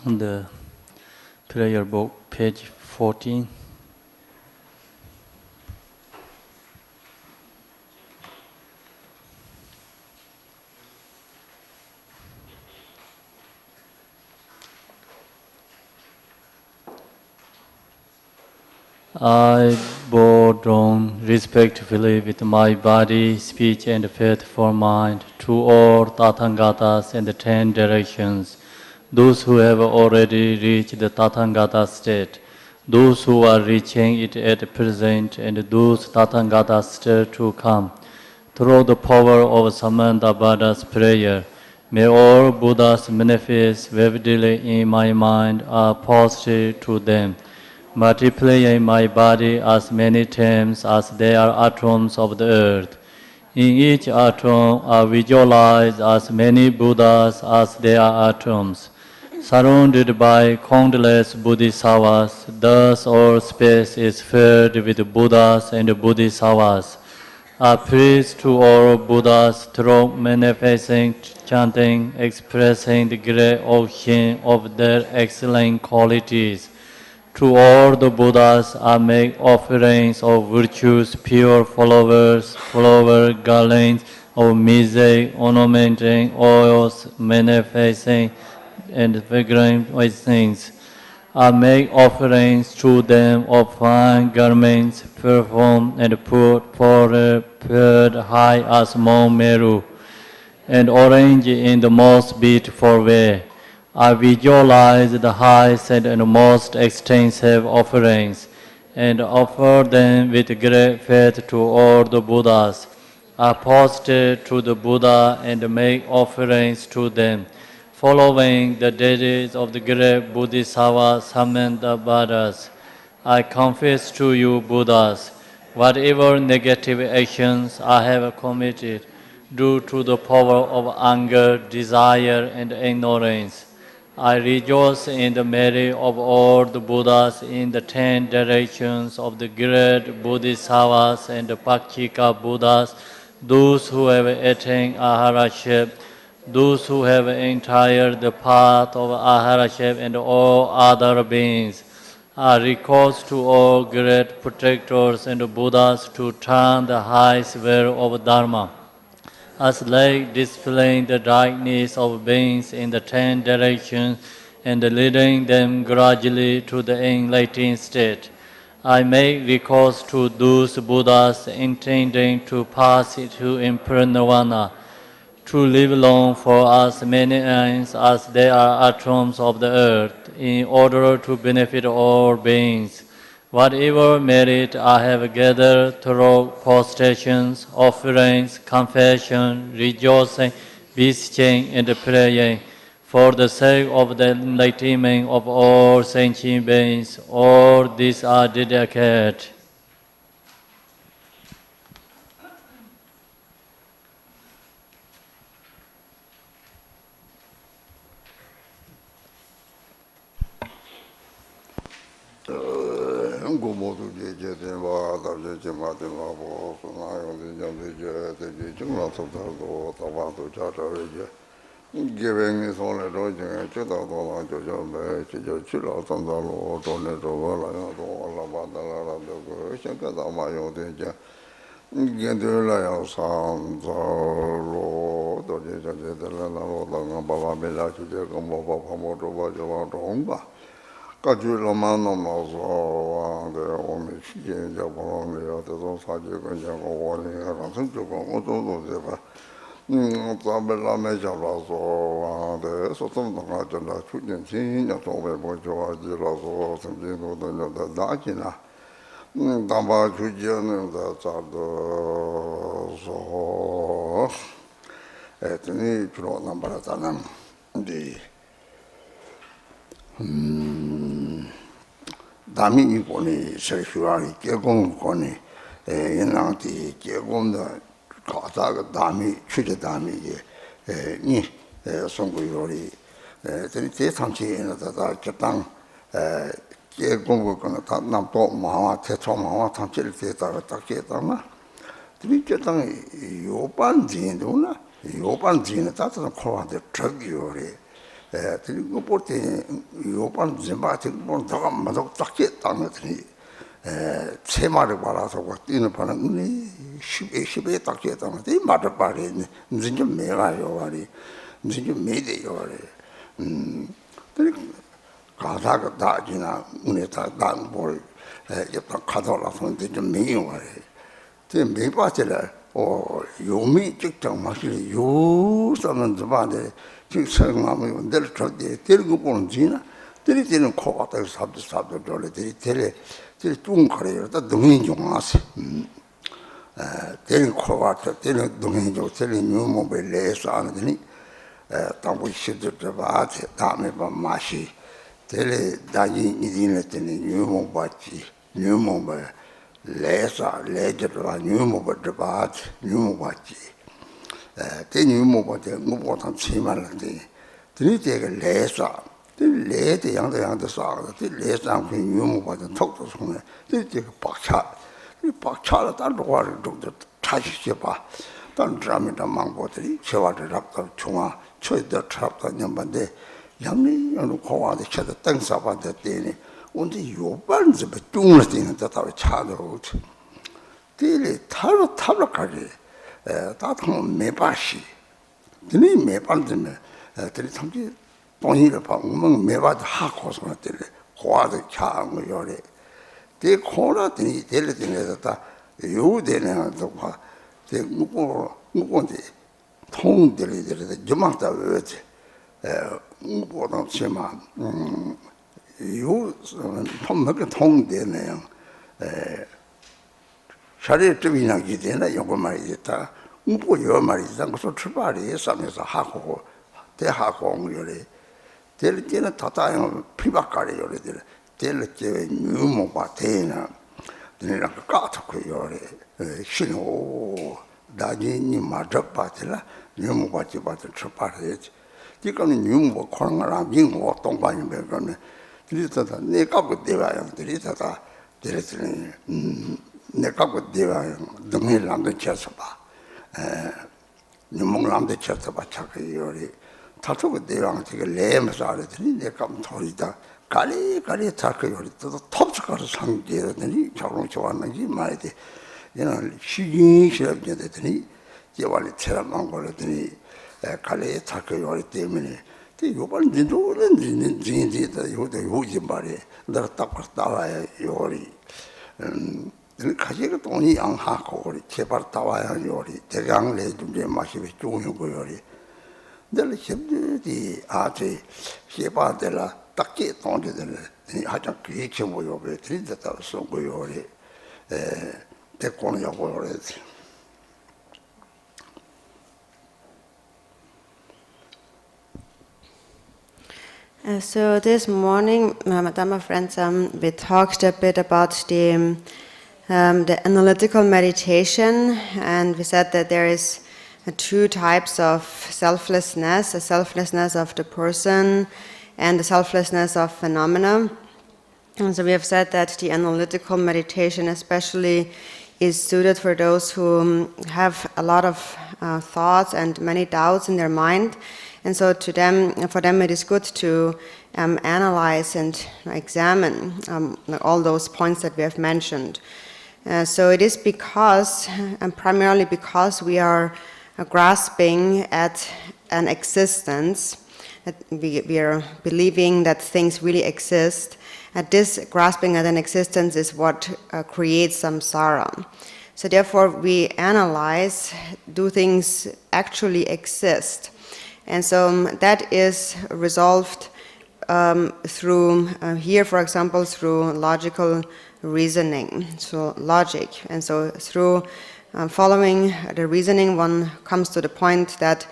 on the prayer book, page 14. I bow down respectfully with my body, speech, and faithful mind to all Tathangatas and the 10 directions, those who have already reached the Tathangata state, those who are reaching it at present, and those Tathangatas still to come. Through the power of Samanthabhada's prayer, may all Buddhas manifest vividly in my mind are positive to them, multiplying my body as many times as there are atoms of the earth. In each atom I visualize as many Buddhas as there are atoms. Surrounded by countless Bodhisattvas, thus all space is filled with Buddhas and Bodhisattvas. I praise to all Buddhas through manifesting, chanting, expressing the great ocean of their excellent qualities. To all the Buddhas, I make offerings of virtues, pure flowers, flower garlands of music, ornamenting oils, manifesting and fragrant things. I make offerings to them of fine garments, perfume, and put poured high as Mount Meru, and arrange in the most beautiful way. I visualize the highest and most extensive offerings, and offer them with great faith to all the Buddhas. I prostrate to the Buddha and make offerings to them, following the deeds of the great Bodhisattva Samanthabhadas. I confess to you, Buddhas, whatever negative actions I have committed due to the power of anger, desire, and ignorance, I rejoice in the merit of all the Buddhas in the 10 directions of the great Bodhisattvas and the Pakchika Buddhas, those who have attained Aharaship, those who have entered the path of Aharaship, and all other beings. I recourse to all great protectors and Buddhas to turn the highest will of Dharma, as like displaying the darkness of beings in the 10 directions and leading them gradually to the enlightened state. I make recourse to those Buddhas intending to pass to impermanent nirvana, to live long for as many aeons as there are atoms of the earth, in order to benefit all beings. Whatever merit I have gathered through prostrations, offerings, confession, rejoicing, beseeching, and praying, for the sake of the enlightenment of all sentient beings, all these are dedicated. Giving is only roger, Chitao, Chilo, Sandalo, Toneto, Labadala, the Shakamayo, the Gendula, Sounds, Road, the Baba Bella, Chicamo, Pamoto, Tomba. Kajula Mano, the only change of only other subject and warning, and some to go to Tabella Major Lazo, the Sotom Rajala, Chutin, Tobe Bojo, Lazo, something of the Dakina. Tamba Chujan, the Sado, so at any pro number Tanam, the Dami Pony, Sexuality, Kegong Pony, Yanati, Kegong, the Kata Dami, Chuja Dami, Ni, Songuri, the Tanchi, and the Japan, Kegong, Napo, Mama, Tetoma, Tanchi, Taketama. To be Jatan, Yopan Zinduna, Yopan Zin, that's a call the tragedy. 그리고 볼때 요번 zem바티 뭐 다가 맞아 딱게 땅들이 세 마리 받아서 뛰는 바람이 10에 딱게 땅들이 맞아 버리 이제 좀 매가요 말이 이제 좀 매대요 말이 그리고 가다가 다지나 운에 다당볼 옆에 가더라서 이제 좀 매요 말이 그 매바지라 요미 직장 마실 요 사는 집안에 지금 생각하면 늘 저기 데리고 보는 지나 데리는 코가 다 삽도 저래 데리 좀 그래요. 다 동행 중 와서 데리 코가 데리 동행 중 데리 뉴모벨 레서 하는데 당고 시도 봐 다음에 봐 마시 데리 다지 이디네 때는 뉴모바지 뉴모벨 레서 레저가 뉴모벨 봐 뉴모바지 대뉴모바지 무보다 치말인데 드리제가 레서 레드 양도 싸가 레서 그 뉴모바지 톡도 손에 드리제가 박차를 따로 와를 좀 차시게 봐. 단 드라마다 망보들이 저와를 잡다 중앙 저희들 잡다 년반데 양리 어느 고와데 쳐다 땅사반데 때니 언제 요반지 중을 때는 다 차도 데리 타로까지 다통 매바시 드니 매반드면 데리 참지 돈이를 방문 매바도 하고서 때리 고와도 차한 거 요래 대 코라더니 데리더니 요되는 거 대 무고인데 통들이들 주막다 왜지 무고는 지만 요 통먹게 통되네요 자리 좀이나 기대나 요거 말이다 무고 요 말이다 그래서 출발이 싸면서 하고 대하고 요래 될 때는 다다양 피박가리 요래들 될 때 유모가 되나 내가 까놓고 요래 신호 나진이 맞아 봐들라 유모가 집어들 출발해야지 지금은 유모 코로나랑 민고 동반이 되거든 들이다가 내가 그 대화야 들이다가 들으더니 내가 그 대화야 동일랑도 쳐서 봐 유모랑도 쳐서 봐 자꾸 요래 다투고 대화가 되게 레면서 알았더니 내가 돌이다 가리 자꾸 요리 또 톱스가서 상제더니 저런 좋았는지 말이지 얘는 시기시럽게 되더니 제발이 체험한 거라더니 가리 자꾸 요리 때문에 그 요번 진도는 진지다 요도 요지 말이 내가 딱 나와야 요리 가지고 돈이 양하고 우리 제발 나와야 요리 대강 내준제 마시비 좋은 거 요리 내가 힘들지 아주 제발들라 딱히 돈들을 하자 그게 뭐요 왜 드린다고 쏜거요 대권을 하고 그래서 So this morning, Madama friends, we talked a bit about the analytical meditation, and we said that there is two types of selflessness: the selflessness of the person and the selflessness of phenomena. And so we have said that the analytical meditation especially is suited for those who have a lot of thoughts and many doubts in their mind. And so for them it is good to analyze and examine all those points that we have mentioned. So it is because, and primarily because we are grasping at an existence, that we are believing that things really exist. And this grasping at an existence is what creates samsara. So therefore we analyze, do things actually exist? And so that is resolved through, here for example, through logical reasoning, so logic. And so through following the reasoning, one comes to the point that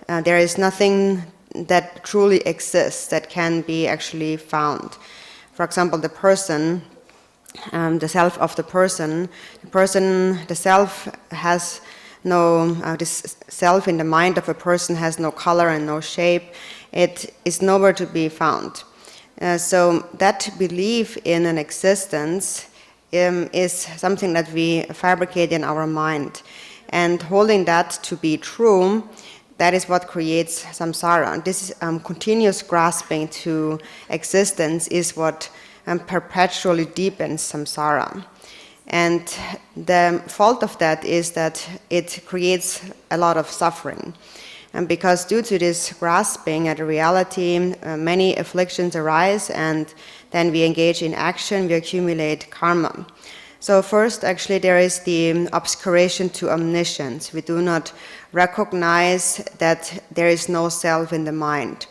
there is nothing that truly exists that can be actually found. For example, the person, the self of the self has no, this self in the mind of a person has no color and no shape. It is nowhere to be found. So that belief in an existence is something that we fabricate in our mind. And holding that to be true, that is what creates samsara. This continuous grasping to existence is what perpetually deepens samsara. And the fault of that is that it creates a lot of suffering. And because due to this grasping at reality, many afflictions arise, and then we engage in action, we accumulate karma. So first, actually, there is the obscuration to omniscience. We do not recognize that there is no self in the mind.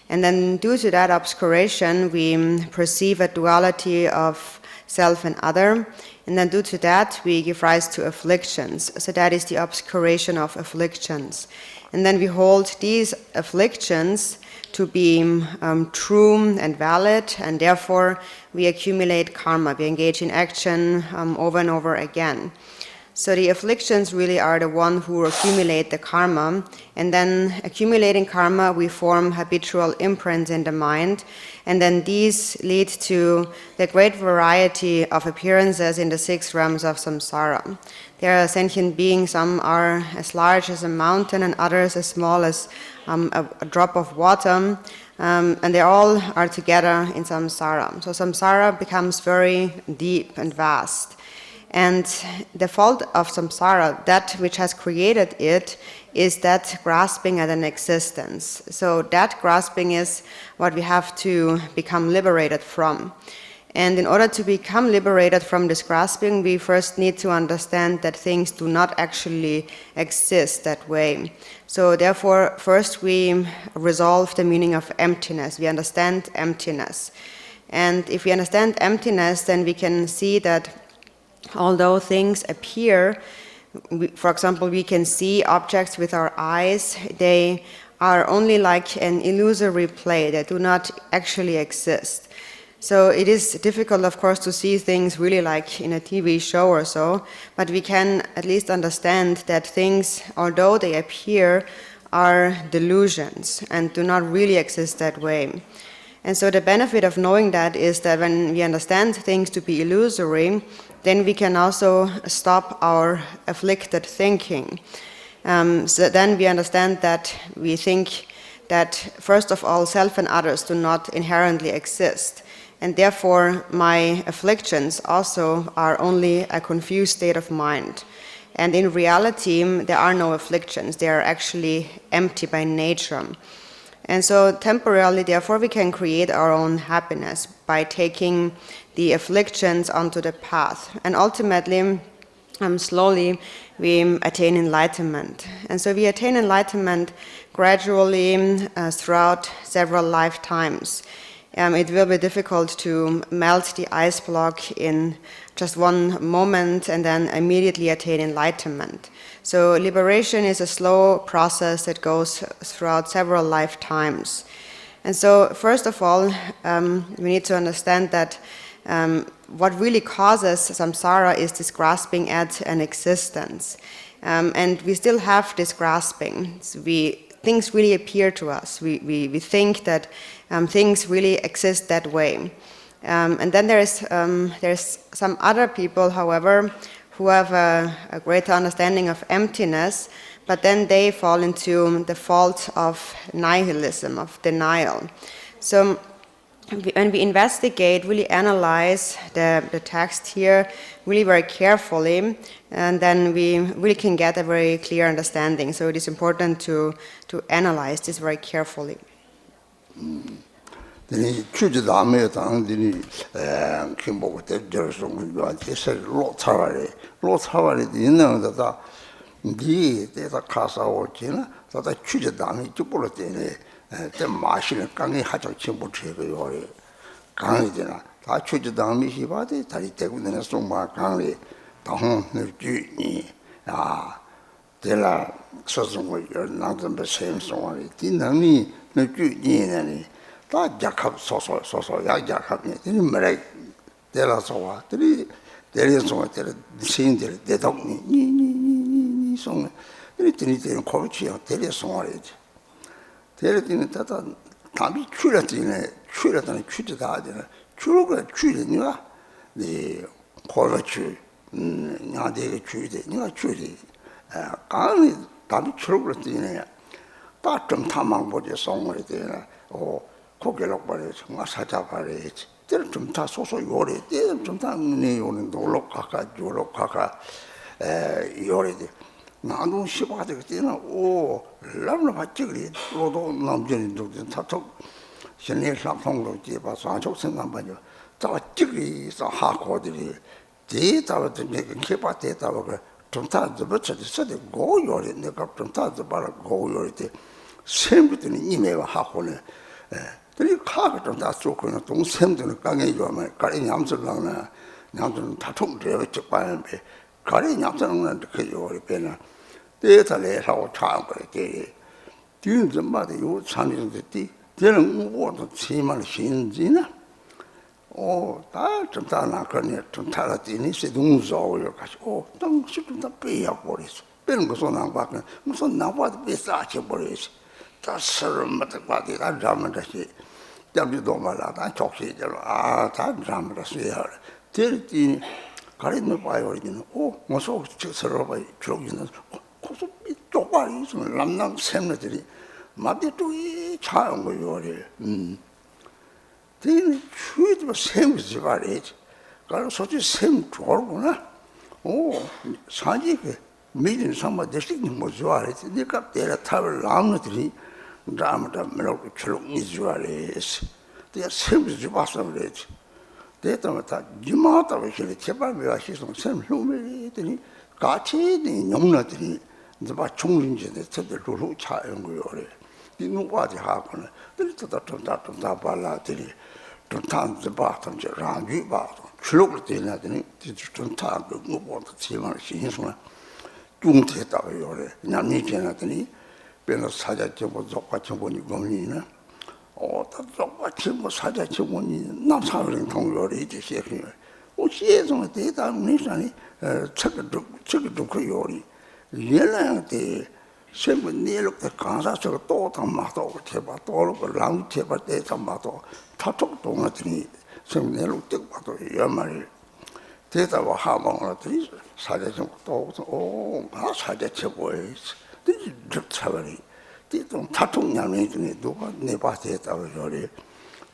And then due to that obscuration, we perceive a duality of self and other. And then due to that, we give rise to afflictions. So that is the obscuration of afflictions. And then we hold these afflictions to be true and valid, and therefore we accumulate karma. We engage in action over and over again. So the afflictions really are the one who accumulate the karma, and then accumulating karma, we form habitual imprints in the mind, and then these lead to the great variety of appearances in the 6 realms of samsara. There are sentient beings, some are as large as a mountain and others as small as a drop of water, and they all are together in samsara. So samsara becomes very deep and vast. And the fault of samsara, that which has created it, is that grasping at an existence. So that grasping is what we have to become liberated from. And in order to become liberated from this grasping, we first need to understand that things do not actually exist that way. So therefore, first we resolve the meaning of emptiness. We understand emptiness. And if we understand emptiness, then we can see that although things appear, for example, we can see objects with our eyes, they are only like an illusory play. They do not actually exist. So it is difficult, of course, to see things really like in a TV show or so, but we can at least understand that things, although they appear, are delusions and do not really exist that way. And so the benefit of knowing that is that when we understand things to be illusory, then we can also stop our afflicted thinking. So then we understand that we think that, first of all, self and others do not inherently exist. And therefore, my afflictions also are only a confused state of mind. And in reality, there are no afflictions. They are actually empty by nature. And so temporarily, therefore, we can create our own happiness by taking the afflictions onto the path. And ultimately, slowly, we attain enlightenment. And so we attain enlightenment gradually throughout several lifetimes. It will be difficult to melt the ice block in just one moment and then immediately attain enlightenment. So liberation is a slow process that goes throughout several lifetimes. And so first of all, we need to understand that what really causes samsara is this grasping at an existence. And we still have this grasping. So things really appear to us. We think that things really exist that way. And then there's some other people, however, who have a greater understanding of emptiness, but then they fall into the fault of nihilism, of denial. So when we investigate, really analyze the text here really very carefully, and then we really can get a very clear understanding. So it is important to analyze this very carefully. Dini chuji dame tang dini kimbo te jersong yuan te se lo tsawari di nang da di te ta kasa o china ta chuji dame chupolo te ne te ma shi ne kangi ha cha chimbo che ge yo re kangi de na ta chuji dame shi ba de ta ri te gu ne so ma kangi ta hon ne ju ni de la so so yo nang zhen be shen so wa di nang ni ne ju ni ne 다 약합 소소 약합네. 이 말에 대라서와 들이 대리서와 대 신들 대덕니 니 송. 이들이 되는 코치야 대리서와래지. 대리는 다다 답이 출했지네. 출했다는 취지다 하잖아. 출가 취리니가 네 코치 나대가 취지. 니가 취지. 강이 답이 출그랬지네. 다 좀 탐망보지 송을 되나 고개로 버려서 뭐 사자바래지 때는 좀다 소소 요리 때는 좀다 네 요는 놀러 가가 요로 가가 요리지 나도 시바지 때는 라면 받지 그래 로도 남전도 타톡 신의 상통도 집어서 안쪽 생각만요 다 찍이서 하고들이 대다도 내가 개바 대다고 좀다 접어쳐서 고요리 내가 좀다 접어라 고요리 때 샘부터는 이메와 하고는 들이 카가 좀다 쏘고는 동샘들은 강에 요만 가리 냠슬랑나 냠들은 다 통되어 적반에 가리 냠슬랑나 그 요리 배나 대달에서 참 그래 뒤는 좀 마다 요 산이는데 되는 뭐도 치만 신지나 다 좀다 나거니 좀 타라지니 세동조요 가지고 당시 좀다 빼야 버렸어 빼는 거 손 안 받고 무슨 나와도 빼싸지 버렸어 다 서름마다 받이다 잠다시 잡지도 말라다 족시절 다 잠다시야 들지 가리는 봐요 이는 무슨 서로 봐 저기는 고소 쪽발이 좀 남남 샘들이 마디 또이 차온 거요래 되는 추이도 샘지 말이지 가로 소지 샘 좋구나 사지 그 미진 삼마 대식님 뭐 좋아하지 내가 때려 탑을 남들이 라마다 메로고 출롱이 좋아해서 내가 샘지 봤어 그랬지 대다마다 지마다 왜 제발 왜 하시서 샘 흉매더니 같이 용나들이 이제 막 총린지에 저들로 차연 거요래 누구한테 하고는 들이다 좀 발라들이 좀 탄지 바탕 저 라주 바탕 출력을 되냐더니 좀 타고 뭐부터 지만 신선한 중퇴다고 요래 남이 지나더니 변호 사자ቸው 족같이 보니 거니나 다 족같이 뭐 사자ቸው 보니 남사를 통요래 이제 시작해 시에서 대다 문이잖니 책도 그 요리 얘네한테 sempre nelo che casa so to tamato che va to lo lang che va te tamato tato to ngatri sempre nelo te pato yamari te ta wa ha ma ngatri saja 좀 to saja che boys ti juk chavari ti to tato nyame ni do ne ba te ta 요리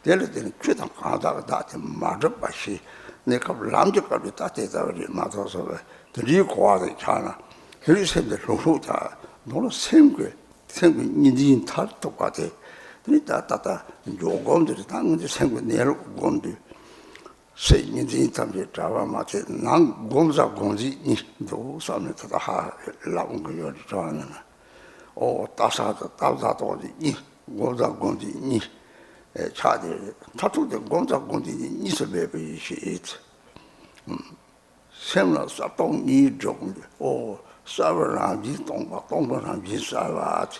델레는 최단 가다가 다때 맞아 봐시 내가 람적까지 다때다 우리 맞아서 들이 고아도잖아 그리 샘들 로로다 너는 샘게 니진 탈 똑같아 그러니까 따따 요건들이 당근지 샘게 내로 건데 세인지 담제 잡아 맞지 난 공사 공지 니도 사면 다 라운 거 요리 좋아하는 따사도 니 공사 공지 니 차들 타투데 공사 공지 니서 배배시 샘나 사동 니 좀 사버라지 동바라지 사바지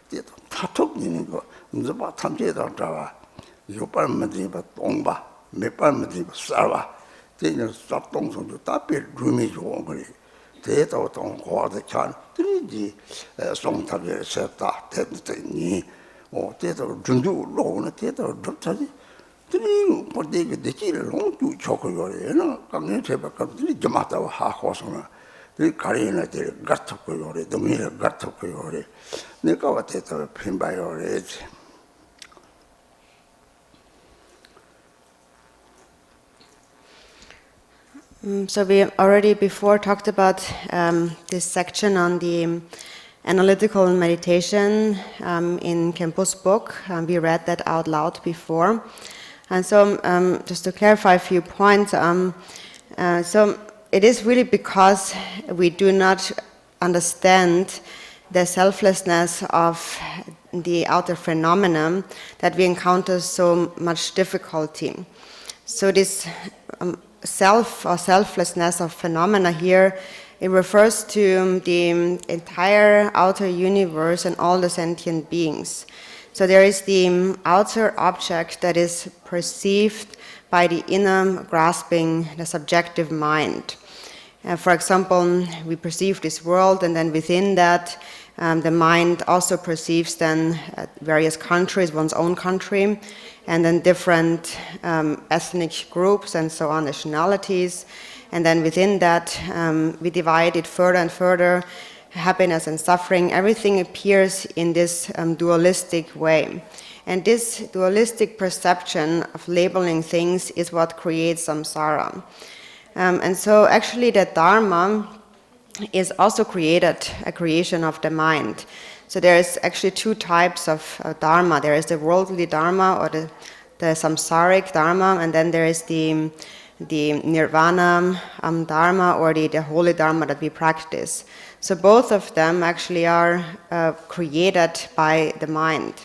뒤도 타투니는 거 이제 봐 탐제다 잡아 요빨만지 봐 동바 몇빨만지 사바 되는 사동선도 답변 rum이 좋은 거리 대도 동고도 잘 들이지 송탑에 셋다 됐더니 대도 준주 로는 대도 좋다지 들이 뭐되게 되지를 롱주 좋고요래는 강내 제박감들이 좀 왔다 하고서는 이 가리나들 같았고요래 너미를 같았고요래 내가 왔다 핀바요래 So we already before talked about this section on the analytical meditation in Khenpo's book. We read that out loud before. And so just to clarify a few points, so it is really because we do not understand the selflessness of the outer phenomenon that we encounter so much difficulty. So this self or selflessness of phenomena here, it refers to the entire outer universe and all the sentient beings. So there is the outer object that is perceived by the inner grasping, the subjective mind. For example, we perceive this world, and then within that, the mind also perceives then various countries, one's own country, and then different ethnic groups and so on, nationalities. And then within that, we divide it further and further happiness and suffering, everything appears in this dualistic way. And this dualistic perception of labeling things is what creates samsara. And so actually the Dharma is also a creation of the mind. So there is actually two types of Dharma. There is the worldly Dharma, or the samsaric Dharma, and then there is the Nirvana Dharma, or the holy Dharma that we practice. So both of them actually are created by the mind.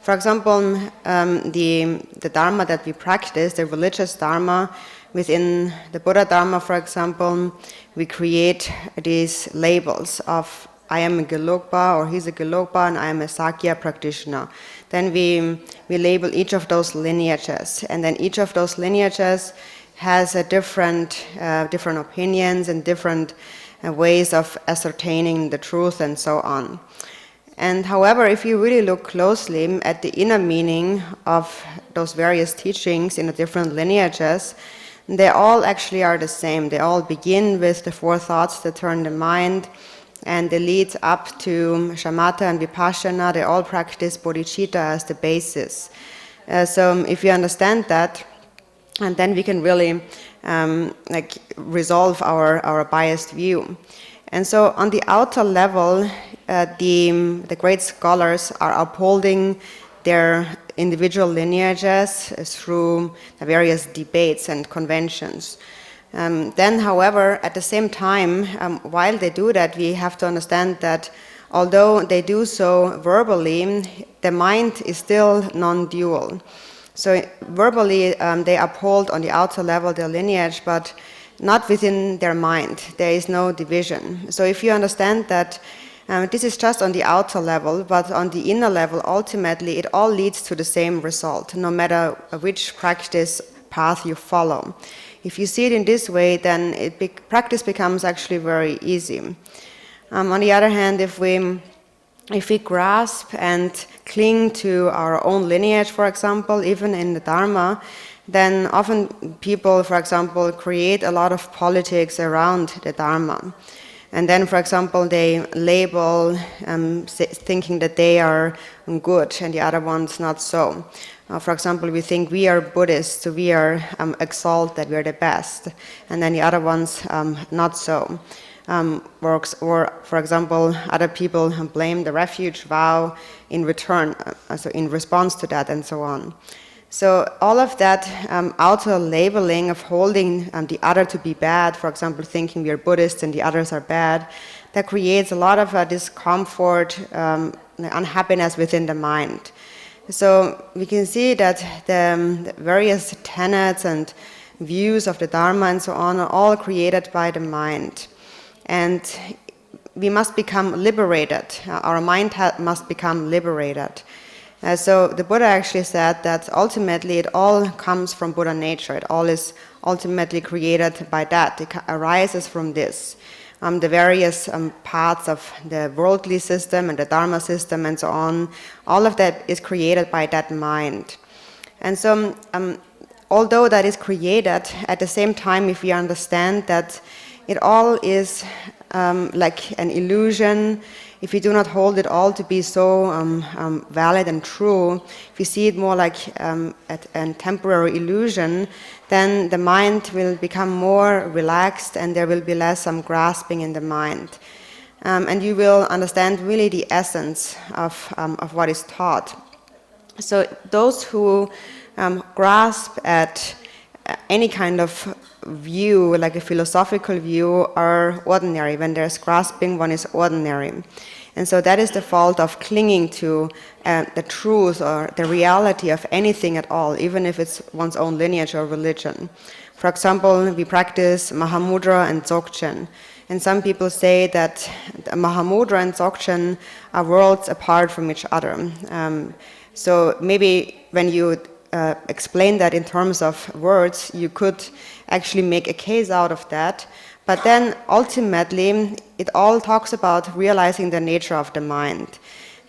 For example, the Dharma that we practice, the religious Dharma, within the Buddha Dharma, for example, we create these labels of I am a Gelugpa, or he's a Gelugpa, and I am a Sakya practitioner. Then we label each of those lineages, and then each of those lineages has a different opinions and different ways of ascertaining the truth and so on. And however, if you really look closely at the inner meaning of those various teachings in the different lineages, they all actually are the same. They all begin with the four thoughts that turn the mind, and they lead up to shamatha and vipassana. They all practice bodhicitta as the basis. So if you understand that, and then we can really resolve our biased view. And so on the outer level, the great scholars are upholding their individual lineages through the various debates and conventions. Then, however, at the same time, while they do that, we have to understand that although they do so verbally, the mind is still non-dual. So verbally, they uphold on the outer level their lineage, but not within their mind. There is no division. So if you understand that this is just on the outer level, but on the inner level, ultimately, it all leads to the same result, no matter which practice path you follow. If you see it in this way, then practice becomes actually very easy. On the other hand, if we grasp and cling to our own lineage, for example, even in the Dharma, then often people, for example, create a lot of politics around the Dharma. And then, for example, they label thinking that they are good and the other ones not so. For example, we think we are Buddhists, so we are exalted, we are the best, and then the other ones not so. Or, for example, other people blame the refuge vow in return, so in response to that, and so on. So all of that outer labeling of holding the other to be bad, for example, thinking we are Buddhists and the others are bad, that creates a lot of discomfort, unhappiness within the mind. So we can see that the various tenets and views of the Dharma and so on are all created by the mind. And we must become liberated. Our mind must become liberated. So the Buddha actually said that ultimately it all comes from Buddha nature. It all is ultimately created by that. It arises from this. The various parts of the worldly system and the Dharma system and so on, all of that is created by that mind. And so although that is created, at the same time, if we understand that it all is like an illusion, if you do not hold it all to be so valid and true, if you see it more like a temporary illusion, then the mind will become more relaxed and there will be less grasping in the mind. And you will understand really the essence of what is taught. So those who grasp at any kind of view, like a philosophical view, are ordinary. When there's grasping, one is ordinary. And so that is the fault of clinging to the truth or the reality of anything at all, even if it's one's own lineage or religion. For example, we practice Mahamudra and Dzogchen. And some people say that Mahamudra and Dzogchen are worlds apart from each other. So maybe when you explain that in terms of words, you could actually make a case out of that. But then ultimately, it all talks about realizing the nature of the mind.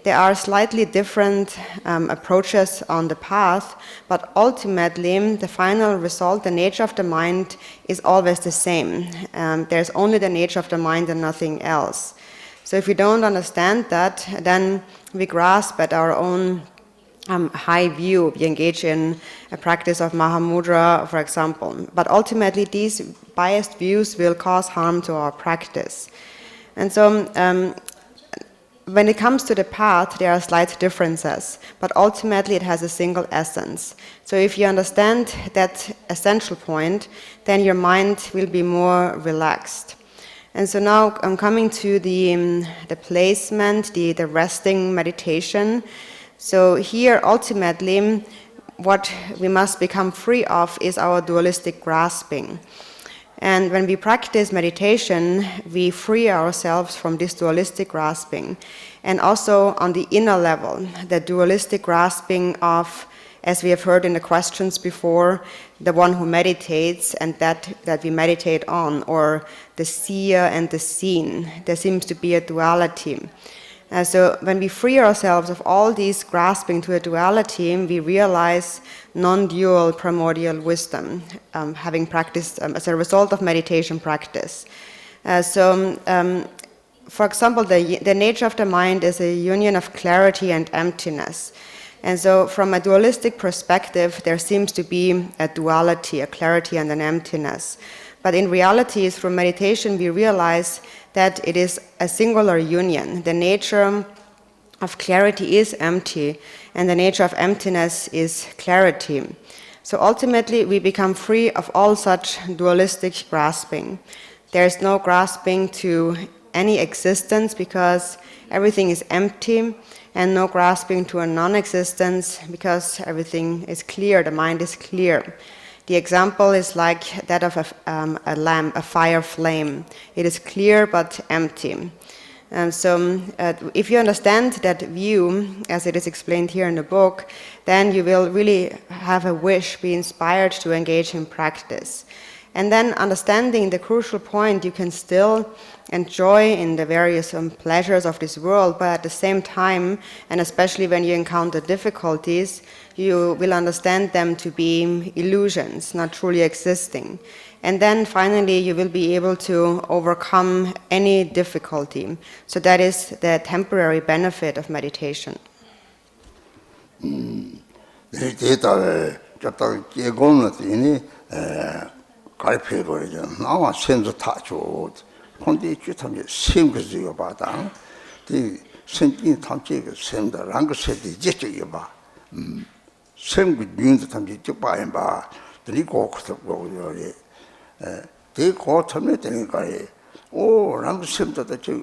There are slightly different approaches on the path, but ultimately, the final result, the nature of the mind, is always the same. There's only the nature of the mind and nothing else. So if we don't understand that, then we grasp at our own high view. We engage in a practice of Mahamudra, for example. But ultimately, these biased views will cause harm to our practice. And so when it comes to the path, there are slight differences, but ultimately it has a single essence. So if you understand that essential point, then your mind will be more relaxed. And so now I'm coming to the placement, the resting meditation. So here ultimately what we must become free of is our dualistic grasping. And when we practice meditation, we free ourselves from this dualistic grasping. And also on the inner level, the dualistic grasping of, as we have heard in the questions before, the one who meditates and that we meditate on, or the seer and the seen. There seems to be a duality. So when we free ourselves of all these grasping to a duality, we realize non-dual primordial wisdom, having practiced as a result of meditation practice. For example, the nature of the mind is a union of clarity and emptiness. And so from a dualistic perspective, there seems to be a duality, a clarity and an emptiness. But in reality, through meditation, we realize that it is a singular union. The nature of clarity is empty, and the nature of emptiness is clarity. So ultimately, we become free of all such dualistic grasping. There is no grasping to any existence because everything is empty, and no grasping to a non-existence because everything is clear, the mind is clear. The example is like that of a lamp, a fire flame. It is clear but empty. And so if you understand that view, as it is explained here in the book, then you will really have a wish, be inspired to engage in practice. And then understanding the crucial point, you can still enjoy in the various pleasures of this world, but at the same time, and especially when you encounter difficulties, you will understand them to be illusions, not truly existing. And then finally, you will be able to overcome any difficulty. So that is the temporary benefit of meditation. 나와 senzo 타죠. 근데 주탐이 생그지요 바당. 이 생긴 탐지가 생다란 거 세대 제적이 봐. 생그 뉴인도 탐지 쭉 봐야 봐. 그리고 그거요. 대고 참여 되니까 오 랑도 sem다다 저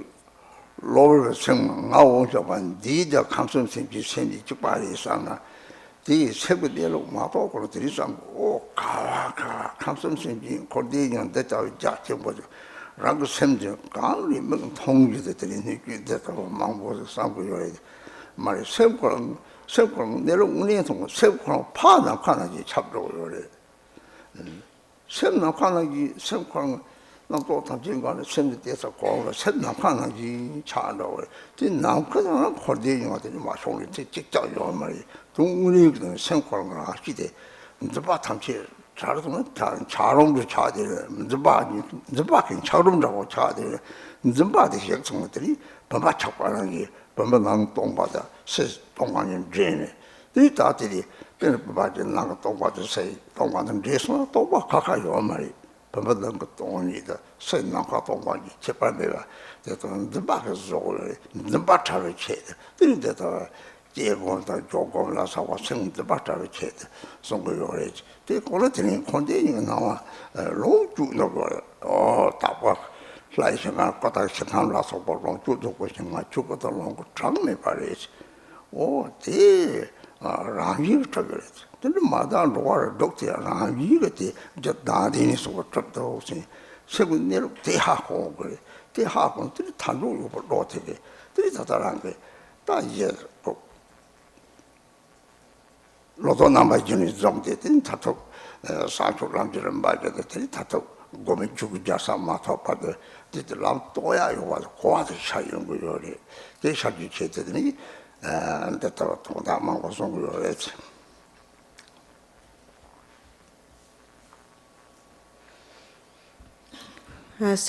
로를 생 나오셔만 니자 감성 생기 생기 쭉 봐야 있잖아. 이 세부대로 마도 그렇들이 오 가가 감성생기 고대년 됐다 자체 뭐죠 라고 셈죠 가을이 뭐 통지들이 느끼다고 망보서 상고요 말이 세부랑 내려오는 동 세부랑 파나 파나지 잡고요 셈나 파나지 세부랑 나도 담진관에 셈대서 고로 셈나 파나지 차로 이 남거는 고대년한테 마송이 직접요 말이 동문이 생활을 하시되 누가 탐지 잘하면 자롱도 자들 누가 자롱자고 자들 누가도 식성들이 범바 착관하는 게 범바 난 동바다 세 동관인 죄네 이 다들이 그는 범바지 나가 동바도 세 동관은 죄서 동바 가까이요 말이 범바 난거 동원이다 세 나가 동관이 제발매가 대던 누가가 저걸 누가 차를 쳐 들이대다 제공다 조금이나 사고 생도 받아를 쳐 송거요래 그 거는 콘데니가 나와 로주는 거 답과 라이스가 거다 시간라서 보고 주도고 생각 주고도 놓고 장매 말이지 오대 라기 저거래 근데 마다 로아 독터 라기가 저 다디니 소것도 없이 세군 내로 대하고 그래 대하고 들이 단독으로 로테게 들이 다다란 게다 이제 로도 남아지는 정대든 다톡 사초람들은 말게들이 다톡 고민 주기자사 마토파도 뒤들람 또야요 와서 고아서 차이는 거요리 대샤지 제대더니 안됐다 도다만 고송거요래지 First,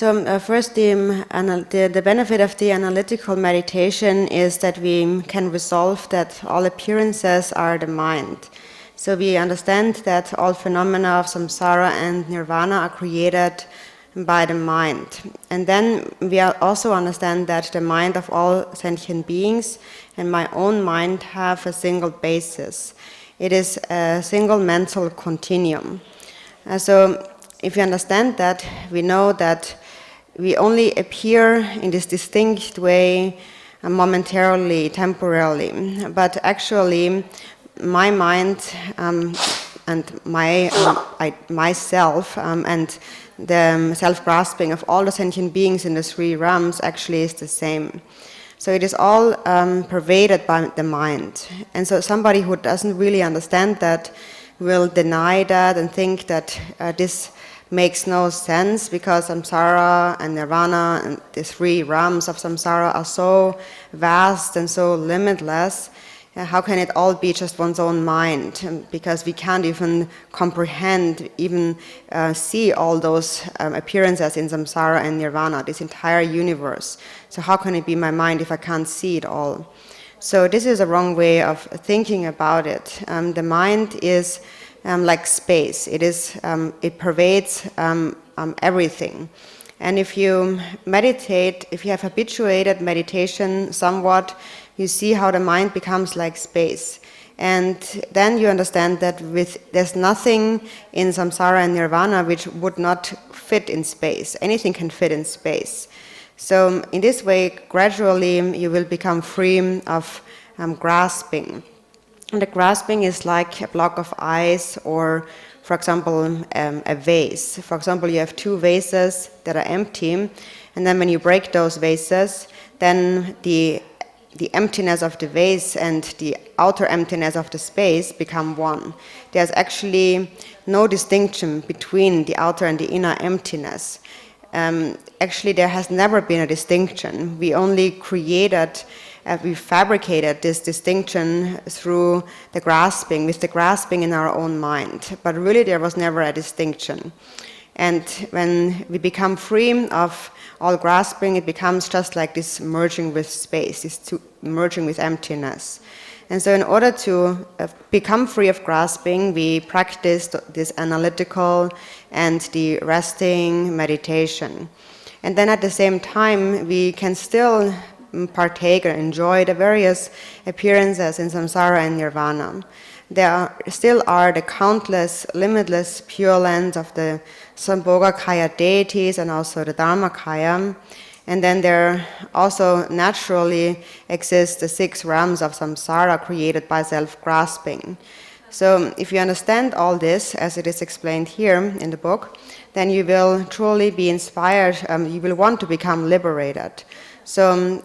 the benefit of the analytical meditation is that we can resolve that all appearances are the mind. So we understand that all phenomena of samsara and nirvana are created by the mind. And then we also understand that the mind of all sentient beings and my own mind have a single basis. It is a single mental continuum. So if we understand that, we know that we only appear in this distinct way momentarily, temporarily, but actually my mind and myself and the self-grasping of all the sentient beings in the three realms actually is the same. So it is all pervaded by the mind. And so somebody who doesn't really understand that will deny that and think that this makes no sense because samsara and nirvana and the three realms of samsara are so vast and so limitless. How can it all be just one's own mind? Because we can't even comprehend, even see all those appearances in samsara and nirvana, this entire universe. So how can it be my mind if I can't see it all? So this is a wrong way of thinking about it. The mind is like space. It pervades everything. And if you meditate, if you have habituated meditation somewhat, you see how the mind becomes like space. And then you understand that there's nothing in samsara and nirvana which would not fit in space. Anything can fit in space. So in this way, gradually you will become free of grasping. And the grasping is like a block of ice or, for example, a vase. For example, you have two vases that are empty, and then when you break those vases, then the emptiness of the vase and the outer emptiness of the space become one. There's actually no distinction between the outer and the inner emptiness. Actually, there has never been a distinction. We only we fabricated this distinction through the grasping, with the grasping in our own mind. But really, there was never a distinction. And when we become free of all grasping, it becomes just like this merging with space, this merging with emptiness. And so in order to become free of grasping, we practice this analytical and the resting meditation. And then at the same time, we can still partake or enjoy the various appearances in samsara and nirvana. There still are the countless, limitless pure lands of the Sambhogakaya deities and also the Dharmakaya. And then there also naturally exist the 6 realms of samsara created by self-grasping. So if you understand all this, as it is explained here in the book, then you will truly be inspired, you will want to become liberated. So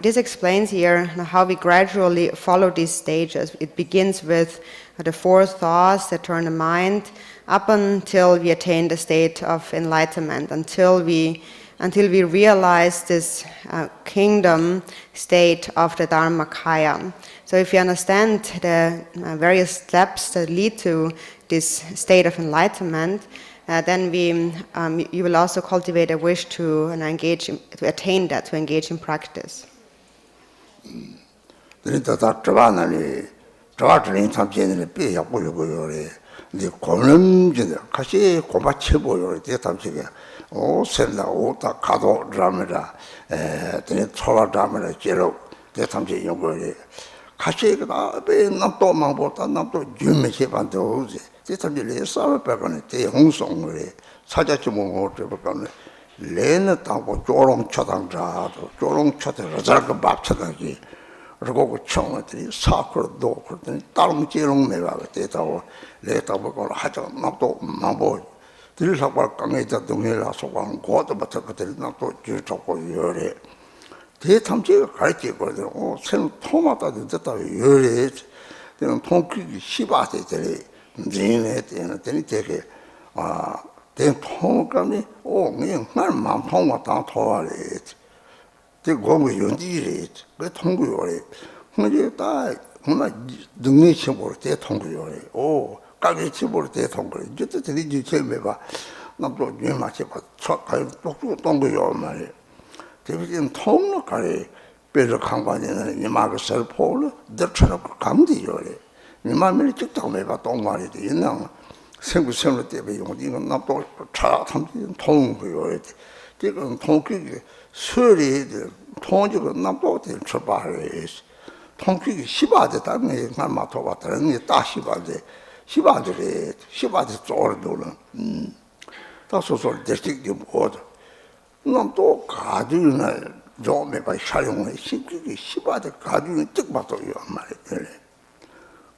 this explains here how we gradually follow these stages. It begins with the 4 thoughts that turn the mind up until we attain the state of enlightenment, until we realize this kingdom state of the Dharmakaya. So if you understand the various steps that lead to this state of enlightenment, then you will also cultivate a wish to attain that, to engage in practice. 그리고 청어들이 사크도 그랬더니 다른 지롱 내가 때다고 내다고 하자 나도 마보 들사과 강에다 동해라 소강 고도부터 그들 나도 주고 요래 대탐지가 가르치거든. 생 토마다도 됐다 요래 되는 통기 시바세들이 진에 되는 되게 대 통감이 그냥 말만 통마다 토하래. 그 공부 연지래. 그 통구요래. 근데 다 정말 능력이 볼 때 통구요래. 가게 치볼 때 통구래. 이제 들이 제일 봐. 남도 유마치 봐 척할 똑똑 동거요 말이야 대비진 통로 가리 배를 강관에는 니마가 설포를 더처럼 감디요래 니마밀 직접 매봐 동말이 있는 생구생을 때문에 이건 남도 차 탐지 통거요 지금 통기 설이 통지가 남도 될 출발해 통기가 시바데 땅에 남마 도봤다는 다 시바데 쪼르도는 다소소 대식이 뭐도 남도 가지나 좀 해봐 촬영을 시키기 시바데 가지는 쭉 봐도요 말이야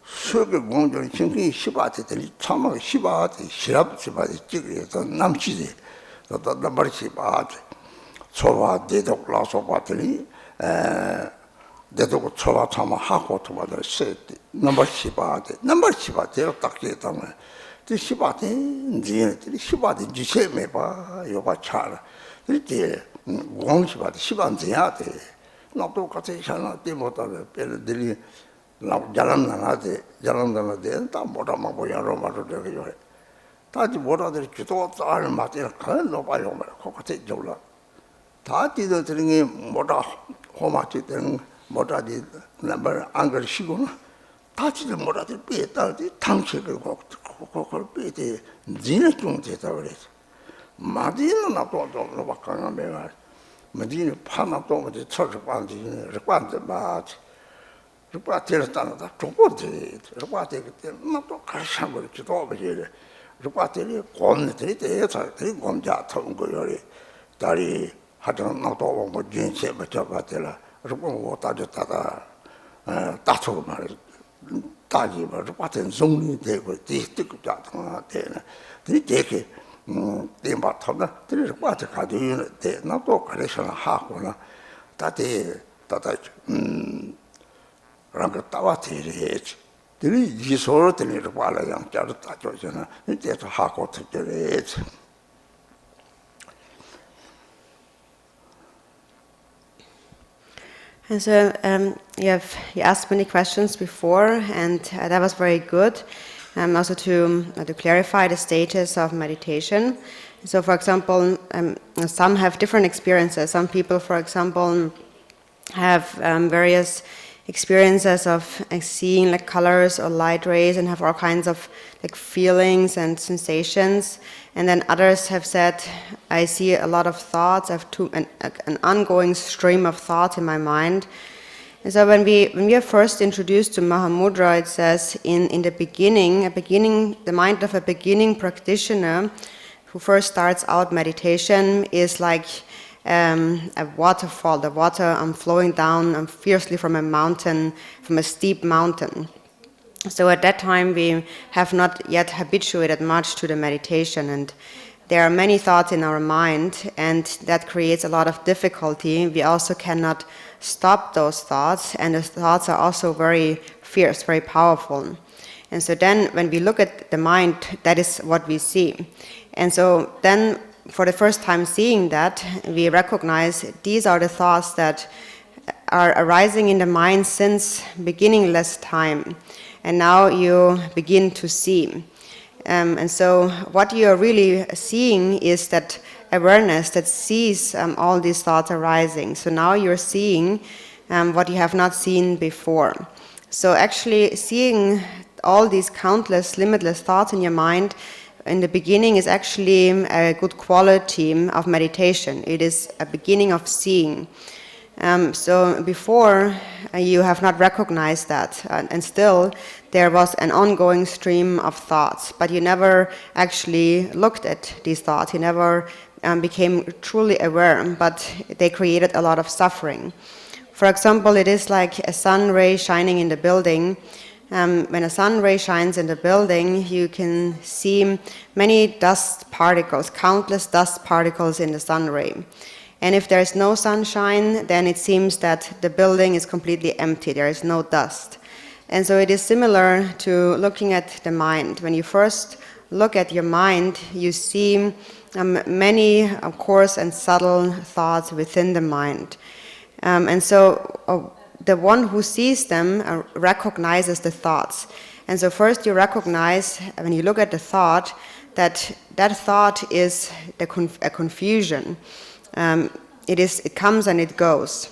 수업의 공정이 신경이 시바데들이 참아 시바데 시바데 찍어서 남치지 또 남발 시바데 초바 대독 라서 봤더니 대독 초바 참아 하고 또 받을 세트 남발 시바데로 딱 했다면 그 시바데 이제 시바데 지세메 봐 요바 차라 이렇게 공시바데 시반제야 돼 나도 같이 하나 때문에 별들이 나 자랑나나데 다 뭐라만 보야로 말로 되게 다지 뭐라들 기도 잘 맞게 간 놓아요 말 거기서 졸라 다 뛰어드는 게 뭐라 호마치 되는 뭐라지 남발 안 그러시구나 다지를 뭐라들 삐했다지 당식을 그걸 삐대 진의 좀 되다 그래서 마디는 나도 좀 막강한 매가 마디는 파나도 뭐지 철반지 관제 마치 루파테르타나다 조고데 루파테 그때 나도 가르쳐 걸 기도 버리래 루파테리 곰들이 대사들이 곰자 타온 거요리 다리 하던 나도 뭐 진짜 버텨봤더라 루파 뭐 따졌다가 따서 말 따지 뭐 루파테 종이 되고 뒤뜨고 자동아 되네 되게 대마 타나 들이 루파테 가지고 돼 나도 가르쳐 하고나 다들 그러니까 따와 되래지. 들이 이소로 들리는 거라 양자로 따져잖아. 이제서 하고 특별해지. And so you asked many questions before, and that was very good. Also to clarify the stages of meditation. So, for example, some have different experiences. Some people, for example, have various experiences of seeing like colors or light rays and have all kinds of like feelings and sensations. And then others have said, I see a lot of thoughts, I have an ongoing stream of thoughts in my mind. And so when we are first introduced to Mahamudra, it says in the beginning, the mind of a beginning practitioner who first starts out meditation is like a waterfall, the water flowing down fiercely from a mountain, from a steep mountain. So at that time we have not yet habituated much to the meditation, and there are many thoughts in our mind, and that creates a lot of difficulty. We also cannot stop those thoughts, and the thoughts are also very fierce, very powerful. And so then when we look at the mind, that is what we see. And so then for the first time seeing that, we recognize these are the thoughts that are arising in the mind since beginningless time. And now you begin to see. And so what you are really seeing is that awareness that sees all these thoughts arising. So now you're seeing what you have not seen before. So actually seeing all these countless, limitless thoughts in your mind in the beginning is actually a good quality of meditation. It is a beginning of seeing. So before you have not recognized that, and still there was an ongoing stream of thoughts, but you never actually looked at these thoughts. You never became truly aware, but they created a lot of suffering. For example, it is like a sun ray shining in the building. When a sun ray shines in the building, you can see many dust particles, countless dust particles in the sun ray. And if there is no sunshine, then it seems that the building is completely empty, there is no dust. And so it is similar to looking at the mind. When you first look at your mind, you see many coarse and subtle thoughts within the mind. And so the one who sees them recognizes the thoughts. And so first you recognize, when you look at the thought, that thought is a confusion. It comes and it goes.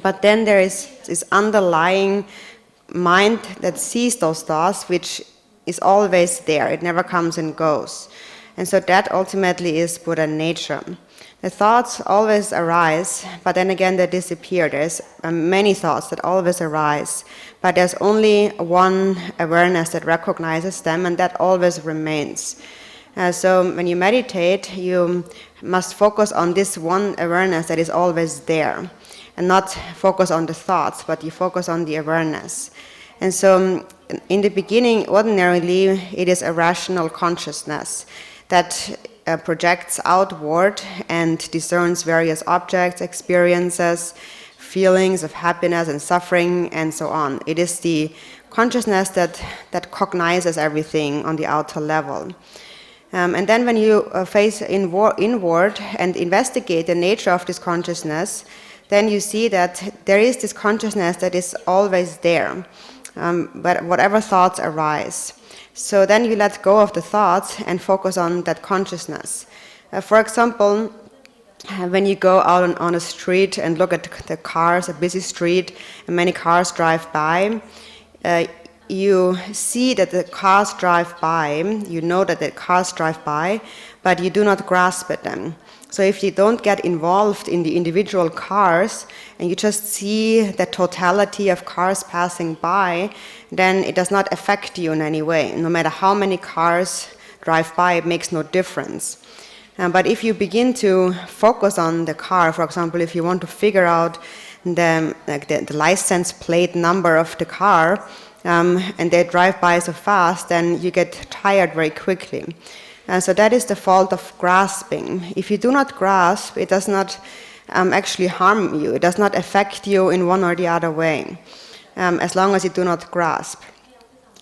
But then there is this underlying mind that sees those thoughts, which is always there. It never comes and goes. And so that ultimately is Buddha nature. The thoughts always arise, but then again they disappear. There's many thoughts that always arise, but there's only one awareness that recognizes them, and that always remains. So when you meditate, you must focus on this one awareness that is always there, and not focus on the thoughts, but you focus on the awareness. And so in the beginning, ordinarily, it is a rational consciousness that projects outward and discerns various objects, experiences, feelings of happiness and suffering, and so on. It is the consciousness that cognizes everything on the outer level. And then when you face inward and investigate the nature of this consciousness, then you see that there is this consciousness that is always there, but whatever thoughts arise. So then you let go of the thoughts and focus on that consciousness. For example, when you go out on a street and look at the cars, a busy street, and many cars drive by, you see that the cars drive by, you know that the cars drive by, but you do not grasp at them. So if you don't get involved in the individual cars and you just see the totality of cars passing by, then it does not affect you in any way. No matter how many cars drive by, it makes no difference. But if you begin to focus on the car, for example, if you want to figure out the license plate number of the car, and they drive by so fast, then you get tired very quickly. So that is the fault of grasping. If you do not grasp, it does not actually harm you. It does not affect you in one or the other way, as long as you do not grasp.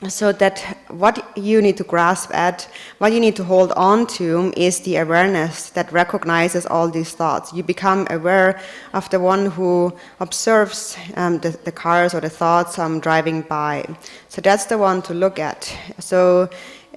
So that what you need to grasp at, what you need to hold on to, is the awareness that recognizes all these thoughts. You become aware of the one who observes the cars or the thoughts driving by. So that's the one to look at. So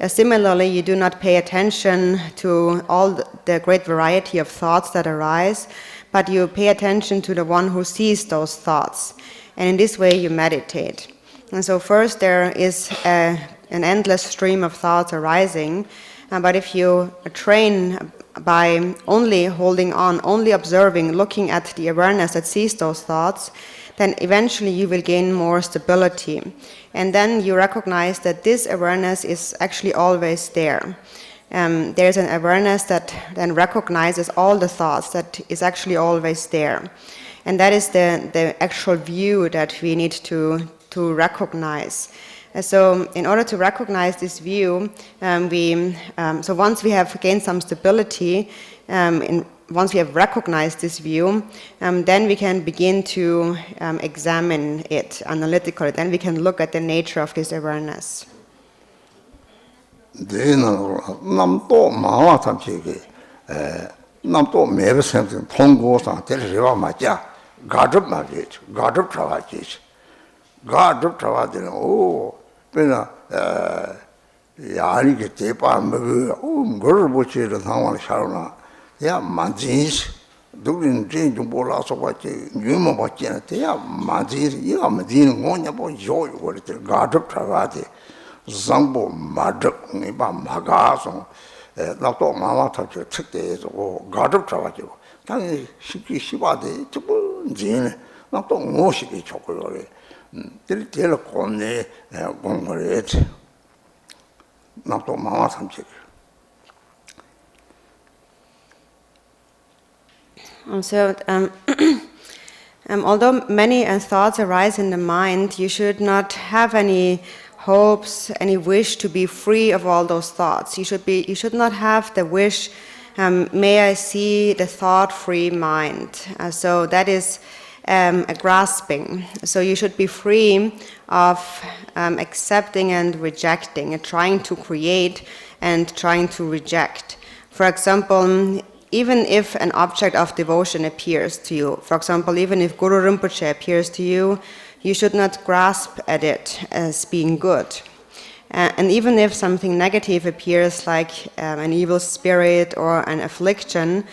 similarly, you do not pay attention to all the great variety of thoughts that arise, but you pay attention to the one who sees those thoughts. And in this way, you meditate. And so first there is an endless stream of thoughts arising, but if you train by only holding on, only observing, looking at the awareness that sees those thoughts, then eventually you will gain more stability. And then you recognize that this awareness is actually always there. There's an awareness that then recognizes all the thoughts, that is actually always there. And that is the actual view that we need to recognize. So in order to recognize this view, so once we have gained some stability, once we have recognized this view, then we can begin to examine it analytically. Then we can look at the nature of this awareness. 남도 마와 탐지게 남도 매번 생각 통고상 데려와 맞자 가접 말이지 가접 잡아지 가접 잡아들은 오 그러나 야리게 대판 뭐 그걸 보치는 상황을 살아나 야 만지스 누구는 좀 몰라서 봤지 유머 봤지는 야 만지스 이거 만지는 거냐 뭐 요요 그랬더니 가접 잡아지 상보 마적 네바 마가서 나도 마마 탑지 특대에서 가접 잡아지고 당연히 쉽게 시바데 저번지네 나도 무엇이 좋고 그래 들 건네 공부를 했지 나도 마마 탑지 So, although many thoughts arise in the mind, you should not have any hopes, any wish to be free of all those thoughts. You should not have the wish, may I see the thought-free mind. So that is a grasping. So you should be free of accepting and rejecting, and trying to create and trying to reject. For example, even if an object of devotion appears to you, for example, even if Guru Rinpoche appears to you, you should not grasp at it as being good. And even if something negative appears, like an evil spirit or an affliction,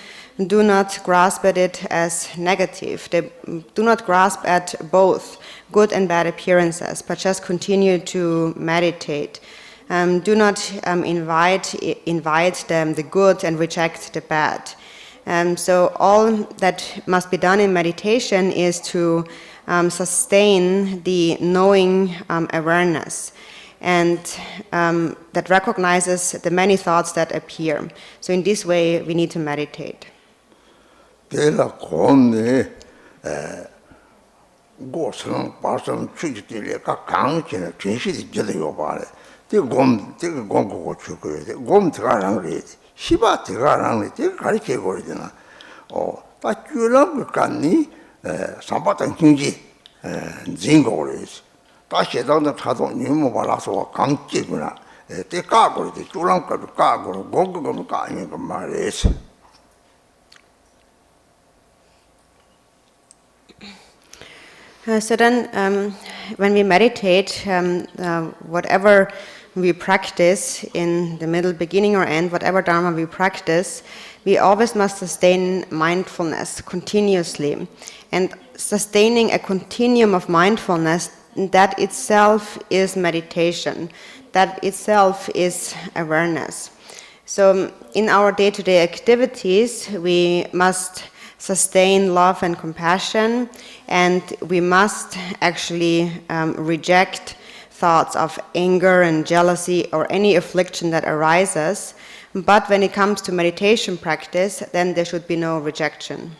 do not grasp at it as negative. Do not grasp at both good and bad appearances, but just continue to meditate. Do not invite the good and reject the bad. So all that must be done in meditation is to sustain the knowing awareness, and that recognizes the many thoughts that appear. So in this way, we need to meditate. So then, when we meditate, whatever we practice in the middle, beginning or end, whatever Dharma we practice, we always must sustain mindfulness continuously. And sustaining a continuum of mindfulness, that itself is meditation. That itself is awareness. So in our day-to-day activities, we must sustain love and compassion, and we must actually reject thoughts of anger and jealousy or any affliction that arises. But when it comes to meditation practice, then there should be no rejection.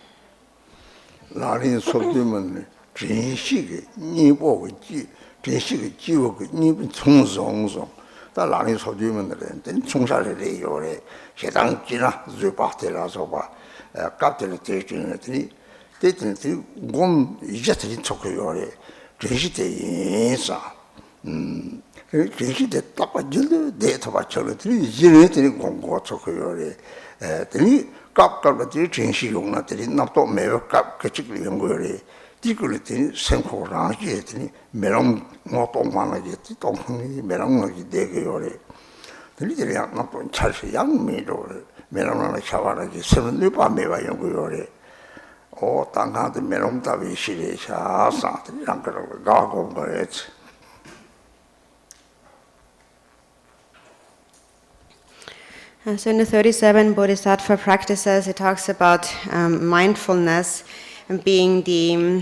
So in the 37 Bodhisattva practices, it talks about mindfulness being the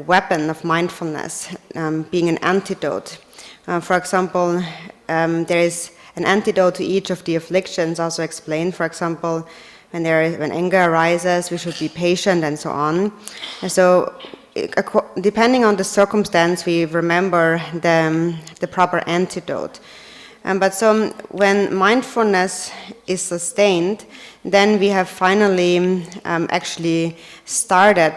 weapon of mindfulness, being an antidote. For example, there is an antidote to each of the afflictions, also explained. For example, when anger arises, we should be patient, and so on. And so, depending on the circumstance, we remember the proper antidote. But so when mindfulness is sustained, then we have finally actually started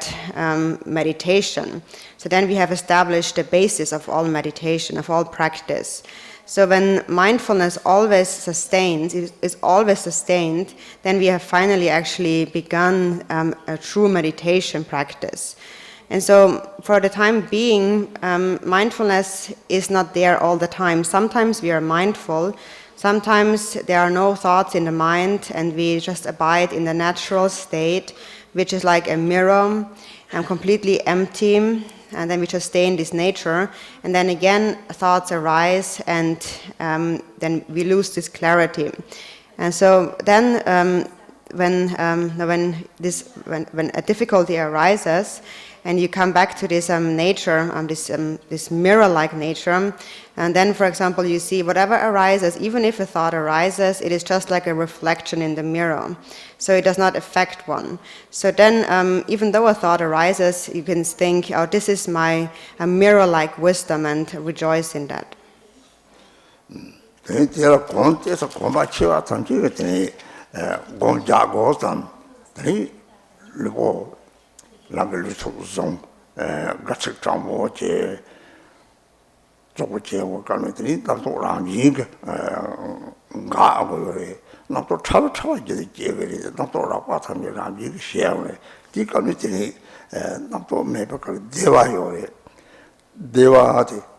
meditation. So then we have established the basis of all meditation, of all practice. So when mindfulness always is always sustained, then we have finally actually begun a true meditation practice. And so for the time being, mindfulness is not there all the time. Sometimes we are mindful, sometimes there are no thoughts in the mind, and we just abide in the natural state, which is like a mirror, and completely empty, and then we just stay in this nature, and then again thoughts arise, and then we lose this clarity. And so then when a difficulty arises, and you come back to this nature, this mirror-like nature, and then, for example, you see whatever arises, even if a thought arises, it is just like a reflection in the mirror. So it does not affect one. So then, even though a thought arises, you can think, oh, this is my mirror-like wisdom, and rejoice in that.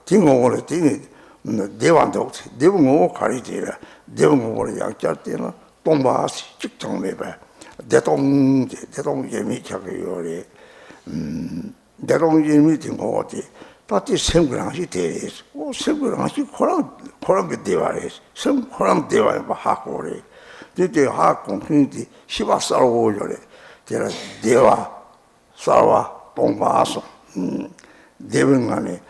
딩오고를 딩이 대왕도 대왕고 가리지라 대왕고를 양짤 때는 동바시 직정매봐 대동재미 작요리 대동재미 딩고지 다티 생그랑시 대리스 오 생그랑시 코랑 그 대화레스 생 코랑 대화에 하고래 이제 하공finity 시바살고요래 제가 대화 사와 동바서 대변간에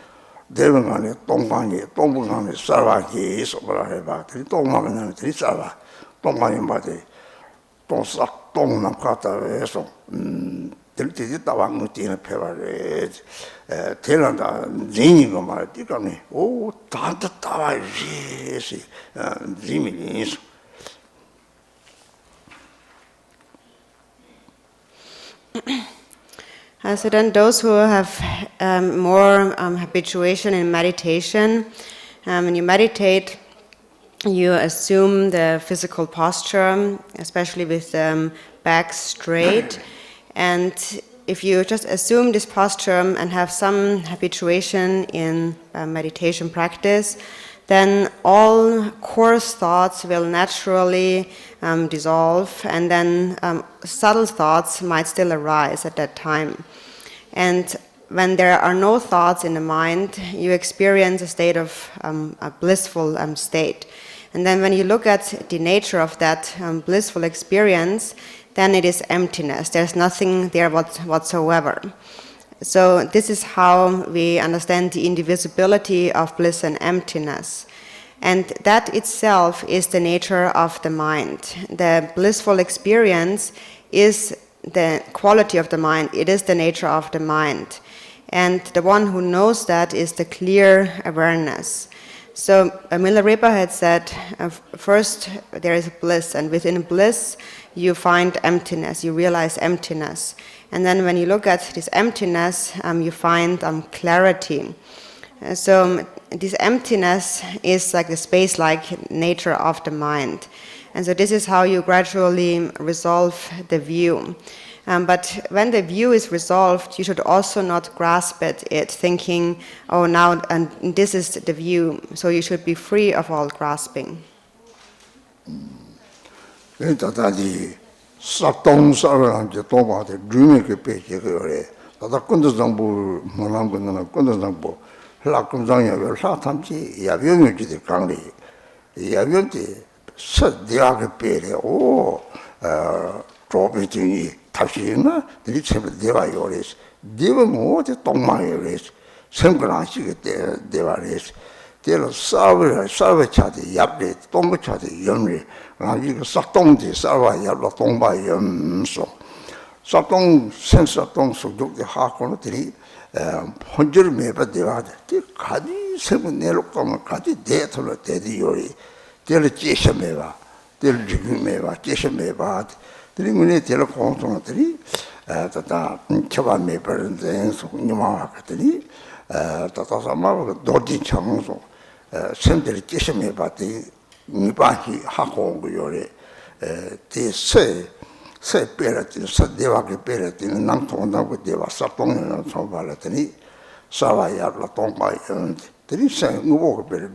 동방간에 사와기 소라 해봐 그 동방간에 들이 사와 동방에 맞아 동싹 동남 갔다 해서 들지 따왕 뛰는 페바레 대란다 진이가 말이가네 오 다다 따와지 지미니스 So then those who have more habituation in meditation, when you meditate, you assume the physical posture, especially with the back straight. And if you just assume this posture and have some habituation in meditation practice, then all coarse thoughts will naturally dissolve, and then subtle thoughts might still arise at that time. And when there are no thoughts in the mind, you experience a state of a blissful state. And then when you look at the nature of that blissful experience, then it is emptiness. There's nothing there whatsoever. So this is how we understand the indivisibility of bliss and emptiness. And that itself is the nature of the mind. The blissful experience is the quality of the mind. It is the nature of the mind. And the one who knows that is the clear awareness. So Milarepa had said, first there is bliss, and within bliss you find emptiness, you realize emptiness. And then when you look at this emptiness, you find clarity. So this emptiness is like the space-like nature of the mind. And so this is how you gradually resolve the view. But when the view is resolved, you should also not grasp at it, thinking, oh, now and this is the view. So you should be free of all grasping. 다시나 들이 쳔을 내가 요레스 네가 뭐지 동망이레스 생그랑시게 대와레스 대로 싸워 차지 yap레 동거 차지 염리 이거 싹동지 싸워 yap라 동바 염소 싹동 센서동 속독의 하고는들이 혼절 매바 대와데 가지 세분 내lok도면 가지 대토로 대디 요리 대를 찌셔매봐 대를 지금매봐 찌셔매봐 그리고 제가 공통들이 다다 처방 매버는데 소님아 같더니 다다사마 도지 청소 선들이 계시매 봤더니 니바히 하고 그요래 대세 빼라지 서대와게 빼라지 남통한다고 대와 sap동을 소발했더니 사와야라 동바연 드리세 누고 빼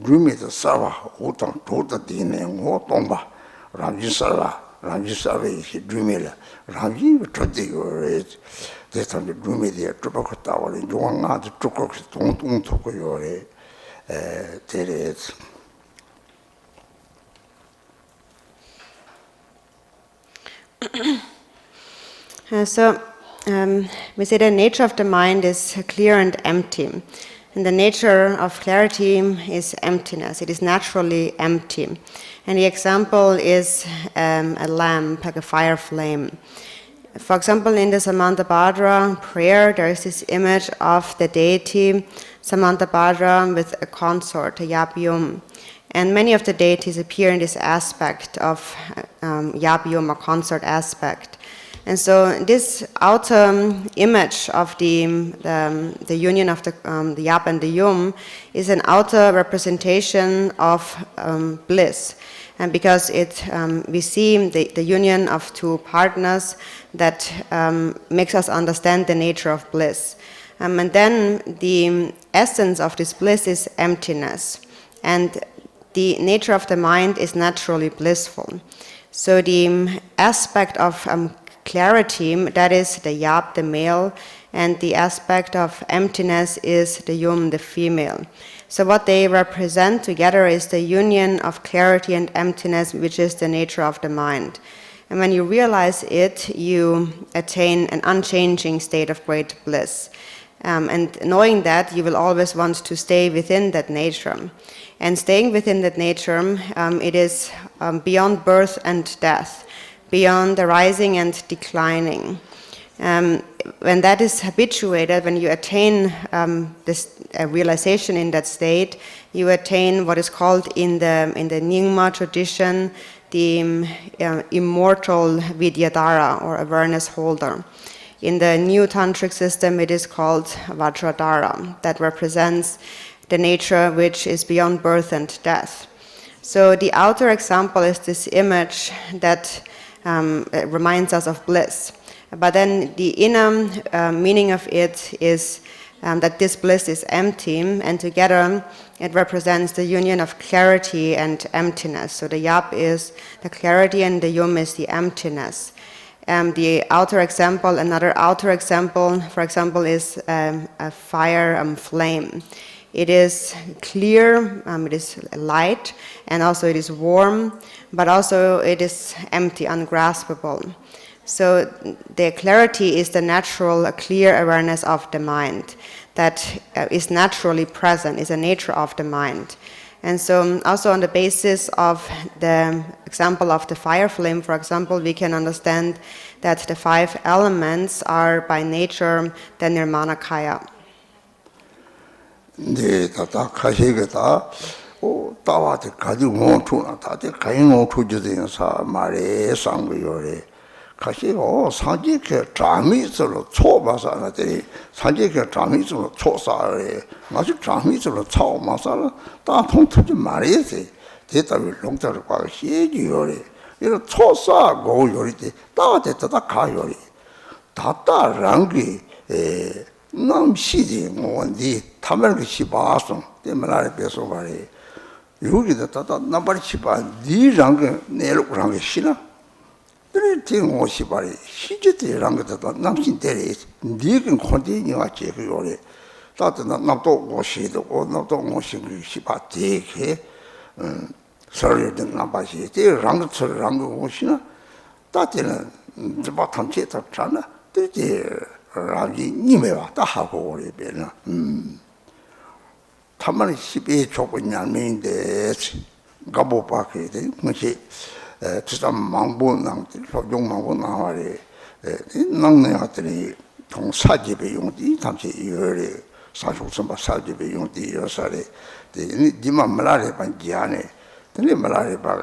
드림에서 사와 오당 도다디네 뭐 동바 람지사라 란지사베이 드림이라 란지 트디고레 대탄 드림이디에 트바코타월이 조항아드 트코크 동동토고요레 테레스 So we say the nature of the mind is clear and empty. And the nature of clarity is emptiness. It is naturally empty. And the example is a lamp, like a fire flame. For example, in the Samantabhadra prayer, there is this image of the deity Samantabhadra with a consort, a Yapyum. And many of the deities appear in this aspect of Yapyum, or consort aspect. And so this outer image of the union of the Yap and the Yum is an outer representation of bliss. And because we see the union of two partners that makes us understand the nature of bliss. And then the essence of this bliss is emptiness. And the nature of the mind is naturally blissful. So the aspect of clarity, that is the yap, the male, and the aspect of emptiness is the yum, the female. So what they represent together is the union of clarity and emptiness, which is the nature of the mind. And when you realize it, you attain an unchanging state of great bliss. And knowing that, you will always want to stay within that nature. And staying within that nature, it is beyond birth and death, beyond the rising and declining. When that is habituated, when you attain this realization in that state, you attain what is called in the Nyingma tradition the immortal Vidyadhara, or awareness holder. In the new tantric system, it is called Vajradhara, that represents the nature which is beyond birth and death. So the outer example is this image that reminds us of bliss. But then the inner meaning of it is that this bliss is empty, and together it represents the union of clarity and emptiness. So the yap is the clarity and the yum is the emptiness. The outer example, another outer example, for example, is a fire flame. It is clear, it is light, and also it is warm, but also it is empty, ungraspable. So the clarity is the natural, clear awareness of the mind that is naturally present, is a nature of the mind. And so also on the basis of the example of the fire flame, for example, we can understand that the 5 elements are by nature the nirmanakaya. 네, 다다 가시겠다. 오, 따와데 가지 못투나 다데 가이 못투지는 사 말에 상고요래. 가시고 상지케 자미스로 초바사나들이 상지케 자미스로 초사래. 아주 자미스로 초마사라 다 통투지 말이지. 대답을 농자를 과 시지요래. 이런 초사고 요리지 따와데다 가요리. 다다랑기 남시지 뭐인데 타면 그 시바송 때문에 배서 말이 여기다 다다 남발이 시바 니랑 내로랑 게 시나 그래 오시바리 시제대랑 거다 남신 때리 니긴 컨디니가 제그 요래 다다 남도 오시도 남도 오신 시바 되게 서류든 남바시 때랑 거랑 거 오시나 다때는 저 탐체 잡잖아 되게 라지 님에와 다 하고 오래 배나 타만이 10에 조건냐면인데 가보바게 돼 뭐지 주산 망보낭 소종망보 나와래 낭내한테 동사집에 용디 담시 이어래 사족선바 사집에 용디 여사래 니만 말아래 반지하네 근데 말아래 봐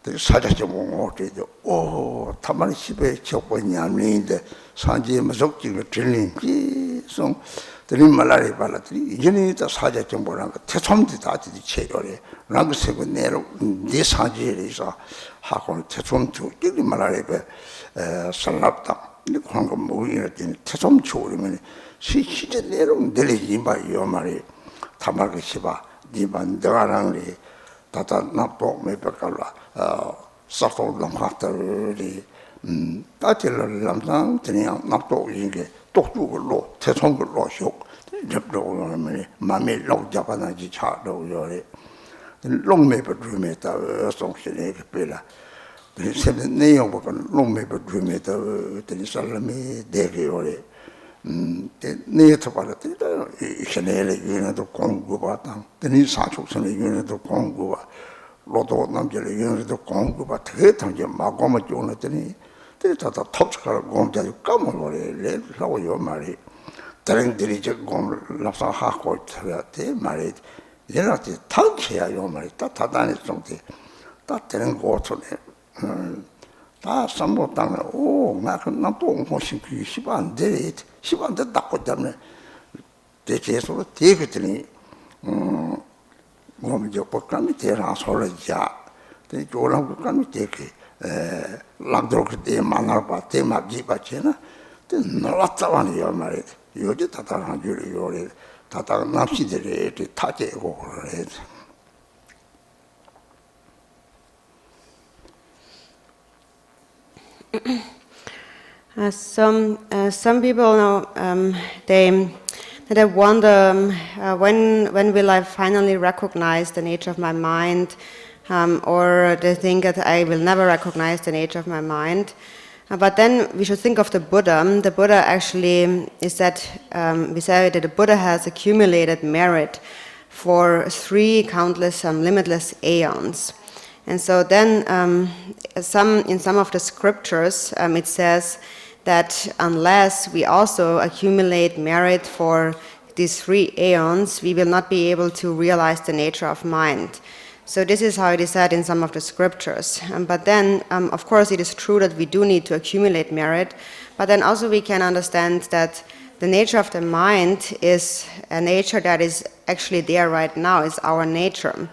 사자적 공호대도 오 타만이 10에 조건냐면인데 산지에 무속지가 들린지 송 드림 말라리 발라들이 이전에다 사자 정보랑 태솜도 다지 체결해 라고 세고 내로 네 산지에서 하고 태솜도 끼리 말라리 살랍다 이 그런 거 뭐이랬더니 태솜 초리면 시시제 내로 내리지 봐요 말이 타말그 시바 니만 너랑리 다다 나도 메백깔라 사토도 하터리 따질을 남상 그냥 납도 이게 똑똑으로 태송으로 쇼 접도는 마음에 럭잡아나지 차도 요래 롱메버 드림에다 송신에 그래라 그래서 내용 보면 롱메버 드림에다 되는 사람이 되게 요래 네트 발았더니 이셔내래 유네도 공부받다 되는 사족선의 유네도 공부와 로도 남절의 유네도 공부받 되게 당제 마고만 쪼는더니 다다 톱스카를 공자주 까먹어래 하고 요 말이 다른들이 저 공을 납사하고 있더라대 말이 얘한테 당해야 요 말이 다 다단히 something 다 되는 거처네 다 삼보 땅에 오 나는 또 무슨 그 시반데 닦고 때문에 대체로 되거든요 몸이 저 법감이 대라 소리야 대 조랑 법감이 되게 락도르 때 만나봐 때 맞지 봤잖아 때 놀았다와니 요 말이 요지 다다한 줄 요리 다다 납시들이 타제고 그래. Some people know they wonder when will I finally recognize the nature of my mind, or they think that I will never recognize the nature of my mind. But then we should think of the Buddha. The Buddha actually is that we say that the Buddha has accumulated merit for 3 countless, limitless aeons. And so then in some of the scriptures it says that unless we also accumulate merit for these 3 aeons, we will not be able to realize the nature of mind. So this is how it is said in some of the scriptures. But then, of course, it is true that we do need to accumulate merit, but then also we can understand that the nature of the mind is a nature that is actually there right now, is our nature.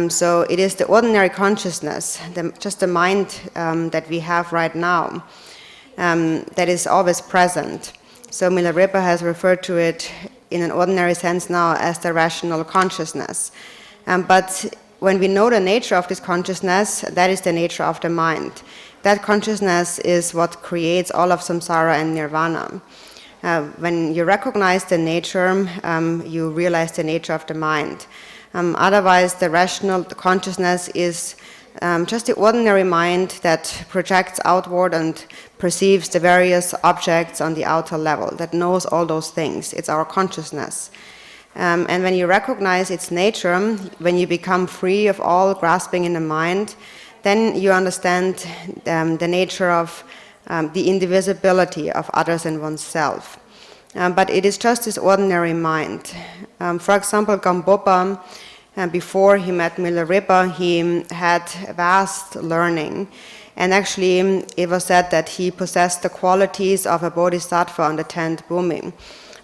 So it is the ordinary consciousness, just the mind that we have right now, that is always present. So Milarepa has referred to it in an ordinary sense now as the rational consciousness. But when we know the nature of this consciousness, that is the nature of the mind. That consciousness is what creates all of samsara and nirvana. When you recognize the nature, you realize the nature of the mind. Otherwise, the rational consciousness is just the ordinary mind that projects outward and perceives the various objects on the outer level, that knows all those things. It's our consciousness. And when you recognize its nature, when you become free of all grasping in the mind, then you understand the nature of the indivisibility of others and oneself. But it is just this ordinary mind. For example, Gampopa, before he met Milarepa, he had vast learning. And actually, it was said that he possessed the qualities of a bodhisattva on the 10th bhumi.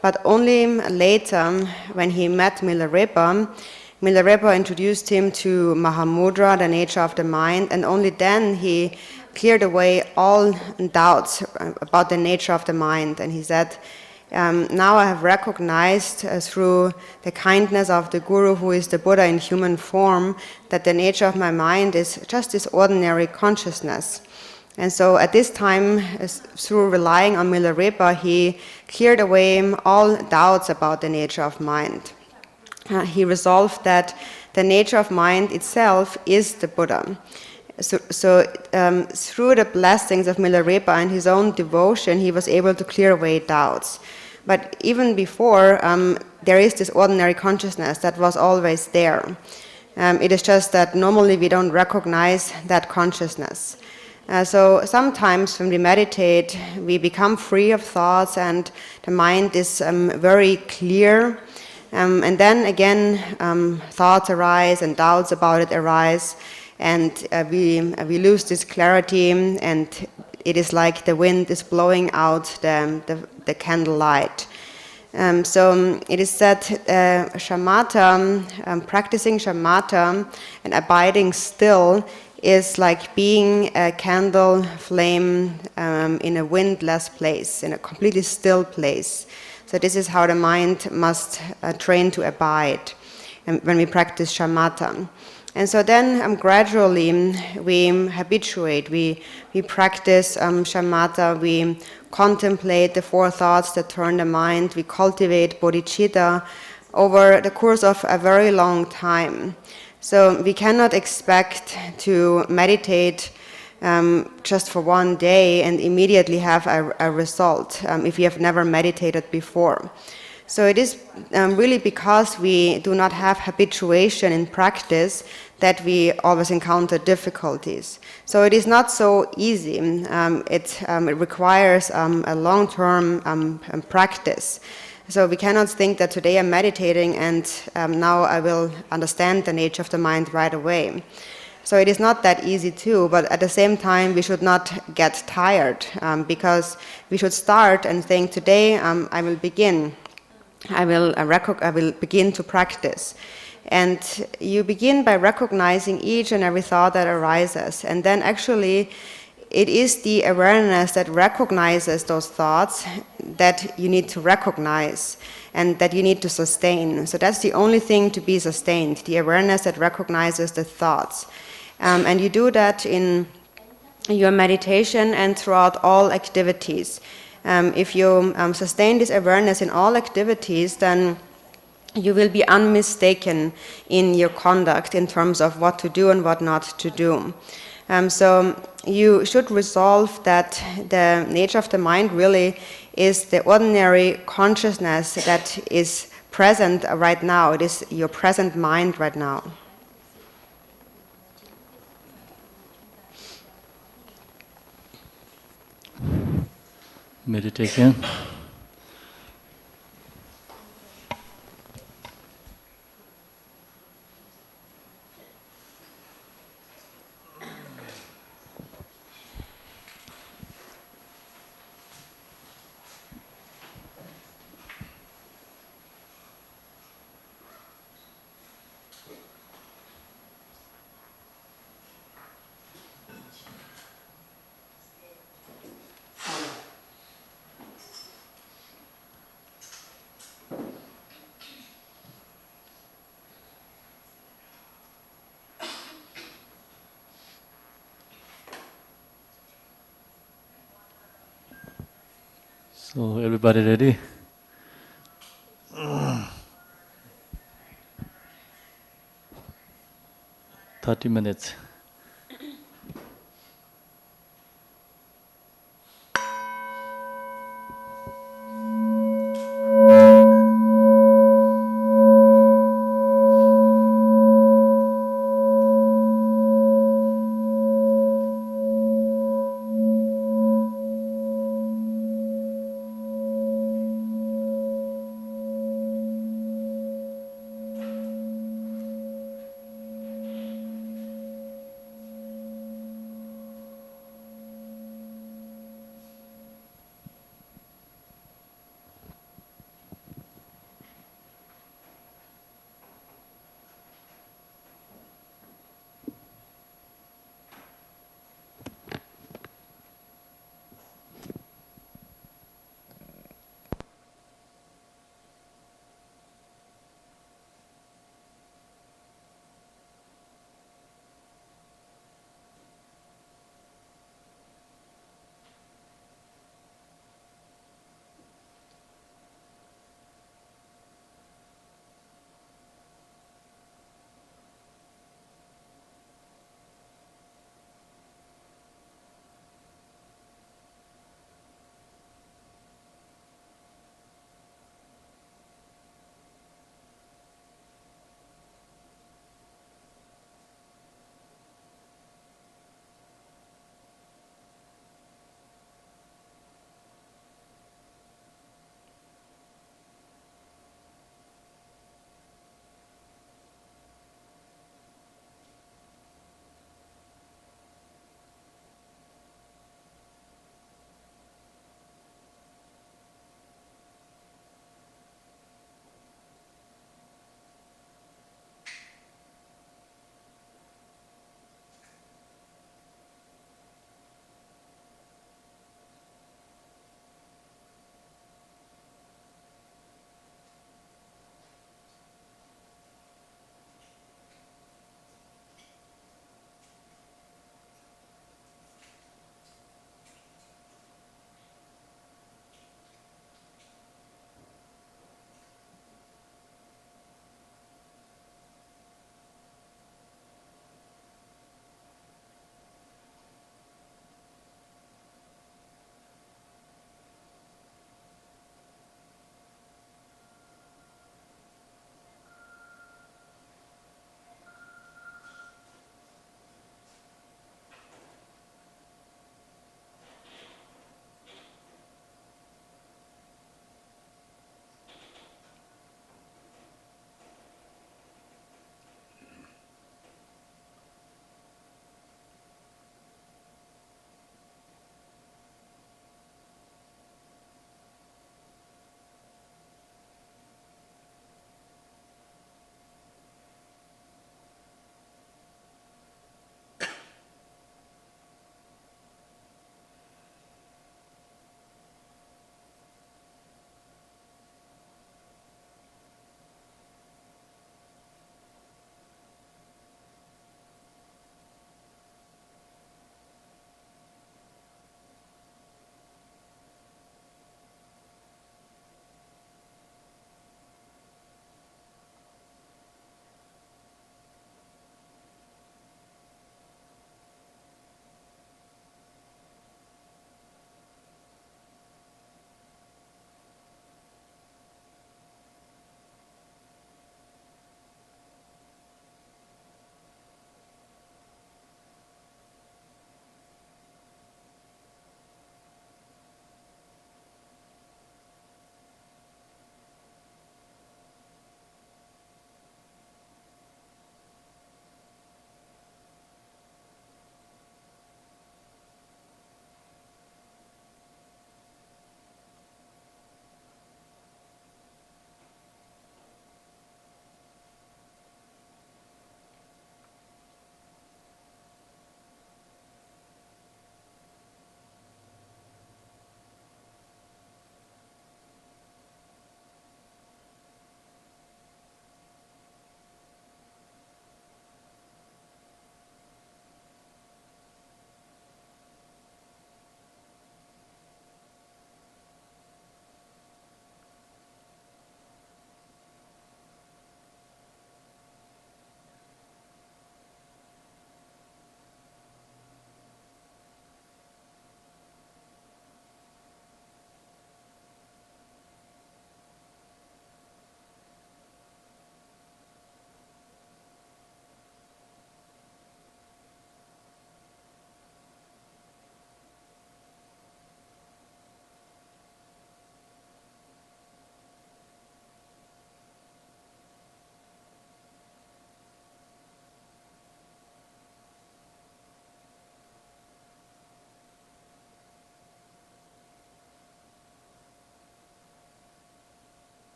But only later, when he met Milarepa, Milarepa introduced him to Mahamudra, the nature of the mind, and only then he cleared away all doubts about the nature of the mind. And he said, now I have recognized through the kindness of the Guru, who is the Buddha in human form, that the nature of my mind is just this ordinary consciousness. And so at this time, through relying on Milarepa, he cleared away all doubts about the nature of mind. He resolved that the nature of mind itself is the Buddha. So through the blessings of Milarepa and his own devotion, he was able to clear away doubts. But even before, there is this ordinary consciousness that was always there. It is just that normally we don't recognize that consciousness. So sometimes when we meditate, we become free of thoughts and the mind is very clear. And then again, thoughts arise and doubts about it arise. And we lose this clarity, and it is like the wind is blowing out the candlelight. So it is said shamatha, practicing shamatha and abiding still is like being a candle flame in a windless place, in a completely still place. So this is how the mind must train to abide when we practice shamatha. And so then gradually we habituate, we practice shamatha, we contemplate the 4 thoughts that turn the mind, we cultivate bodhicitta over the course of a very long time. So we cannot expect to meditate just for one day and immediately have a result if you have never meditated before. So it is really because we do not have habituation in practice that we always encounter difficulties. So it is not so easy. It requires a long-term practice. So we cannot think that today I'm meditating and now I will understand the nature of the mind right away. So it is not that easy too, but at the same time we should not get tired because we should start and think, today I will begin. I will begin to practice. And you begin by recognizing each and every thought that arises. And then actually it is the awareness that recognizes those thoughts that you need to recognize and that you need to sustain. So that's the only thing to be sustained, the awareness that recognizes the thoughts. And you do that in your meditation and throughout all activities. If you sustain this awareness in all activities, then you will be unmistaken in your conduct in terms of what to do and what not to do. So you should resolve that the nature of the mind really is the ordinary consciousness that is present right now. It is your present mind right now. Meditation. So everybody ready? Mm. 30 minutes.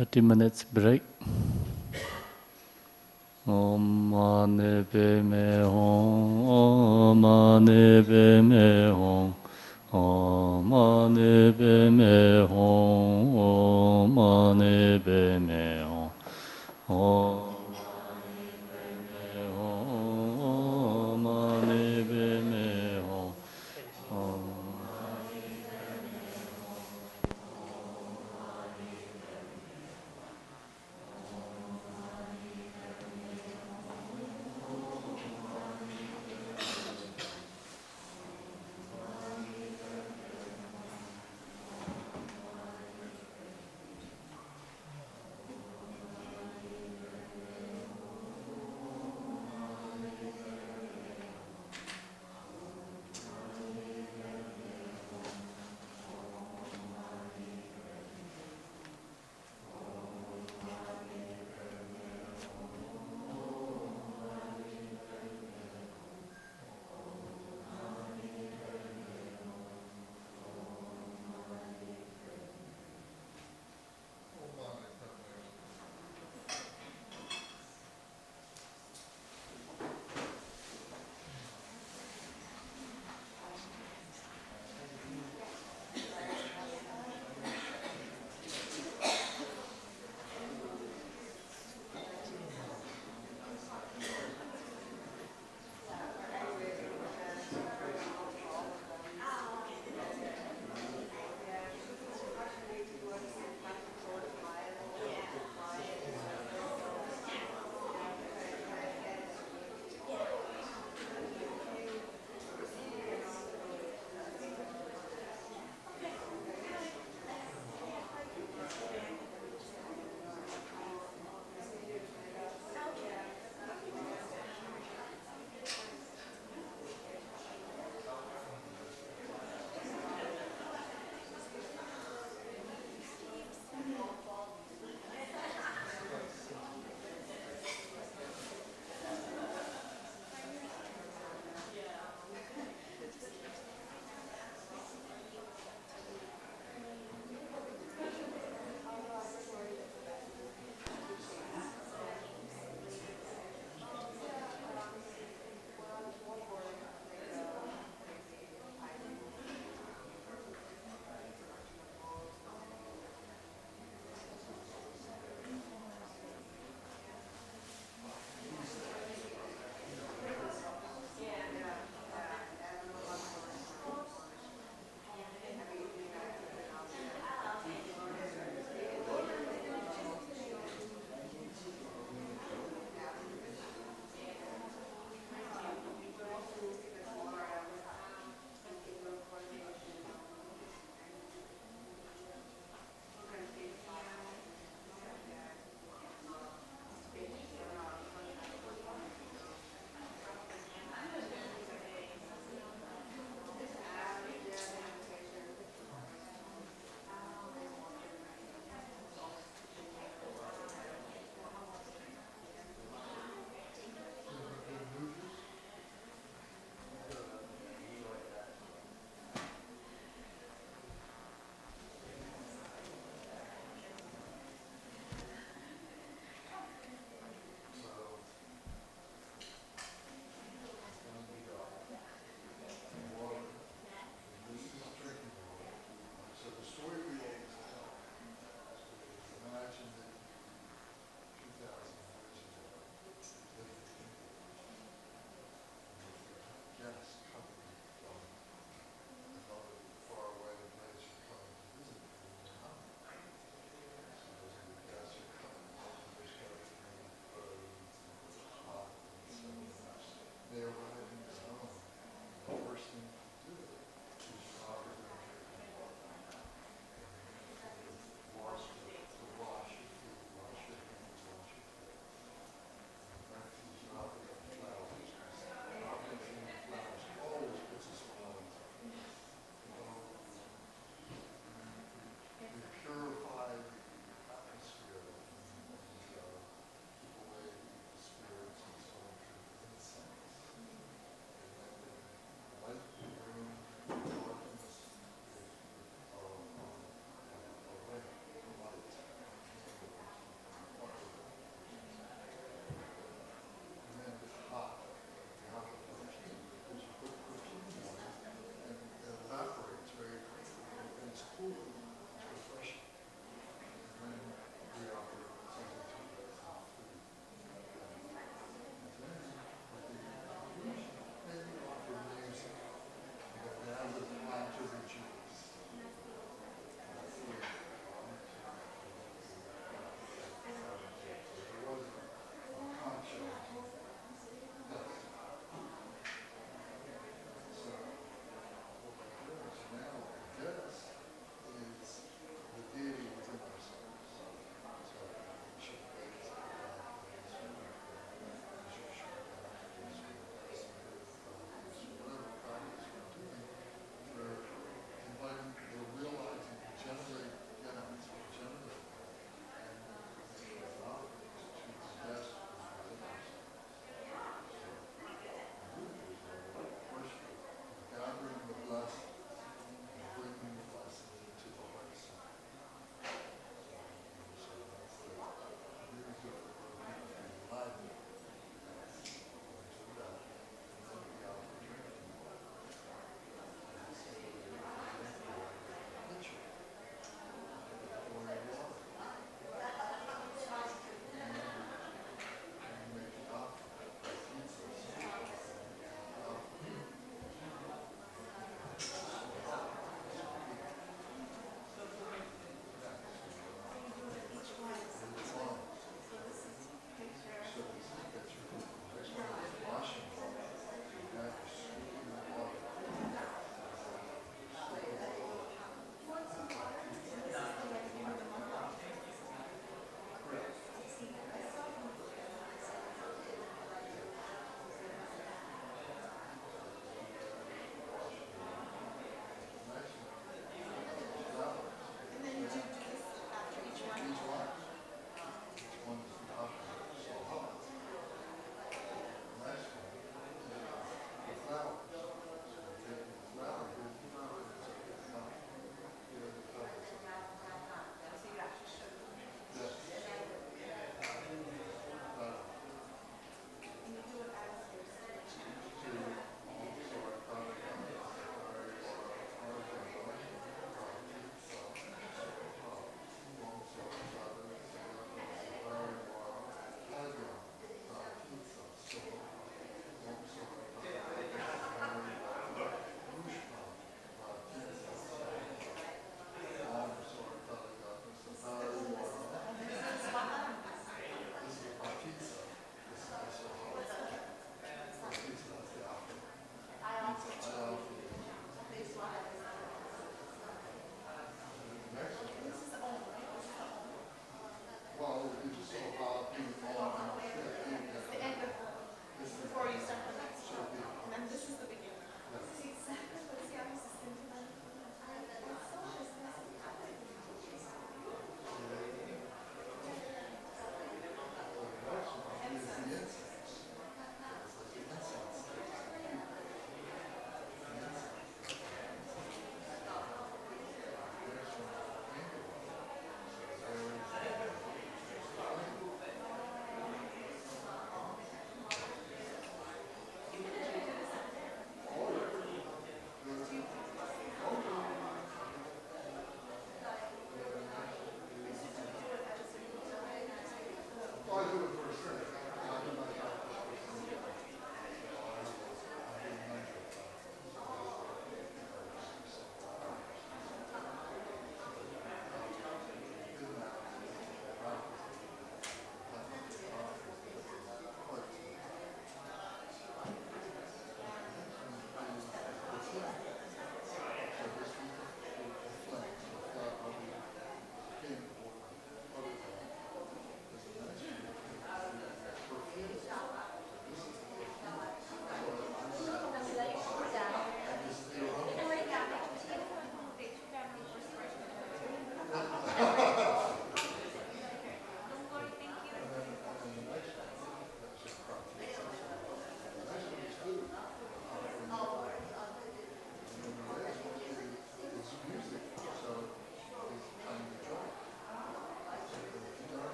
30 minutes break. Om Mani Padme Hum, Om Mani Padme Hum, Om Mani Padme Hum, Om Mani Padme Hum, Om Mani Padme Hum, Om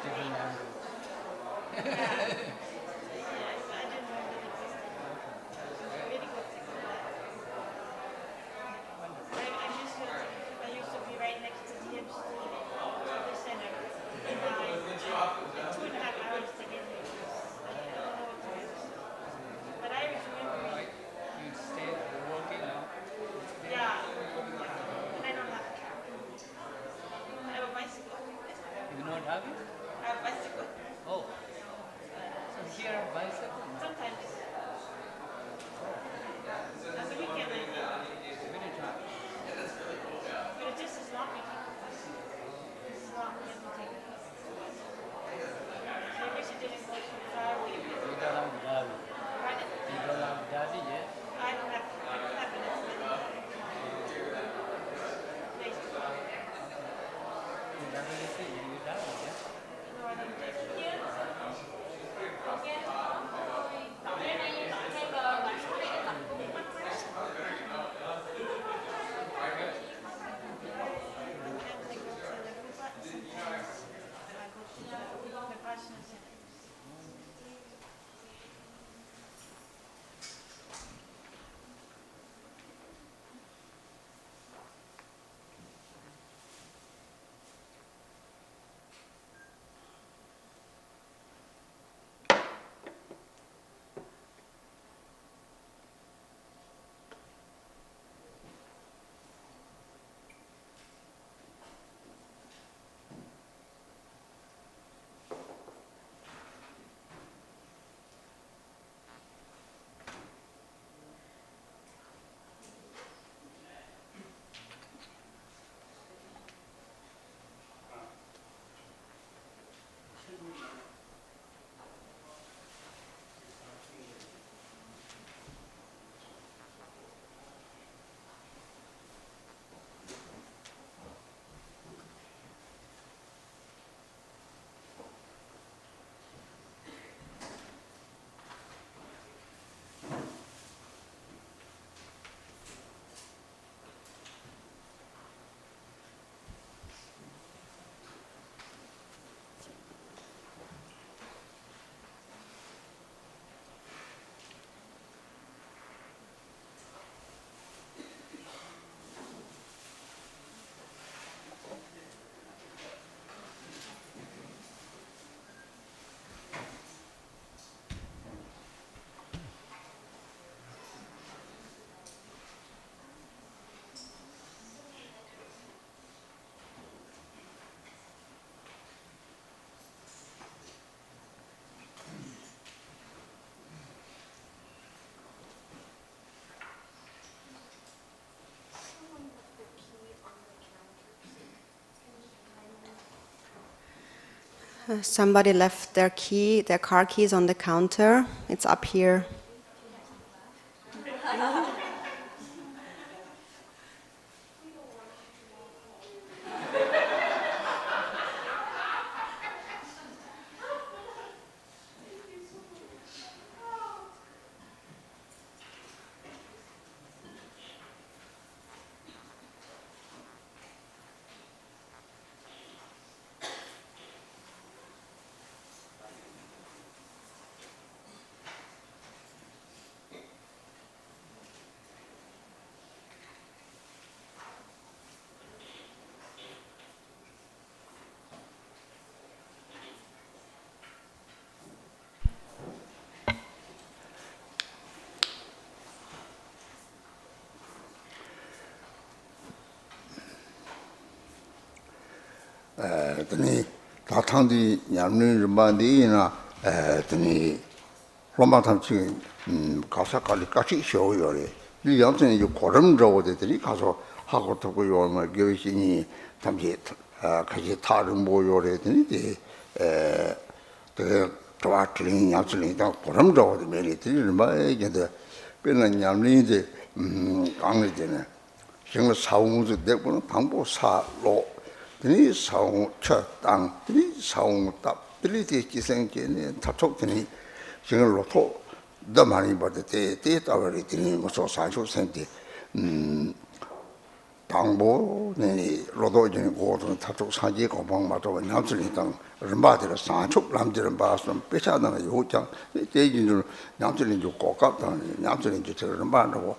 different have it? Bicycle. Oh. So here bicycle? Sometimes. On the weekend I do. Many times. But it just is not making it's not meant to take it. So I wish it didn't go too far away. You don't have Dhabi. Pardon? You don't have Dhabi yet? I don't have it as many place to go. You definitely see you Dhabi, yeah? No, I don't take it. Sometimes I go to the Kupa and sometimes I go to the Vipassana center. Somebody left their car keys on the counter. It's up here. 드니 다탕디 냠는 르만디나 드니 로마 탐치 가사깔이 같이 쇼요래 이 양전에 요 고름 저거들이 가서 하고 듣고 요마 교신이 탐지 같이 다른 모요래더니 그 도와트린 양전이 다 고름 저거들 메리들이 얼마에게도 변한 냠는데 강해지네 정말 사웅도 되고는 방법 사로 드니 사웅 첫땅 드니 사웅 답 드리디 기생제네 답촉드니 정말 로토 더 많이 받을 때 따버리 드니 무슨 사주 생때 당보네 로도전에 고도 답촉 사지 고방 맞도 남들이 땅 얼마들 사축 남들은 봐서 빼자는 요장 대진들 남들이 좀 고갑다 남들이 저 얼마라고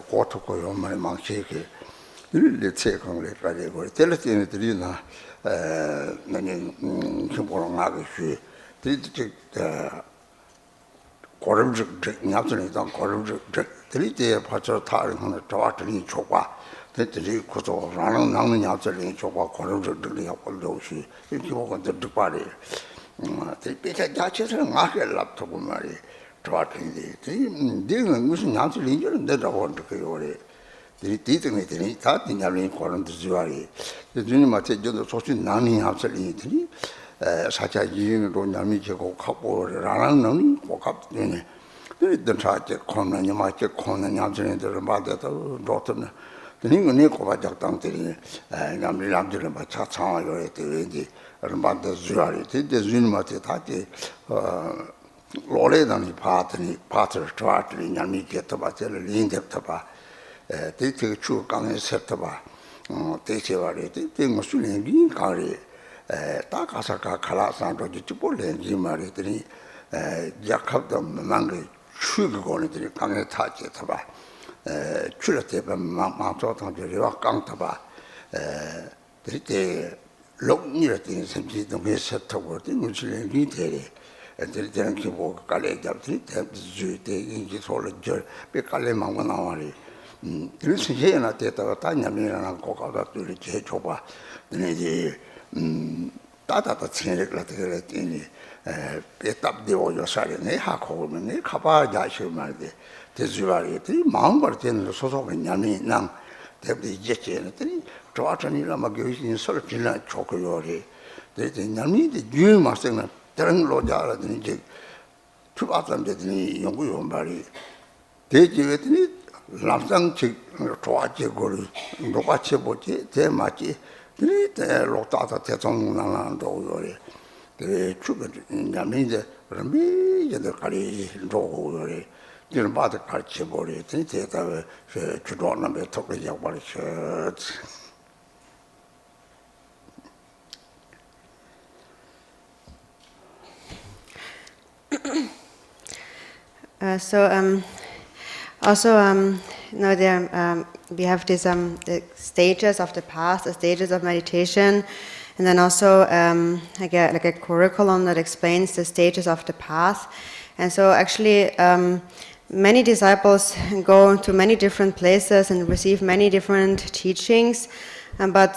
고토고 요만에 망치게 늘 체크를 가지고 텔레비전에 들이나 나는 정보를 나가시 들이 고름적 납전이 당 고름적 들이 때 받쳐 다른 하나 도와드리니 좋아 대들이 고도 라는 나는 야들이 저거 걸어들이 하고 로시 이거 그 빠리 대비자 자체는 나게 랍토고 말이 좋았는데 내가 무슨 야들이 이제는 내다고 그래요. 뒤등이더니 다 뒤냐면 그런 드지와리 주님한테 저도 소신 나니 합설이더니 사자 이행으로 남이 제고 가보라는 놈이 고갑되네. 그랬던 사제 코는 맞게 코는 얌전히들 맞아도 로트는 드니는 고가 작당들이 남들은 맞아 상황을 했더니 얼마나 주아리 뒤에 주님한테 다지 로레단이 파트를 좋아하더니 남이 get 봐를 인덱터 봐 대체 주 강에 셋봐 대체와리 대체 무슨 얘기 가리 다 가사가 칼라산도 지볼렌지 말이더니 약합도 망게 추기고는들이 강에 타지 타봐 출때 망조당들이와 강타봐 대체 록니르tin sem지도 왜 셋하고 무슨 얘기 되리 애들이 기보 깔래 잡들이 대주대 인지 솔저 배 깔래 망고 나와리 그래서 얘나 때다가 다냐면은 고가다 둘이 제 줘봐 이제 따다다 체력을 그랬더니 배답되고 요사리네 하고 그러면 가봐 자식 말대 대주발이 마음을 되는 소속은 냐미 난 대비 이제는 좋아하니라 막 교신 서로 빌라 좋고요리 대대 냐미 유의 막생은 다른 로자라더니 이제 투바산되더니 연구요 말이 대지했더니 람상직 좋아지고를 녹아치 보지 대마치 네 로타다 대통령나도 요리 그 죽은 냐미제 그러면 이제 가리 로고요리 이런 바다 같이 버리 대다가 주도하는 배 토끼 약발이셔 We have these the stages of the path, the stages of meditation, and then also like a curriculum that explains the stages of the path. And so actually many disciples go to many different places and receive many different teachings, but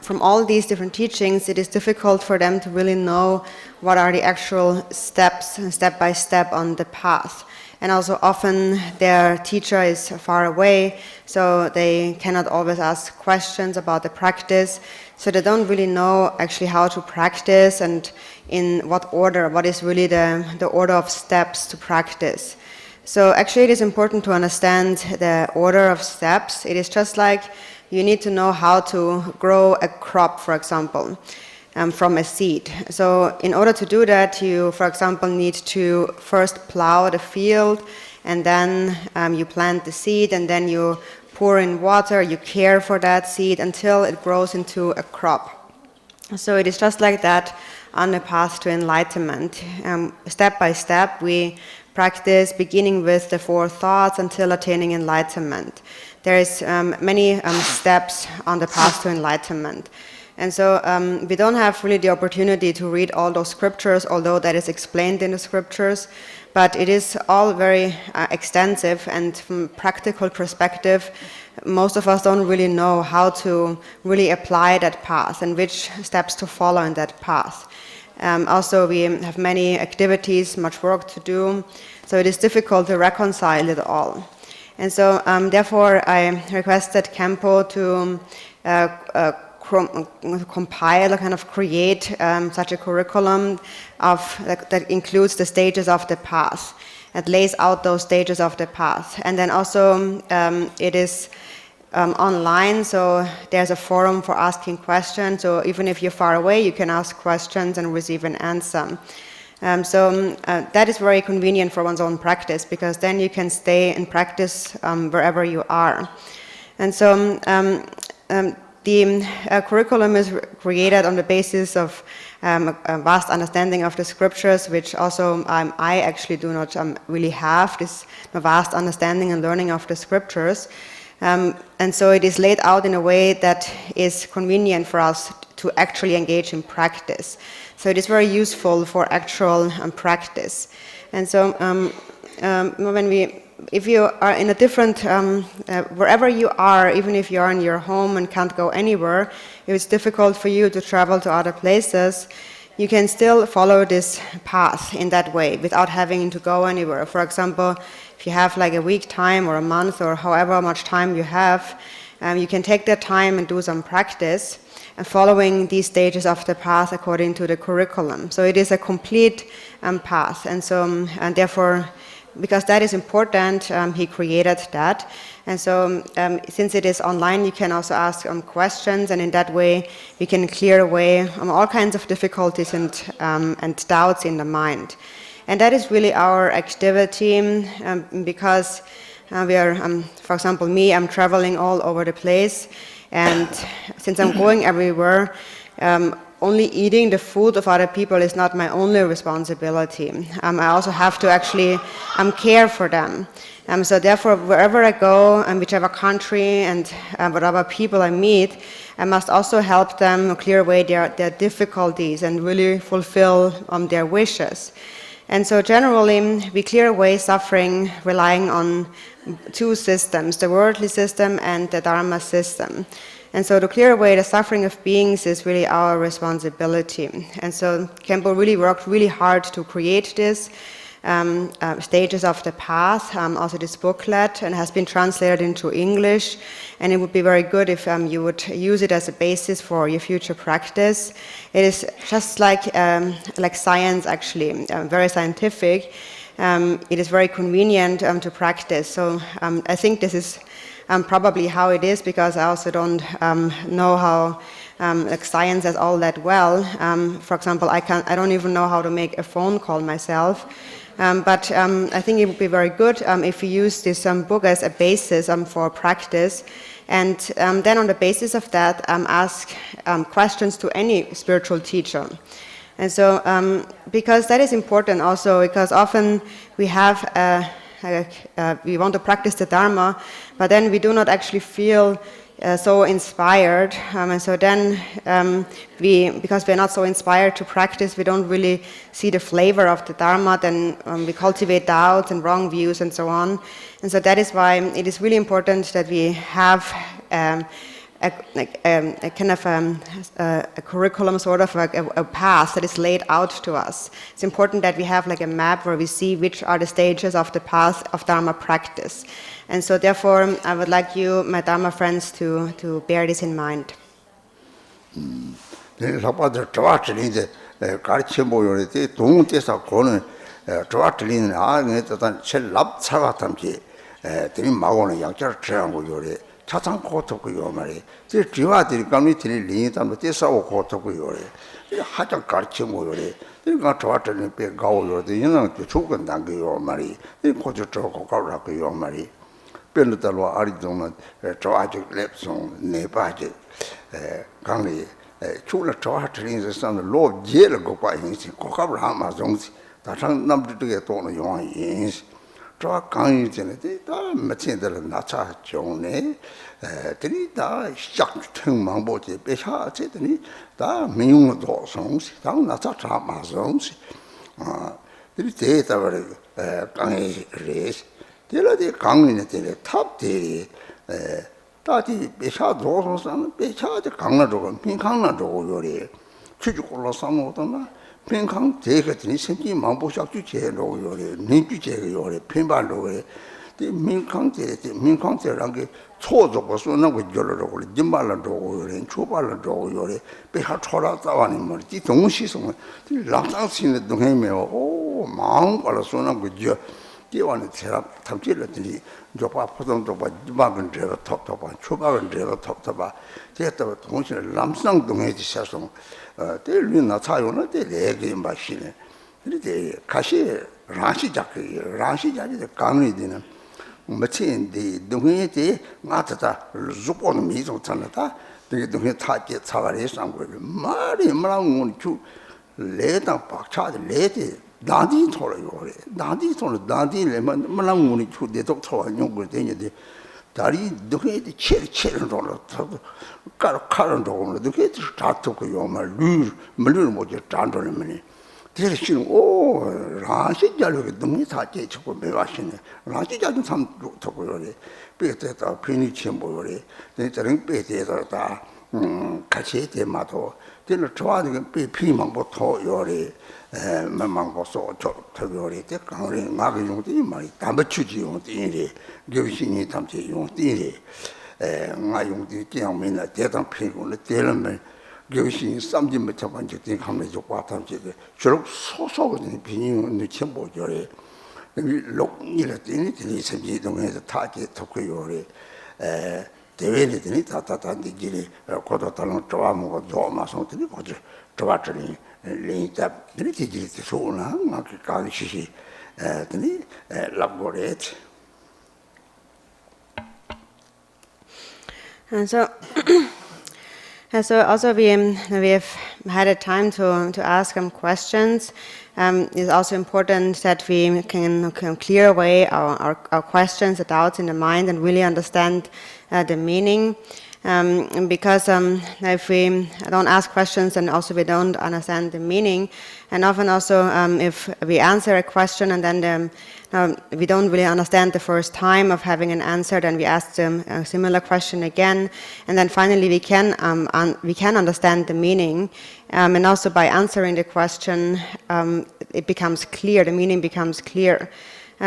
from all these different teachings it is difficult for them to really know what are the actual steps, step by step on the path. And also often their teacher is far away, so they cannot always ask questions about the practice. So they don't really know actually how to practice and in what order, what is really the order of steps to practice. So actually it is important to understand the order of steps. It is just like you need to know how to grow a crop, for example. From a seed. So in order to do that, you, for example, need to first plow the field, and then you plant the seed, and then you pour in water, you care for that seed until it grows into a crop. So it is just like that on the path to enlightenment. Step by step, we practice beginning with the 4 thoughts until attaining enlightenment. There is many steps on the path to enlightenment. And so we don't have really the opportunity to read all those scriptures, although that is explained in the scriptures, but it is all very extensive, and from a practical perspective, most of us don't really know how to really apply that path and which steps to follow in that path. Also, we have many activities, much work to do, so it is difficult to reconcile it all. And so, therefore, I requested Kempo to compile, kind of create such a curriculum that includes the stages of the path. It lays out those stages of the path. And then also it is online, so there's a forum for asking questions. So even if you're far away, you can ask questions and receive an answer. So that is very convenient for one's own practice, because then you can stay and practice wherever you are. And so the curriculum is created on the basis of a vast understanding of the scriptures, which also I actually do not really have, this vast understanding and learning of the scriptures. And so it is laid out in a way that is convenient for us to actually engage in practice. So it is very useful for actual practice. And so when we if you are in a different, wherever you are, even if you are in your home and can't go anywhere, if it's difficult for you to travel to other places, you can still follow this path in that way without having to go anywhere. For example, if you have like a week time or a month or however much time you have, you can take that time and do some practice and following these stages of the path according to the curriculum. So it is a complete path, and so and therefore, because that is important, he created that. And so since it is online, you can also ask questions, and in that way we can clear away all kinds of difficulties and doubts in the mind. And that is really our activity, because we are, for example, me, I'm traveling all over the place, and since I'm going everywhere, only eating the food of other people is not my only responsibility. I also have to actually care for them. So therefore, wherever I go, and whichever country and whatever people I meet, I must also help them clear away their difficulties and really fulfill their wishes. And so generally, we clear away suffering relying on two systems, the worldly system and the Dharma system. And so to clear away the suffering of beings is really our responsibility. And so Khenpo really worked really hard to create this stages of the path, also this booklet, and has been translated into English. And it would be very good if you would use it as a basis for your future practice. It is just like science, actually, very scientific. It is very convenient to practice. So I think this is probably how it is, because I also don't know how science is all that well. For example, I don't even know how to make a phone call myself. But I think it would be very good if we use this book as a basis for practice, and then on the basis of that ask questions to any spiritual teacher. And so because that is important also, because often we have we want to practice the Dharma, but then we do not actually feel so inspired, and so then because we're not so inspired to practice, we don't really see the flavor of the Dharma, then we cultivate doubts and wrong views and so on. And so that is why it is really important that we have a kind of a curriculum, sort of a path that is laid out to us. It's important that we have like a map where we see which are the stages of the path of Dharma practice. And so therefore, I would like you, my Dharma friends, to bear this in mind. Garchen Rinpoche 동대사 고는 저와틀리는 아게다단 첼랍 차가탐지 드림 마고는 양절 지랑고 요래 차창 고토고요 말이 제 지와들이 감리들이 리니담도 대사고 고토고요 하장 가르쳐 모요래 그러니까 저와틀리는 배 가오요데 이는 죽은 단계요 말이 이 고저 저고 가라고요 말이 변도달로 아리동은 저 아직 랩송 네바지 강리除了这这里上的老街了个关系，国家不让嘛东西，但是那么这个多了用因是，这刚一进来的，他没见到了那啥讲呢？这里他想听忙不的，别下这里他没用了多东西，他那啥查嘛东西，这里这他个刚一热，这了的刚一呢，这里他的大体别下多少上，别下的강나 저거 빈강나 저거 요리 추주골로 상호도나 빈강 제거들이 생기 망보샷주 제로 요리 민주 제거 요리 빈발로 요리 민강제 민강제란 게 초저고 쏘는 거 열로 그래 진발로 저거 요리 초발로 저거 요리 배하 초라 싸와니 뭐지 동시성 랑상신의 동해메요 오 마음발로 쏘는 거죠 기원의 제랍 탐질들이 저바 포동도 봐 지방은 제가 톱톱아 초박은 제가 톱톱아 제가 동시에 남상동에 지셔서 때리나 차요는 때 내게 마시네 그런데 가시 라시작이 강이 되는 마치인데 동해에 맞다 죽고는 미종 찾는다 되게 동해 타게 차가리 상고를 말이 말하는 주 레다 박차들 레디 나디 토라요. 나디 토는 나디레만 말랑문이 추대도 토와 용거 되는데 다리 너희들 체를 돌아 카른 돌아 너희들 다토고 요말 물을 뭐지 잔돌면이 대신 오 라시 자료가 너무 다 깨치고 매와시네 라시 자료 참 좋고 요리 삐에다 피니치 뭐요리 내저는 삐에다 같이 대마도 되는 좋아하는 피망부터 요리 만망보소 저 요리 때 강리 나가 용들이 많이 담배추지 용들이 교신이 담지 용들이 나 용들이 그냥 맨날 대당 피고는 되는 교신이 쌈짓 잡아지 된 감에 좋고 담지게 저렇게 소소거든 비니는 전부 요리 록이라 되니 되니 섬지동에서 타게 듣고 요리 대회들이 다다단지 길이 고도달랑 좋아하고 좋아마성들이 거기 좋아더니 리자 들이 길이 좋으나 막 가시시 되니 라보레트. And so also we've had a time to ask questions. It's also important that we can clear away our questions, the doubts in the mind, and really understand the meaning. Because if we don't ask questions, and also we don't understand the meaning, and often also if we answer a question and then we don't really understand the first time of having an answer, then we ask them a similar question again, and then finally we can understand the meaning, and also by answering the question, it becomes clear. The meaning becomes clear.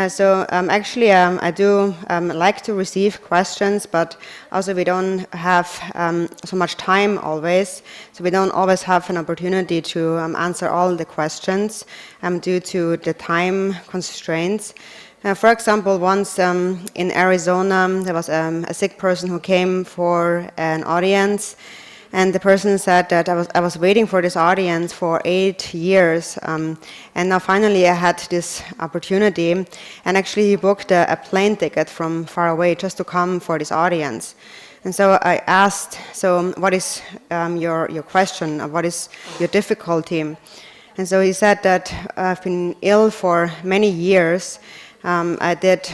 So actually, I do like to receive questions, but also we don't have so much time always, so we don't always have an opportunity to answer all the questions due to the time constraints. For example, once in Arizona, there was a sick person who came for an audience. And the person said that I was waiting for this audience for 8 years, and now finally I had this opportunity. And actually, he booked a plane ticket from far away just to come for this audience. And so I asked, "So, what is your question? What is your difficulty?" And so he said that I've been ill for many years. I did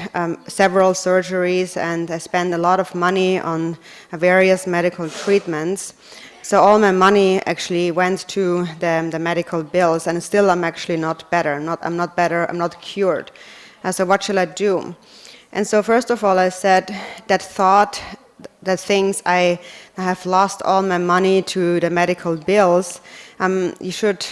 several surgeries and I spent a lot of money on various medical treatments. So all my money actually went to the medical bills, and still I'm actually not better. I'm not better, I'm not cured. So what shall I do? And so first of all I said that thought, that things I have lost all my money to the medical bills, you should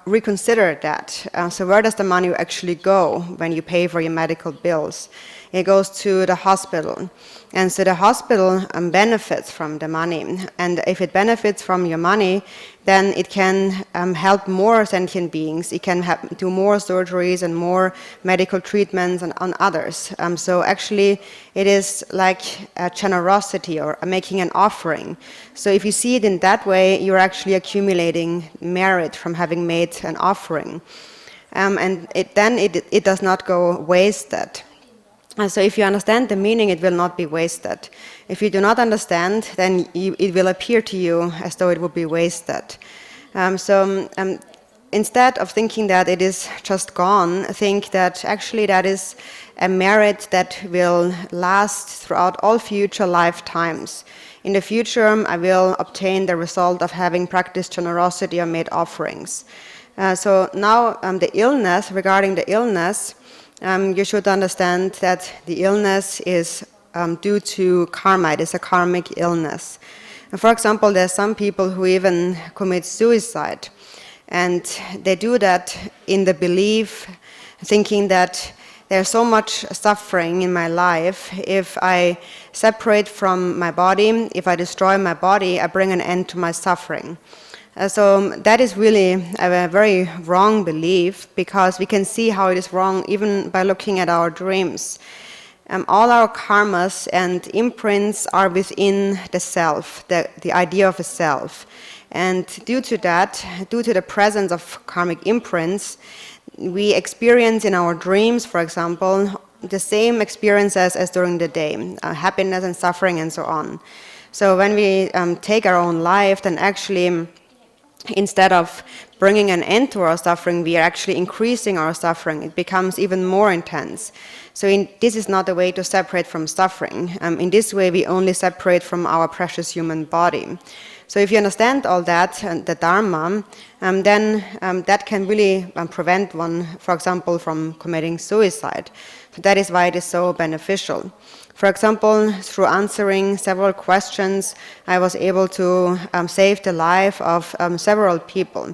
reconsider that. So where does the money actually go when you pay for your medical bills? It goes to the hospital. And so the hospital benefits from the money. And if it benefits from your money, then it can help more sentient beings. It can do more surgeries and more medical treatments on others. So actually, it is like a generosity or making an offering. So if you see it in that way, you're actually accumulating merit from having made an offering. And it does not go wasted. So if you understand the meaning, it will not be wasted. If you do not understand, then it will appear to you as though it would be wasted. Instead of thinking that it is just gone, think that actually that is a merit that will last throughout all future lifetimes. In the future, I will obtain the result of having practiced generosity or made offerings. So now regarding the illness, you should understand that the illness is due to karma. It is a karmic illness. And for example, there are some people who even commit suicide. And they do that in the belief, thinking that there's so much suffering in my life. If I separate from my body, if I destroy my body, I bring an end to my suffering. So that is really a very wrong belief, because we can see how it is wrong even by looking at our dreams. All our karmas and imprints are within the self, the idea of a self. And due to the presence of karmic imprints, we experience in our dreams, for example, the same experiences as during the day, happiness and suffering and so on. So when we take our own life, then actually, instead of bringing an end to our suffering, we are actually increasing our suffering. It becomes even more intense. So this is not a way to separate from suffering. In this way, we only separate from our precious human body. So if you understand all that, the Dharma, then that can really prevent one, for example, from committing suicide. So that is why it is so beneficial. For example, through answering several questions, I was able to save the life of several people.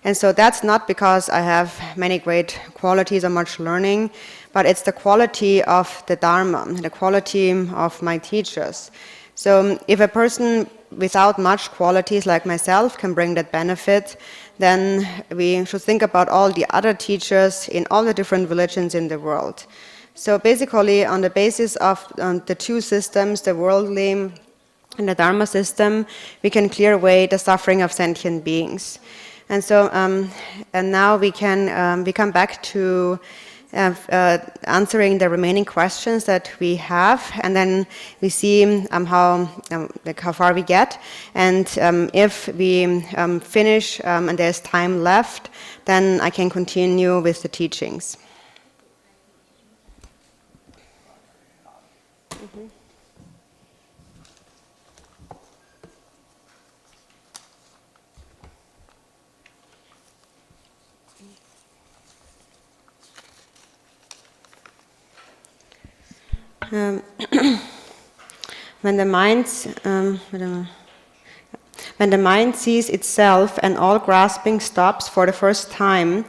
And so that's not because I have many great qualities or much learning, but it's the quality of the Dharma, the quality of my teachers. So if a person without much qualities like myself can bring that benefit, then we should think about all the other teachers in all the different religions in the world. So basically, on the basis of the two systems, the worldly and the Dharma system, we can clear away the suffering of sentient beings. And so, and now we come back to answering the remaining questions that we have, and then we see how far we get. And if we finish and there's time left, then I can continue with the teachings. When the mind sees itself and all grasping stops for the first time,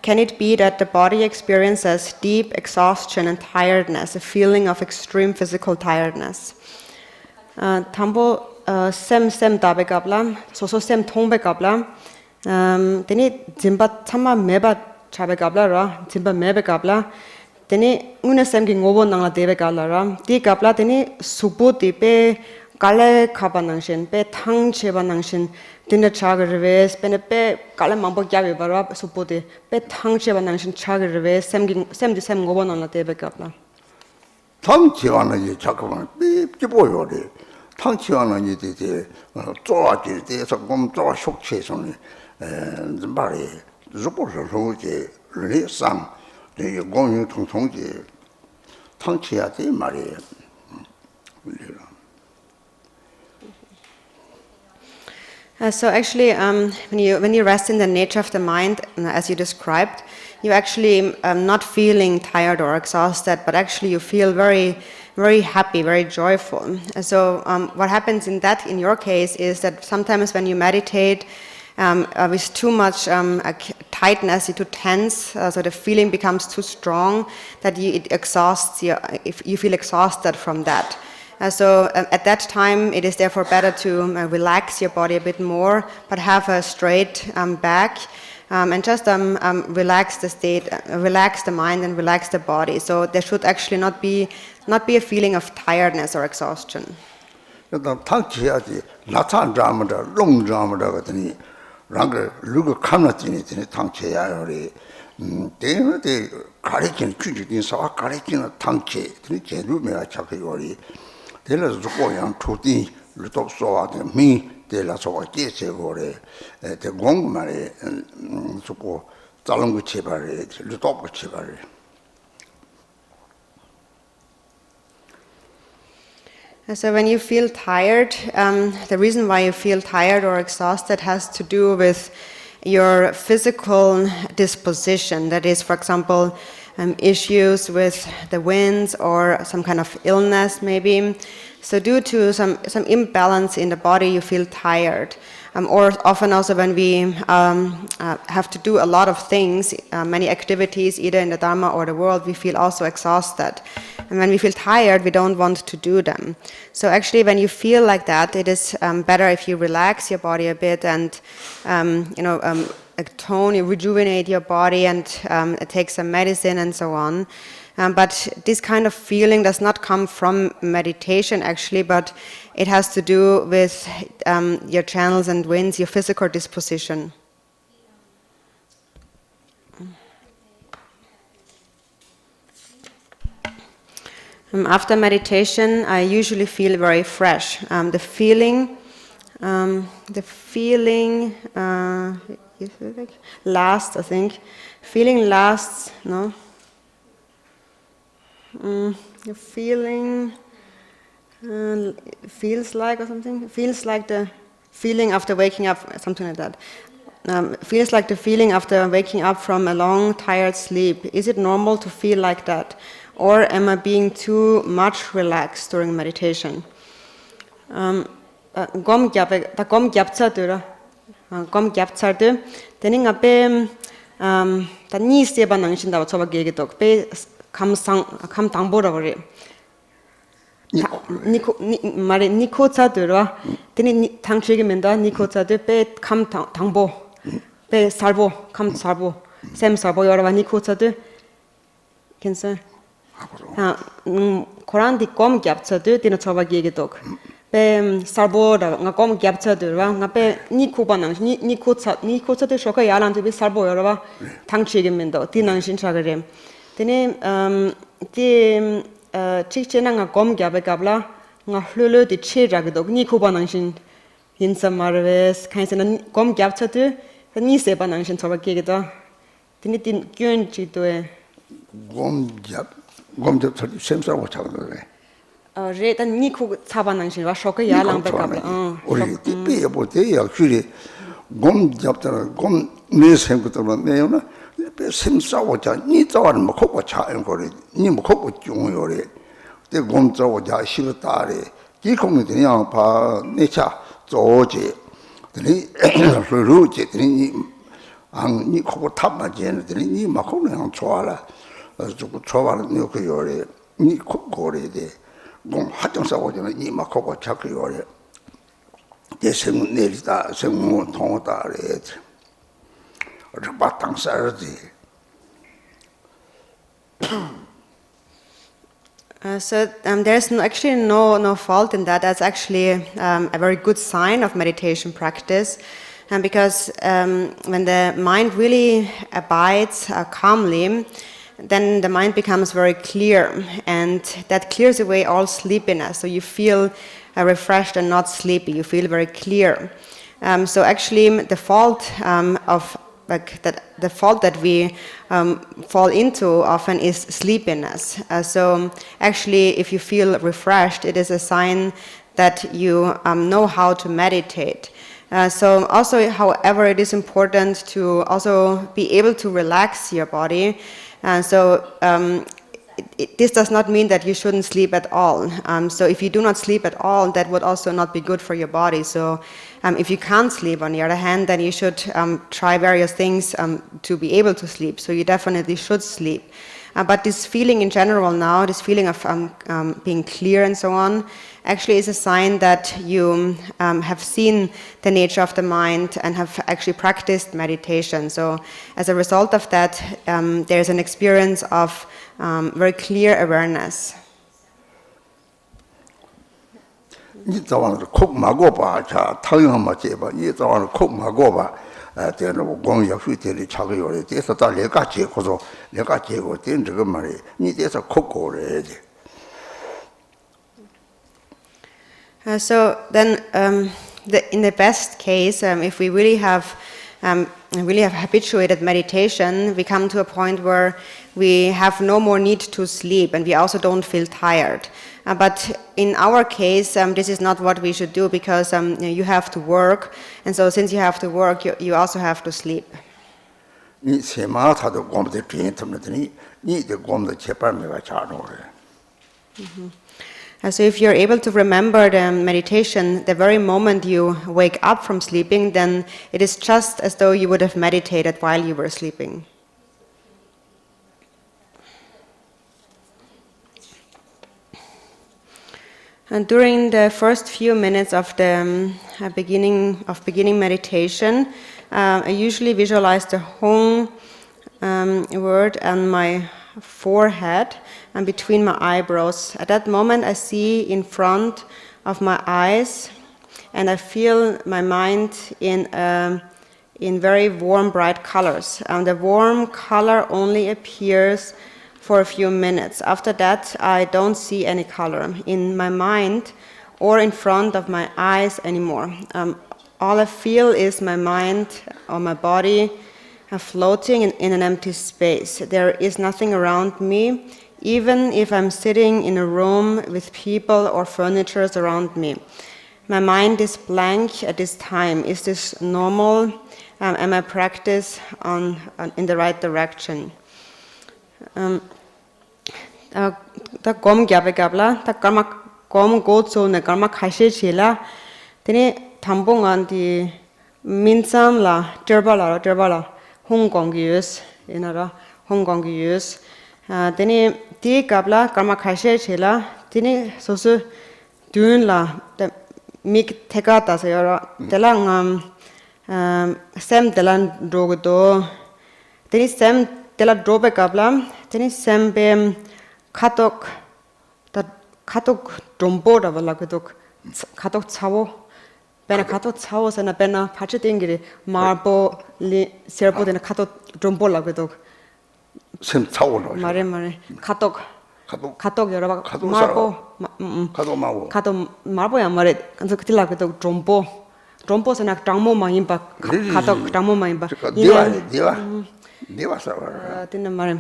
can it be that the body experiences deep exhaustion and tiredness, a feeling of extreme physical tiredness? Tambo sem dabe gabla, so sem tongbe gabla, teni zimba tama meba chabe gabla ra, zimba mebe gabla. Teni una sem ki ngobo nangla debe gala ra di kapla teni supu ti pe kale khaba nangshin pe thang cheba nangshin dinda chaga reves pe kale mambo gyabe bara supu ti pe thang cheba nangshin chaga reves sem ngobo nangla debe kapla 탕치와는 잠깐만 삐삐보요래 탕치와는 이제 쪼아질 때서 좀 쪼아 속체선에 말이 루보서 로게 리상 이 공유 통통지 탕치야 돼 말이에요. So actually, when you rest in the nature of the mind, as you described, you actually not feeling tired or exhausted, but actually you feel very, very happy, very joyful. So what happens in your case is that sometimes when you meditate with too much tightness, too tense, so the feeling becomes too strong that it exhausts you. If you feel exhausted from that. So at that time, it is therefore better to relax your body a bit more, but have a straight back, and just relax the state, relax the mind, and relax the body. So there should actually not be a feeling of tiredness or exhaustion. 일단 탕치야지 나탄 잠을 롱 잠을 하거든요. 랑그 루그 캄나지니 탕치야요리 대는데 가리킨 주지딘 사와 가리킨 탕치 드니 제루메가 잡혀요리 대라서 고양 투디 루톱소와데 미 대라서 계세고래 대 공말에 주고 자른 거 제발에 루톱 제발에 So when you feel tired, the reason why you feel tired or exhausted has to do with your physical disposition. That is, for example, issues with the winds or some kind of illness maybe. So due to some imbalance in the body, you feel tired. Or often also when we have to do a lot of things, many activities, either in the Dharma or the world, we feel also exhausted. And when we feel tired, we don't want to do them. So actually, when you feel like that, it is better if you relax your body a bit and, tone, you rejuvenate your body and take some medicine and so on. But this kind of feeling does not come from meditation actually, but it has to do with your channels and winds, your physical disposition. After meditation, I usually feel very fresh. The feeling lasts, I think. Feeling lasts, no? The feeling feels like or something. Feels like feeling after waking up, something like that. Feels like the feeling after waking up from a long, tired sleep. Is it normal to feel like that? Or am I being too much relaxed during meditation? Gom gyapchadura. Gom gyapchadu. Tening ape ta ni seba nangshinda choba gegetok. Pe kam tangbora gore. Niko chadura. Tening tangchige menda niko chadu pe kam tangbo. Pe salbo, kam salbo. Sem salbo yoraba niko chadu. Kensa. Koran di kom gyapchadu tina choba gegetok. Pe salbo da nga kom gyapchadu wa nga pe niko banang niko chadu shoka yalan tu be salbo yoraba tangchige menda tinang shin chagare. Tene ti chikchena nga kom gyabe kabla nga hlolo di che ragdok niko banang shin hinsa marves kaisena kom gyapchadu ni se banang shin choba gegedo. Tene tin gyön chidoe gomjab chadi semsawa chagdore. Redan niku 차반낭신 와 쇼크 야랑 백갑. 우리 티피에 보대 역시 gomjab gom ne sem부터 내요나 배 semsawa 자 니자와는 뭐 코고 차는 거리 니뭐 코고 중요래. 때 gom자와 자 싫다래. 기콩이 그냥 봐 내차 조지. 드니 루루지 드니 니 코고 탑마지는 드니 니 마코는 좋아라. 조금 좋아하는 그 요래 니 코고래데 뭐 하정사고잖아 니 마코고 자꾸 요래 대생 내리다 생문 통다래 바탕사르지. So there's actually no fault in that. That's actually a very good sign of meditation practice, and because when the mind really abides calmly, then the mind becomes very clear, and that clears away all sleepiness. So you feel refreshed and not sleepy. You feel very clear. So actually, the fault the fault that we fall into often is sleepiness. So actually, if you feel refreshed, it is a sign that you know how to meditate. So also, however, it is important to also be able to relax your body. This does not mean that you shouldn't sleep at all. So if you do not sleep at all, that would also not be good for your body. So if you can't sleep, on the other hand, then you should try various things to be able to sleep. So you definitely should sleep. But this feeling in general now, this feeling of being clear and so on, actually is a sign that you have seen the nature of the mind and have actually practiced meditation. So as a result of that, there's an experience of very clear awareness. 니 자완을 콕 마고 봐. 자, 타용한 맞지 봐. 니 자완을 콕 마고 봐. 대는 공 역시 대리 차고 요래. 대서 다 내가 제고서 내가 제고 된 저거 말이. 니 대서 콕 고래지. So then, in the best case, if we really have habituated meditation, we come to a point where we have no more need to sleep, and we also don't feel tired. But in our case, this is not what we should do, because you have to work, and so since you have to work, you also have to sleep. 니 세마타도 곰데 트윈트면더니 니데 곰도 제발매가 잘하래. So if you're able to remember the meditation the very moment you wake up from sleeping, then it is just as though you would have meditated while you were sleeping. And during the first few minutes of the beginning meditation, I usually visualize the Hong word on my forehead and between my eyebrows. At that moment, I see in front of my eyes, and I feel my mind in very warm, bright colors. The warm color only appears for a few minutes. After that, I don't see any color in my mind or in front of my eyes anymore. All I feel is my mind or my body floating in an empty space. There is nothing around me, even if I'm sitting in a room with people or furniture around me. My mind is blank at this time. Is this normal? Am I practice in the right direction? Ta kom gyabe gabla, ta karma kom go so ne karma khashe chela. Tene thambong an di minsam la terbala Hong Kong use inara Hong Kong use. Tene ti gabla karma khashe chela. Tene sosu dun la mik theka ta se yara telang sem telan drogo teni sem tela drobe kabla teni sem be khatok dombo da wala khatok chawo pena khatok chawo sana pena phache tingiri marbo li serbo dena khatok dombo la khatok sem 차오로 mare khatok 여러 봐 가독 marbo 가독마고 khatok marbo ya mare kanso kitila khatok dombo sana tangmo mahimba khatok tangmo mahimba 네와 사와 tinna mare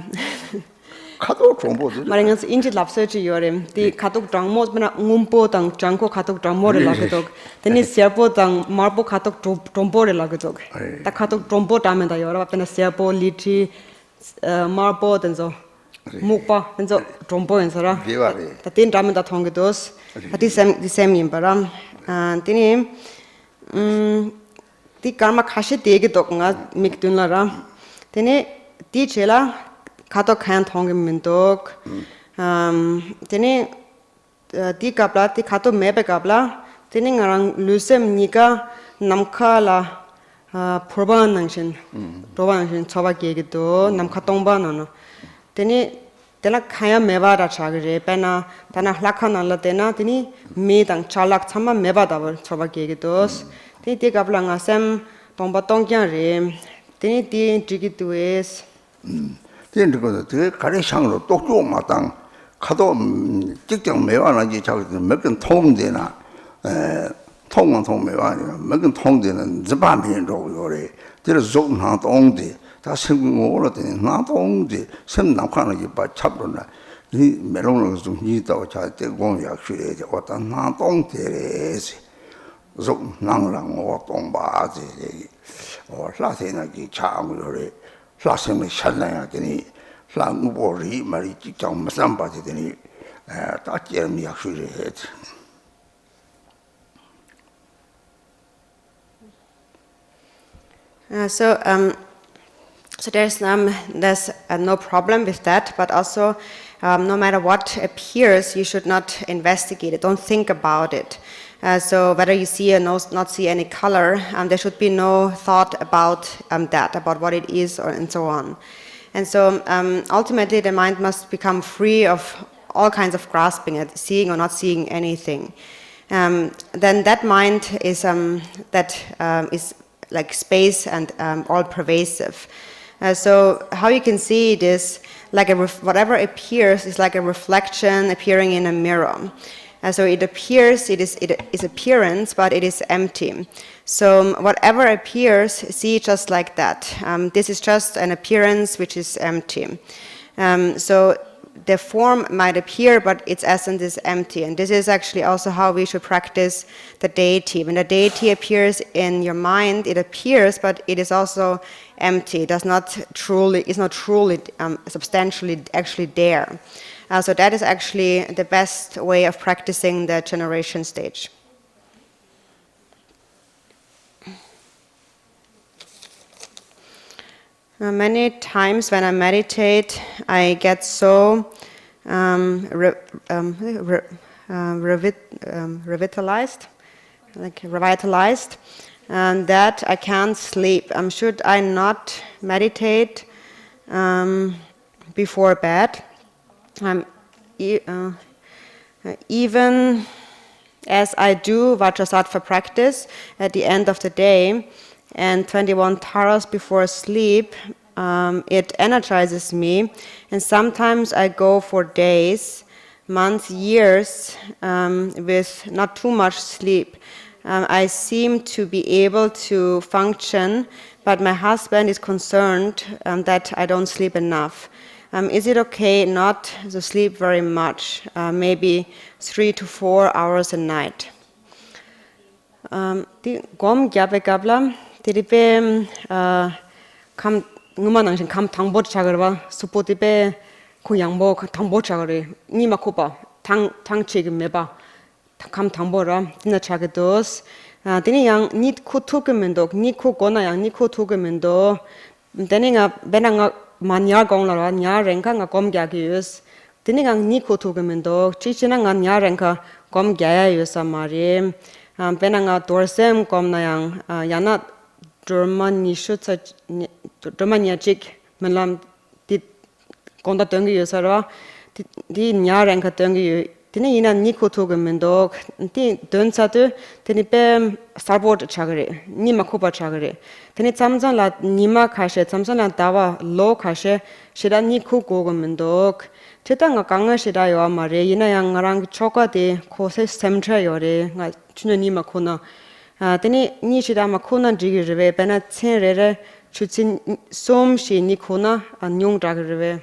가독 정보도 Maringas inji lapsechi yore. Di katok drangmo bena ngumpo tang jangko katok drangmo re lagetok. Teni serpo tang marpo katok drompo re lagetok. Ta katok drompo tamen da yore. Bena serpo lichi marpo tenzo mukpa tenzo drompo ensara. Ta tin tamen da thongedos. Ta di sem yimbara. Tini di karma khashi dege nga mikdunlara. Tini di chela katok khan thong mindok teni di kapla ti katok mebe kapla teni ngarang lusem nika namkha la phorban nangshin choba gegido namkha tongba no teni tela khaya meba ra chagre pena tana hlakhana la tena teni me dang chalak chama meba da choba gegidos teni ti kapla ngasem tongba tongkyang re teni ti jigidues 그래서 그 가래상으로 똑똑 마땅 가도 직접 매화나지 자기 몇건 통되나 통만 매화니 몇건 통되는 저밤이로 요래 들어 좀나 동대 다 생고로 되는 나 동대 sem남카는 이봐 잡으나 이 메롱을 좀 이따고 자때 공약 쉬래 왔다 나 동대래지 좀 나랑 와 동바지 라세나기 차무요래 라생의 샬라야 되니 라무보리 말이 직접 마삼바지 되니 딱지름 약속을 했지. So there's no problem with that, but also no matter what appears, you should not investigate it. Don't think about it. So whether you see or not see any color, there should be no thought about that, about what it is, and so on. And so ultimately, the mind must become free of all kinds of grasping at seeing or not seeing anything. Then that mind is is like space and all pervasive. So how you can see it is like whatever appears is like a reflection appearing in a mirror. So it appears, it is appearance, but it is empty. So whatever appears, see just like that. This is just an appearance which is empty. So the form might appear, but its essence is empty. And this is actually also how we should practice the deity. When the deity appears in your mind, it appears, but it is also empty. It is not truly substantially actually there. So that is actually the best way of practicing the generation stage. Many times when I meditate, I get so revitalized, and that I can't sleep. Should I not meditate before bed? Even as I do Vajrasattva practice at the end of the day and 21 taras before sleep, it energizes me, and sometimes I go for days, months, years with not too much sleep. I seem to be able to function, but my husband is concerned that I don't sleep enough. Is it okay not to sleep very much, maybe 3 to 4 hours a night? 디 곰 갸베 갑라 디리페 감 응만앙신 감 당보 차거바 수포티페 그 양보 당보 차거리 니마 코바 당 책임 메바 감 당보라 디나 차게도스 디니 양니 코토게멘도 니 코고나 양니 코토게멘도 데니가 베나가 만야 공라라 냐 랭카가 곰갸기스 디니가 니 코토게멘도 치치나가 냐 랭카 곰갸야유사 마리 베나가 도르셈 곰나양 야나 Germaniatic Melam did Gonda Dungi Yusara di Nyaranka Dungi Dinina Nico Togamendog di Dunsatu Tenipe Starboard Chagari Nima Kupa Chagari Tenit Samson la Nima Kashe Samson la Dawa Low Kashe Shida Nico Gogamendog Titanga Ganga Shida Yamare Yina Yangarang Choka de Kose Semtra Yore Chuna Nima Kuna Teni Nishidama Kuna Jigrive, Bena Tenere, Chutin Som Shi Nikona, and Young Dragrive.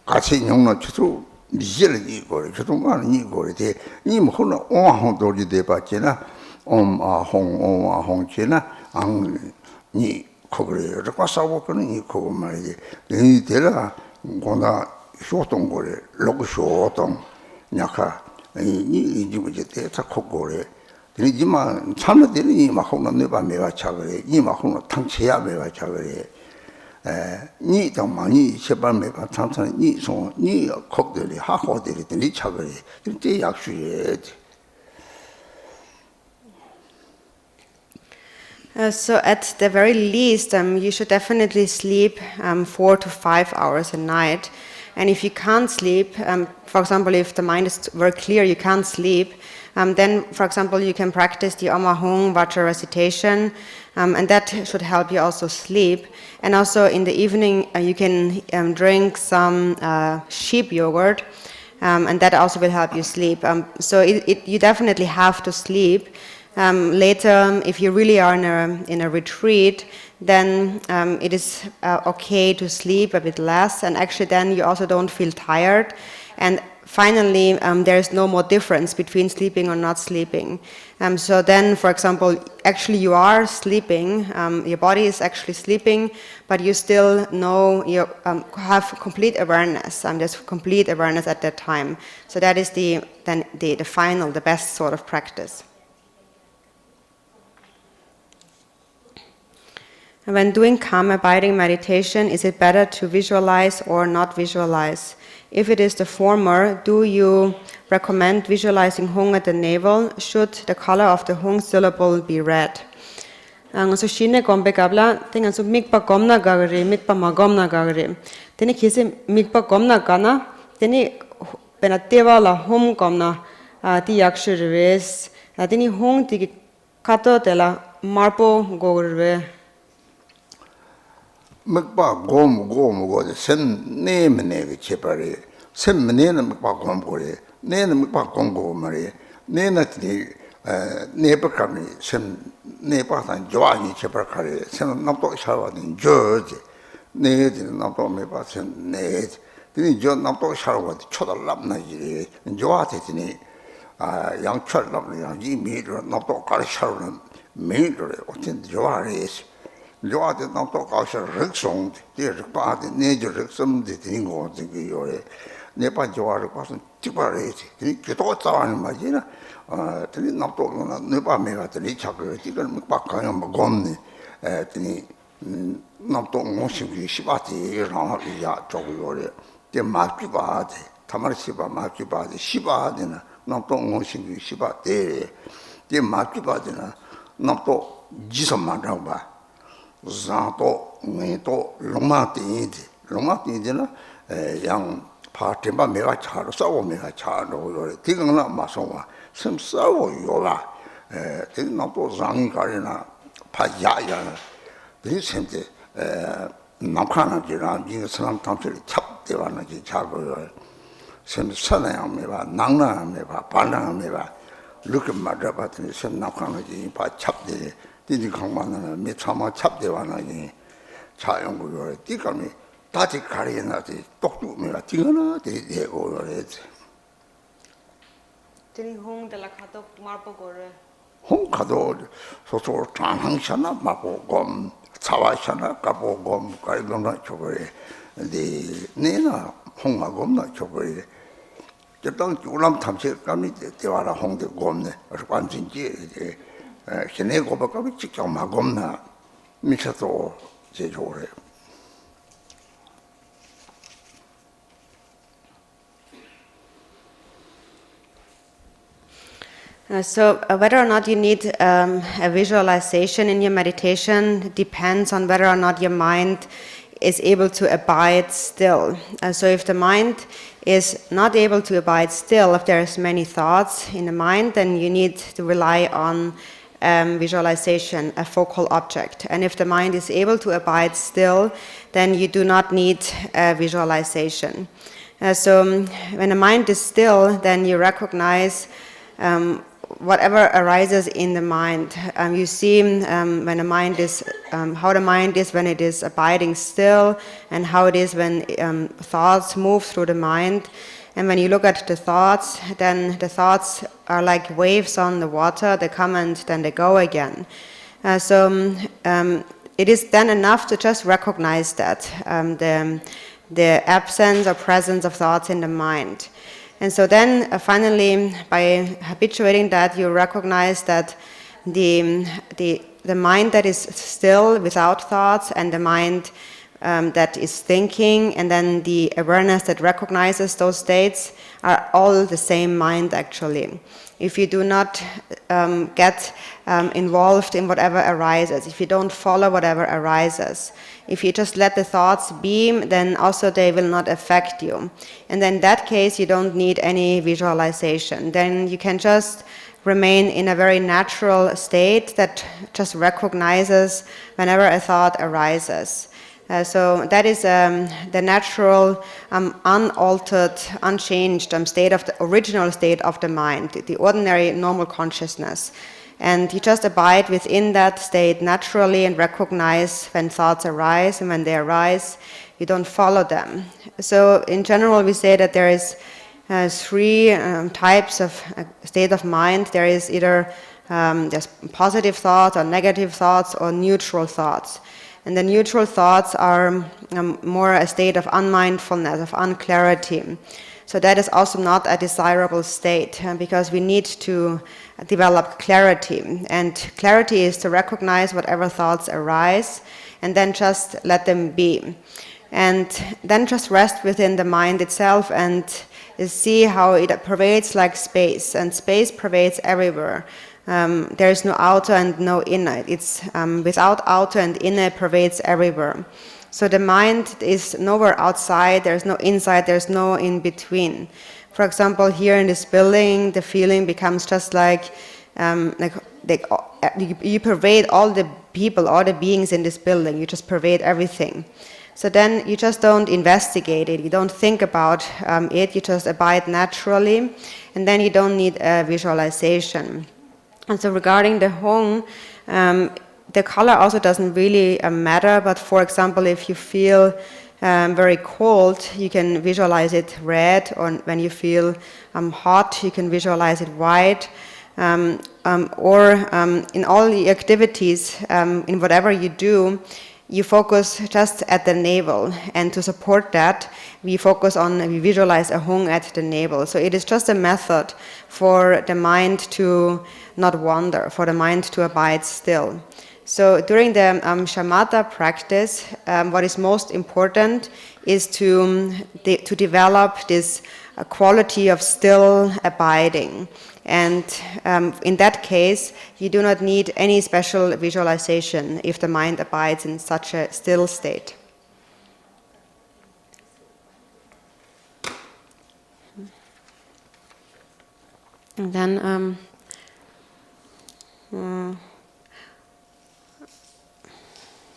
같이 용나 주로 미jel이 이거를 그동안 이거를 대 님호는 오한도리 대받지나 홍홍홍지나 안니 거기를 갖고 싸고 그는 이 그거 말이지 이 데라 고나 쇼동 거래 로그 쇼동 약하 이 지구제 다 코고래 이지만 참들이 막 홍는 내가 매가 차그래 이막 홍는 탕체야 매가 차그래 니 당만이 제발 매가 참참 니 코들이 하고들이 들이 차그래 이제 약수에 So at the very least, you should definitely sleep 4 to 5 hours a night. And if you can't sleep, for example, if the mind is very clear, you can't sleep, then, for example, you can practice the Amahong Vajra recitation, and that should help you also sleep. And also in the evening, you can drink some sheep yogurt, and that also will help you sleep. So you definitely have to sleep. Later, if you really are in a retreat, then it is okay to sleep a bit less, and actually then you also don't feel tired. And finally, there is no more difference between sleeping or not sleeping. So then, for example, actually you are sleeping, your body is actually sleeping, but you still know, you have complete awareness, there's complete awareness at that time. So that is the final, the best sort of practice. When doing calm abiding meditation, is it better to visualize or not visualize? If it is the former, do you recommend visualizing Hong at the navel? Should the color of the Hong syllable be red? So shine gombe kabla, tingan so mikpa gomna gagari, mikpa magomna gagari. Teni kisi mikpa gomna gana, teni penateva la Hong gomna ti yakshirves, teni Hong ti kato de la marpo gogurve. 먹바 고무고무고 샘내면에 제발이 샘내는 먹바 고무고래 내는 먹바 고무고 말이 내나들이 내버감이 샘 내바산 좋아하니 제발 가래 샘 남도 샤워는 저지 내들은 남도 매바 샘내 드니 저 남도 샤워가 초달랍나지 좋아하더니 양철랍는 양이 미를 남도 가르쳐는 매일을 어떤 좋아해 요아데 남도 가서 럭송 디르바데 내저 럭섬데 되는 거 되게 요래 내가 좋아를 가서 찍바래지 그도 싸우는 말이나 드니 남도 내가 매가 드니 작을 이걸 막 가요 뭐 겁네 드니 남도 모시기 시바티 라마야 저거 요래 데 막기 봐데 타마르 시바 막기 봐데 시바데나 남도 모시기 시바데 데 막기 봐데나 남도 지선만 봐 자도 내도 롱마티이나 양 파티마 메가 차로 싸워 메가 차로 디가나 마소와 심 싸워 요라 디나도 장가리나 파야야 디센데 남카나지라 이 사람 탐슬이 찹대와나지 자고 심 선아야 메바 낭나 메바 발나 메바 루크 마드바트니 심 남카나지 파 찹대 디디 강만은 메차마 찹대와나니 자연구요 띠감이 다지 가리나지 똑똑미가 띠거나 되고 그러지 홍카도 소소 장항샤나 마고곰 차와샤나 까보곰 가이로나 초보에 네나 홍마곰나 초보에 저당 우람 탐색감이 대화라 홍대 곰네 관진지 신의 고백감이 직접 마곰나 미쳐도 제조래. So whether or not you need a visualization in your meditation depends on whether or not your mind is able to abide still. So if the mind is not able to abide still, if there's many thoughts in the mind, then you need to rely on visualization, a focal object. And if the mind is able to abide still, then you do not need visualization. So when the mind is still, then you recognize whatever arises in the mind. You see when the mind is, how the mind is when it is abiding still, and how it is when thoughts move through the mind. And when you look at the thoughts, then the thoughts are like waves on the water. They come and then they go again. So it is then enough to just recognize that, the absence or presence of thoughts in the mind. And so then finally, by habituating that, you recognize that the mind that is still without thoughts, and the mind that is thinking, and then the awareness that recognizes those states are all the same mind actually. If you do not get involved in whatever arises, if you don't follow whatever arises, if you just let the thoughts be, then also they will not affect you. And then in that case, you don't need any visualization. Then you can just remain in a very natural state that just recognizes whenever a thought arises. So that is the natural, unaltered, unchanged state of the original state of the mind, the ordinary normal consciousness. And you just abide within that state naturally and recognize when thoughts arise, and when they arise, you don't follow them. So in general, we say that there is three types of state of mind. There is either there's positive thoughts or negative thoughts or neutral thoughts. And the neutral thoughts are more a state of unmindfulness, of unclarity. So that is also not a desirable state, because we need to develop clarity. And clarity is to recognize whatever thoughts arise and then just let them be. And then just rest within the mind itself and see how it pervades like space. And space pervades everywhere. There is no outer and no inner. It's without outer and inner, pervades everywhere. So the mind is nowhere outside, there's no inside, there's no in between. For example, here in this building, the feeling becomes just like you pervade all the people, all the beings in this building, you just pervade everything. So then you just don't investigate it, you don't think about it, you just abide naturally, and then you don't need a visualization. And so regarding the Hong, the color also doesn't really matter, but for example, if you feel very cold, you can visualize it red, or when you feel hot, you can visualize it white, or in all the activities, in whatever you do, you focus just at the navel, and to support that, we visualize a Hong at the navel. So it is just a method for the mind to not wander, for the mind to abide still. So during the shamatha practice, what is most important is to develop this quality of still abiding. And in that case, you do not need any special visualization if the mind abides in such a still state. And then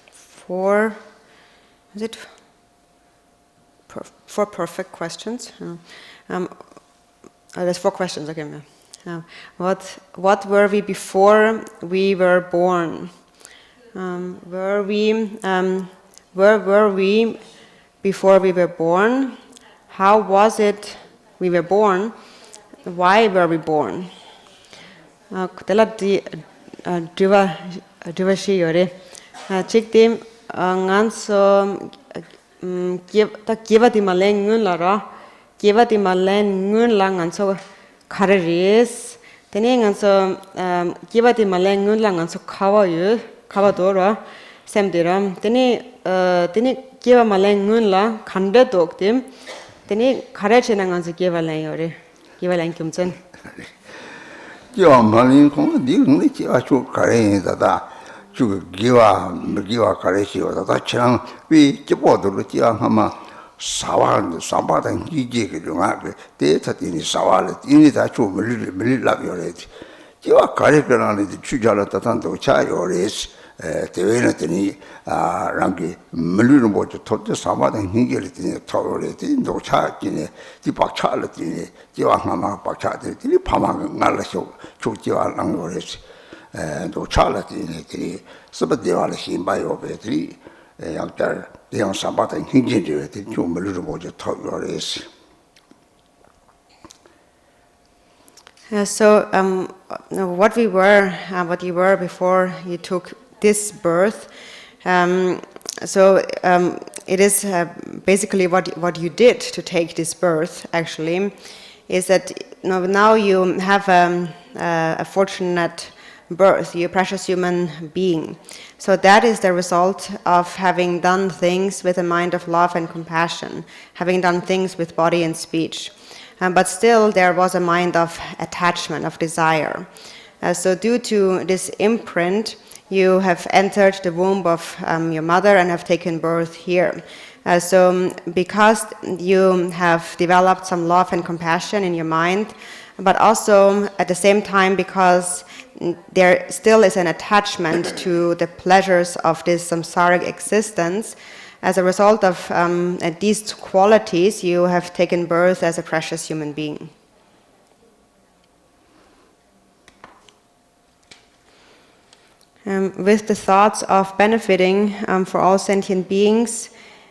four perfect questions. There's 4 questions. Okay. What were we before we were born? Where were we before we were born? How was it we were born? why were we born? Kutela di driva shi yore. Chik tim ngan so ta kiva di maleng ngun la ra. Kiva di maleng ngun la ngan so kararis. Tene ngan so kiva di maleng ngun la ngan so kawa do ra. Sem diram. Tene kiva maleng ngun la khande dok tim. Tene karachi na ngan so kiva leng yore. Kiva leng kimchen. 기와 말린 공 니는 기와 주 가래다다 주 기와 가래시오다 저랑 위 기보도로 기와 하마 사바는 기지 그중아 그 대타티니 사와를 이니다 주 밀라비오레지 기와 가래거라는 주자를 따탄도 차요레스 대회는 랑기 물리는 뭐죠 토트 사마당 hin결이 되네 토로레지 노차기네 디박차르지네 지와하마 박차들이 파마가 날라쇼 조지와랑 요레지 노차르지네 디 스바디와를 힘바요베들이 양달 대형 사마당 hin결이 되네 좀 물리는 뭐죠 토로레지. So what you were before you took this birth. It is basically what you did to take this birth. Actually, is that now you have a fortunate birth. You're a precious human being. So that is the result of having done things with a mind of love and compassion, having done things with body and speech. But still, there was a mind of attachment, of desire. So due to this imprint, you have entered the womb of your mother and have taken birth here. So because you have developed some love and compassion in your mind, but also at the same time because there still is an attachment to the pleasures of this samsaric existence, as a result of these qualities, you have taken birth as a precious human being. With the thoughts of benefiting for all sentient beings,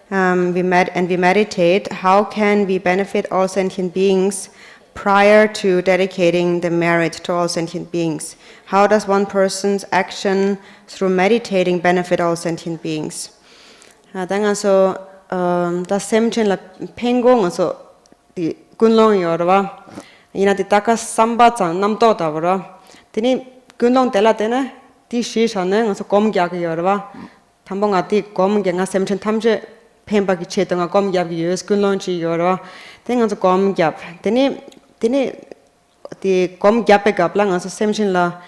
we meditate. How can we benefit all sentient beings prior to dedicating the merit to all sentient beings? How does one person's action through meditating benefit all sentient beings? 당아서 다 샘첸라 팽공어서 디 군롱 여러와 이나디 따까 삼바장 남도다 버라 드니 군롱 텔라 때네 디 시샤네 어서 검갸게 여러와 담봉아디 검갸가 샘첸 탐제 팽바기 체등아 검갸기 여스 군롱지 여러와 땡어서 검갸 드니 디 검갸페 갑랑 어서 샘첸라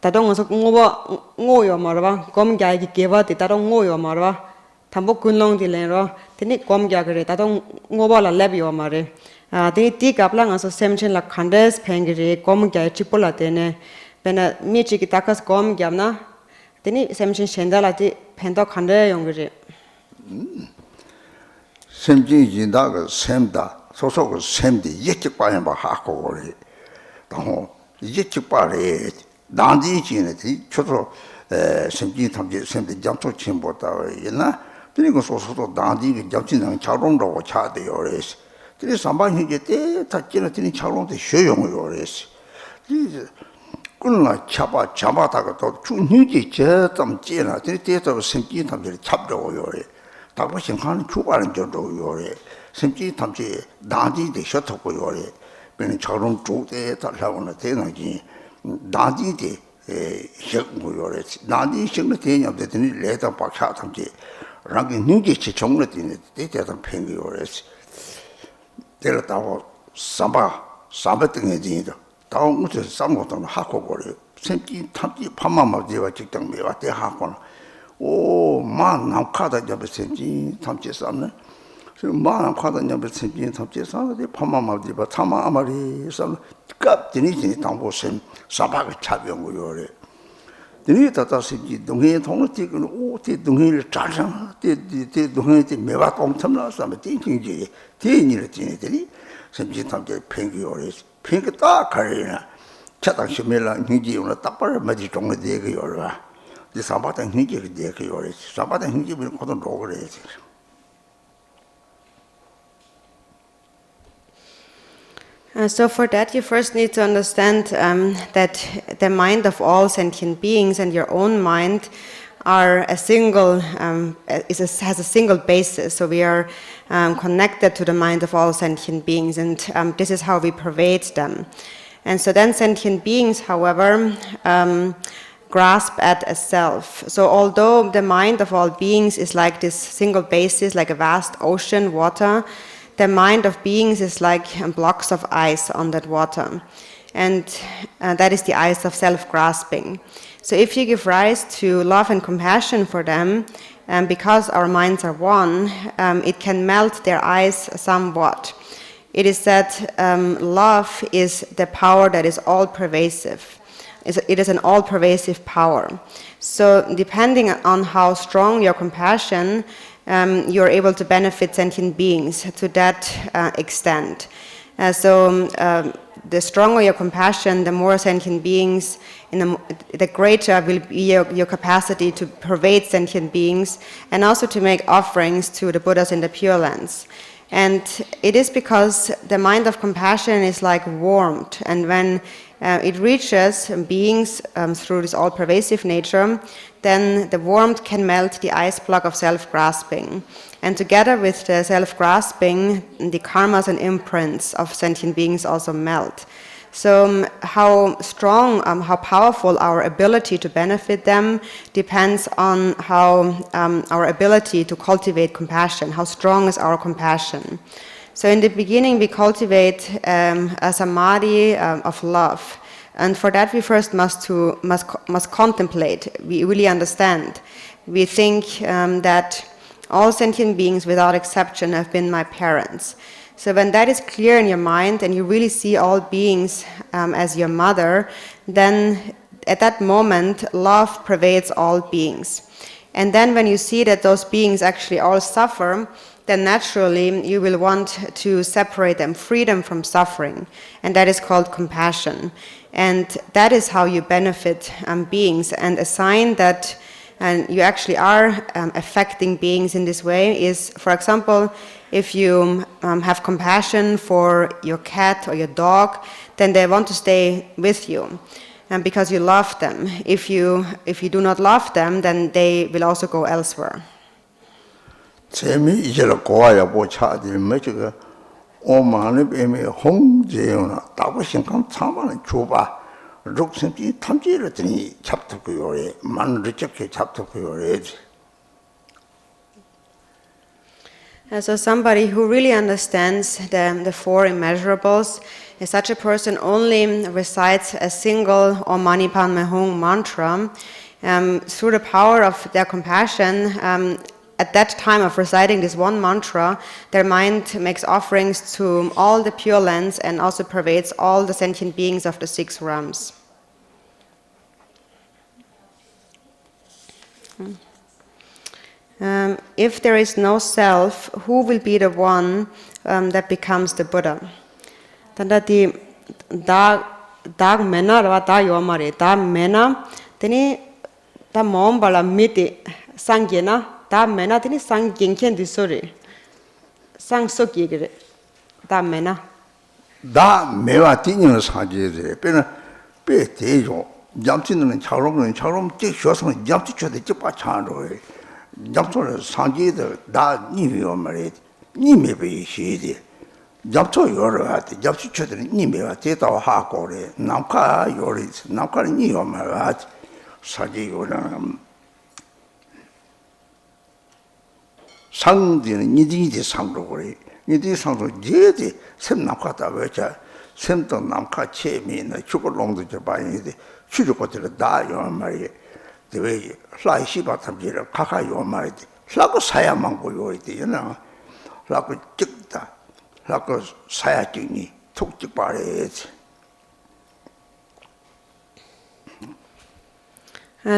다동 어서 ngoyo 말와 검갸기 게바디 다동 ngoyo 말와 담보 군롱 딜레로 드니 검갸 그래 다동 ngobola lebio mare 드니 티 갑랑 어서 샘첸라 칸데스 팽기리 검갸 치폴라 데네 베나 미치기 타카스 검갸나 드니 샘첸 셴달라디 펜더 칸데 용그리 샘진 진다가 샘다 소소고 샘디 예측 바에 봐 하고 그래 또 예측 바에 난지 지네디 초도 샘진 탐지 샘디 장초 침보다 있나 그리고 소소도 난지 잡지는 자롱으로 차대요 그래서 그래서 삼반히게 때 다지는 자롱도 쉬용을 그래서 이 꿀나 잡아다가 또 중히지 저점 찌나 때도 샘진 탐지 잡려고요 그래 다보신 하는 주발은 저도 요래 샘진 탐지 난지데 셔터고 요래 베는 자롱 쪽에 달라고는 대나지 난지데 식무요래 난지 식의 대념 되더니 레다 박차 탐지 랑게 능게치 정로 되네 대대한 팽기요래스 데려다고 삼바 등에 지도 다음 무슨 삼고도 하고 거래 생기 탐지 판마마디와 직장 매와 대 하고는 오 만남카다 잡을 생기 탐지 삼네 그 만남카다 잡을 생기 탐지 삼네 판마마디와 참아 아마리 삼 갑진이 당보선 삼바가 차병 거요래 드니 다다시기 동해 통로티는 오티 동해를 잘상 때 동해에 매와 엄청나서 띵띵지 대인이를 지내더니甚至 탐제 팽기요래 팽기 딱 가리나 차당시 매라 hingi 오늘 딱바로 맞이 정도 되게요라 이 삼바당 hingi 되게요래 삼바당 hingi는 거든 로그래지 So for that, you first need to understand that the mind of all sentient beings and your own mind are a single, has a single basis. So we are connected to the mind of all sentient beings, and this is how we pervade them. And so then sentient beings, however, grasp at a self. So although the mind of all beings is like this single basis, like a vast ocean, water, the mind of beings is like blocks of ice on that water. And that is the ice of self-grasping. So if you give rise to love and compassion for them, because our minds are one, it can melt their ice somewhat. It is that love is the power that is all-pervasive. It is an all-pervasive power. So depending on how strong your compassion, you're able to benefit sentient beings to that extent. The stronger your compassion, the more sentient beings, the greater will be your capacity to pervade sentient beings and also to make offerings to the Buddhas in the Pure Lands. And it is because the mind of compassion is like warmth, and when it reaches beings through this all-pervasive nature, then the warmth can melt the ice block of self-grasping. And together with the self-grasping, the karmas and imprints of sentient beings also melt. So how strong, how powerful our ability to benefit them depends on how our ability to cultivate compassion, how strong is our compassion. So in the beginning we cultivate a samadhi of love. And for that we first must contemplate, we really understand. We think that all sentient beings without exception have been my parents. So when that is clear in your mind and you really see all beings as your mother, then at that moment love pervades all beings. And then when you see that those beings actually all suffer, then naturally you will want to separate them, free them from suffering. And that is called compassion. And that is how you benefit beings. And a sign that you actually are affecting beings in this way is, for example, if you have compassion for your cat or your dog, then they want to stay with you because you love them. If you do not love them, then they will also go elsewhere. 재미 이제는 고아야 보차지 뭐지가 오만에 뱀이 홍제요나 따고 생각 참아는 줘봐 룩심지 탐지르더니 잡토고요래 만르적게 잡토고요래. So somebody who really understands the four immeasurables, such a person only recites a single Om Mani Padme Hum mantra. Through the power of their compassion, at that time of reciting this one mantra, their mind makes offerings to all the Pure Lands and also pervades all the sentient beings of the 6 realms. If there is no self, who will be the one that becomes the Buddha? Tanda di dag mena rawa da yomare da mena teni da mombala miti sangyena da mena teni sangyengken di sori sang sokigre da mena 다 매와 뛰는 사지에 빼는 빼 대죠. 잠치는 차로는 뛰셔서는 잠치쳐도 ጭ빠 차로 잠초를 상지들 다 니미요 말이 니미베 시디 잡초 요르한테 잡치쳐들 니미가 대다고 하고래 남카 요리 남카는 니요 말아 사지 요랑 상디는 니디디 상도 그래 니디 상도 제디 샘 남카다 왜자 샘도 남카 체미는 죽을 롱도 저 봐야지 추죽고들 다요 말이 왜 라이시바 탐지를 카카요 말이지 라고 사야만 보여 있대요. 라고 찍다. 라고 사야 찍니 툭 찍바래지.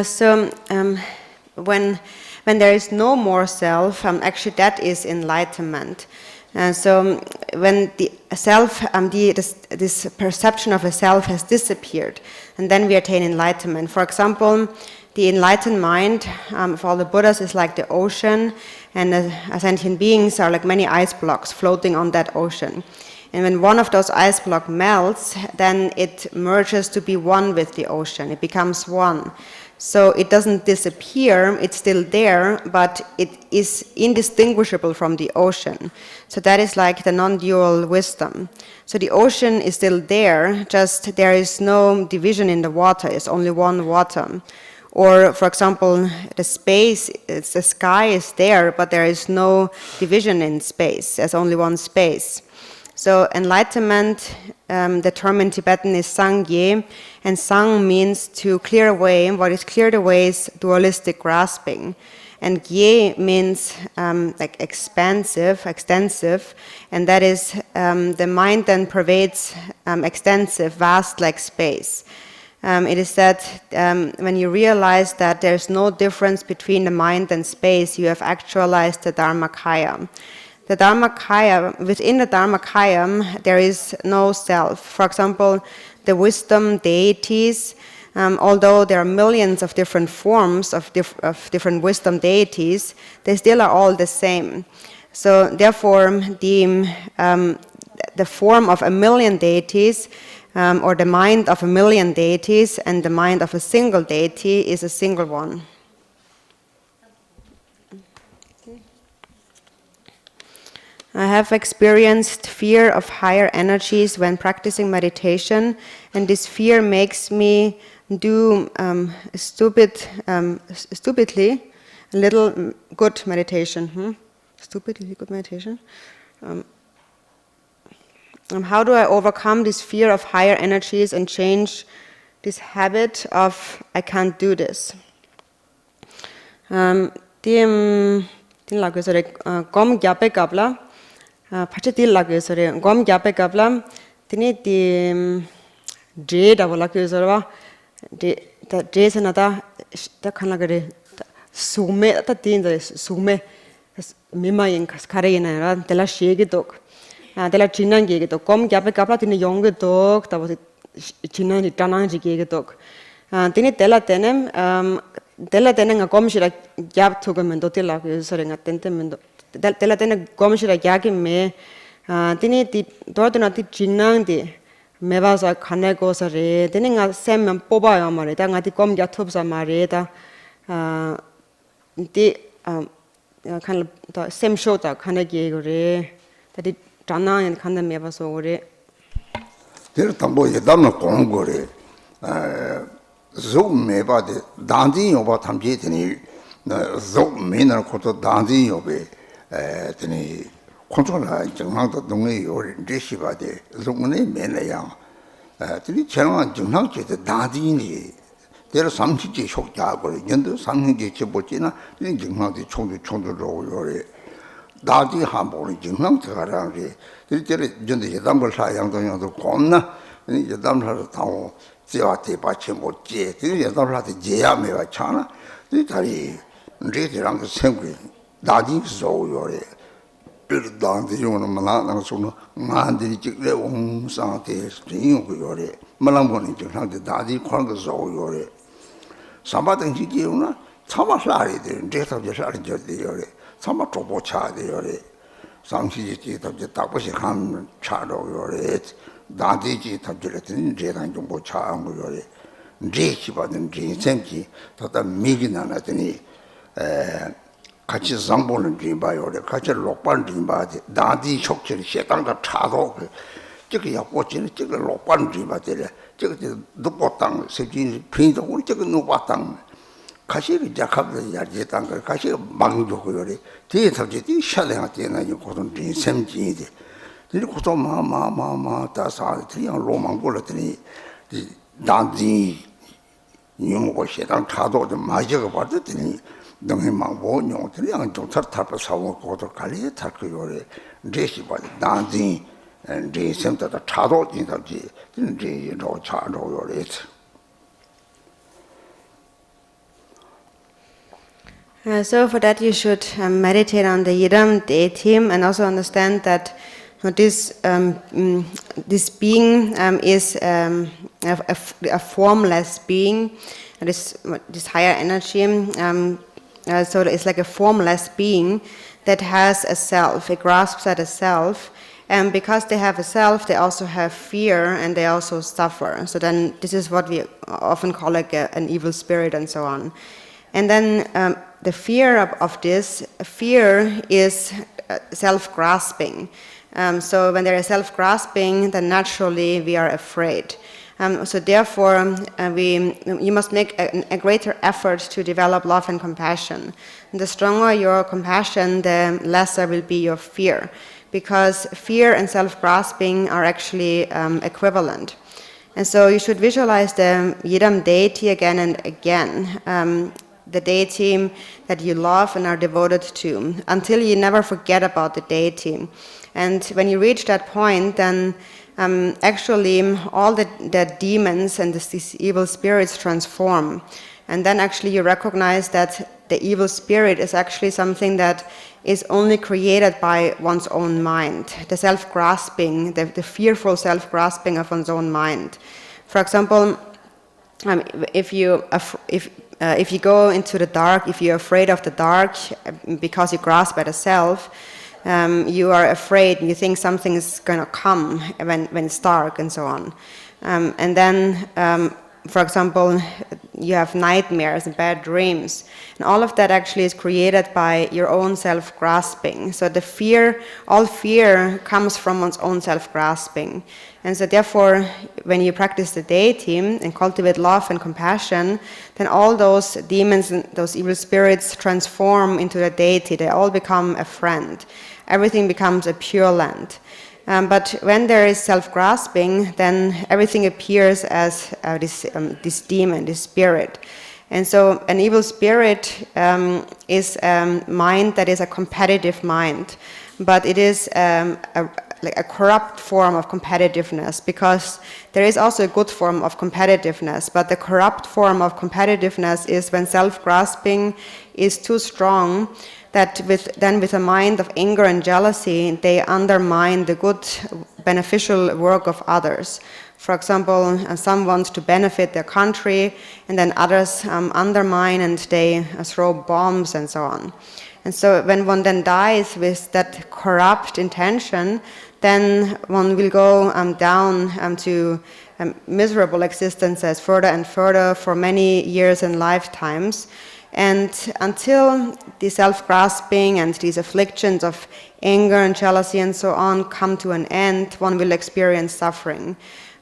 So when there is no more self, actually that is enlightenment. So when the self, this perception of a self has disappeared, and then we attain enlightenment. For example, the enlightened mind of all the Buddhas is like the ocean, and the sentient beings are like many ice blocks floating on that ocean. And when one of those ice blocks melts, then it merges to be one with the ocean. It becomes one. So it doesn't disappear, it's still there, but it is indistinguishable from the ocean. So that is like the non-dual wisdom. So the ocean is still there, just there is no division in the water, it's only one water. Or, for example, the sky is there, but there is no division in space, there's only one space. So enlightenment, the term in Tibetan is Sangye, and Sang means to clear away. What is cleared away is dualistic grasping. And Gye means like expansive, extensive, and that is the mind then pervades extensive, vast like space. It is that when you realize that there's no difference between the mind and space, you have actualized the Dharmakaya. The Dharmakaya, within the Dharmakaya, there is no self. For example, the wisdom deities, although there are millions of different forms of different wisdom deities, they still are all the same. So therefore, the form of a million deities, or the mind of a million deities, and the mind of a single deity is a single one. I have experienced fear of higher energies when practicing meditation, and this fear makes me do stupidly little good meditation. Stupidly good meditation. How do I overcome this fear of higher energies and change this habit of I can't do this? Gom gyape kapla tini di jade avola kyusarwa the jason ata ta khanla gare sume ata tin the sume mima in kare na ra tela shege dok tela chinan ge dok gom gyape kapla tini yong dok ta was chinan ni tanan ji ge dok tini tela tenem nga gom shira gyap thugamen do tela kyusare nga tentem tela tena gom shira gyaki me tini ti dordena ti chinnang di mewaza khane go sare tini nga sem poba ya mare ta nga ti gom gya thupsa mare ta ti khan ta sem show ta khane ge gore ta ti tana yan khane mewa so gore ter tambo ye damna kong gore zo meba de danji yoba tamje tini zo menar koto danji yobe tini kontrola 정상도 동의 요리 레시바데 종문에 매내야 tini 정상 정상제도 다디니 대로 삼치지 속자고 연도 삼행제 제보지나 tini 정상도 총도 요리 다디 한번에 정상 들어가라지 tini 연도 예담을 사양동양도 겁나 tini 예담을 타고 제와테 받치 못지 tini 예담을 제야매와 차나 tini 다리 레지랑도 생기 다디 소요래 단지 요는 만나는 소는 만들이 찍래 온상태 스팅고요래 만나보는 정상대 다디 광고 소요래 삼바등 지기요나 참아살이 되는 제사제 살이 저대요래 참아 조보차대요래 상시지 답제 딱보시 한 차로요래 다디지 답제를 되는 제단 좀 보차한 거요래 제시 받은 제생기 더다 미기나나더니 같이 상보는 진바요래 같이 lokpan 진바지 다디 촉철이 세당가 차도 저거 약고지는 저거 lokpan 진바들 저거 누포땅 세진 핀도 우리 저거 누포땅 같이 작업을 야지 땅을 같이 망조고요래 뒤에서지 샤랭아 되는 고선 진sem지인데 이 고선 마마마마 다사 그냥 로망고르더니 다디 용고 세당 차도 좀 마저가 받더니 너무 망보 용들이 안 좋다 타파 사고 고도 관리 탈거 요래 제시바 단지 제 센터다 차도 진짜지 제 차도 요래 So for that you should meditate on the Yidam deity and also understand that this being is a formless being, this higher energy. So it's like a formless being that has a self. It grasps at a self, And because they have a self, they also have fear and they also suffer. So then this is what we often call like an evil spirit and so on. And then the fear of this, fear is self-grasping. So when there is self-grasping, then naturally we are afraid. So therefore, you must make a greater effort to develop love and compassion. And the stronger your compassion, the lesser will be your fear. Because fear and self-grasping are actually equivalent. And so you should visualize the Yidam deity again and again, the deity that you love and are devoted to, until you never forget about the deity. And when you reach that point, then actually all the demons and these evil spirits transform. And then actually you recognize that the evil spirit is actually something that is only created by one's own mind, the self-grasping, the fearful self-grasping of one's own mind. For example, if you go into the dark, if you're afraid of the dark because you grasp at the self, you are afraid, you think something is going to come when it's dark and so on. And then, for example, you have nightmares and bad dreams. And all of that actually is created by your own self-grasping. So the fear, all fear comes from one's own self-grasping. And so therefore, when you practice the deity and cultivate love and compassion, then all those demons and those evil spirits transform into the deity. They all become a friend. Everything becomes a pure land. But when there is self-grasping, then everything appears as this demon, this spirit. And so an evil spirit is a mind that is a competitive mind. But it is like a corrupt form of competitiveness, because there is also a good form of competitiveness, but the corrupt form of competitiveness is when self-grasping is too strong, that with a mind of anger and jealousy, they undermine the good, beneficial work of others. For example, some want to benefit their country, and then others undermine and they throw bombs and so on. And so when one then dies with that corrupt intention, then one will go down to miserable existences further and further for many years and lifetimes. And until the self-grasping and these afflictions of anger and jealousy and so on come to an end, one will experience suffering.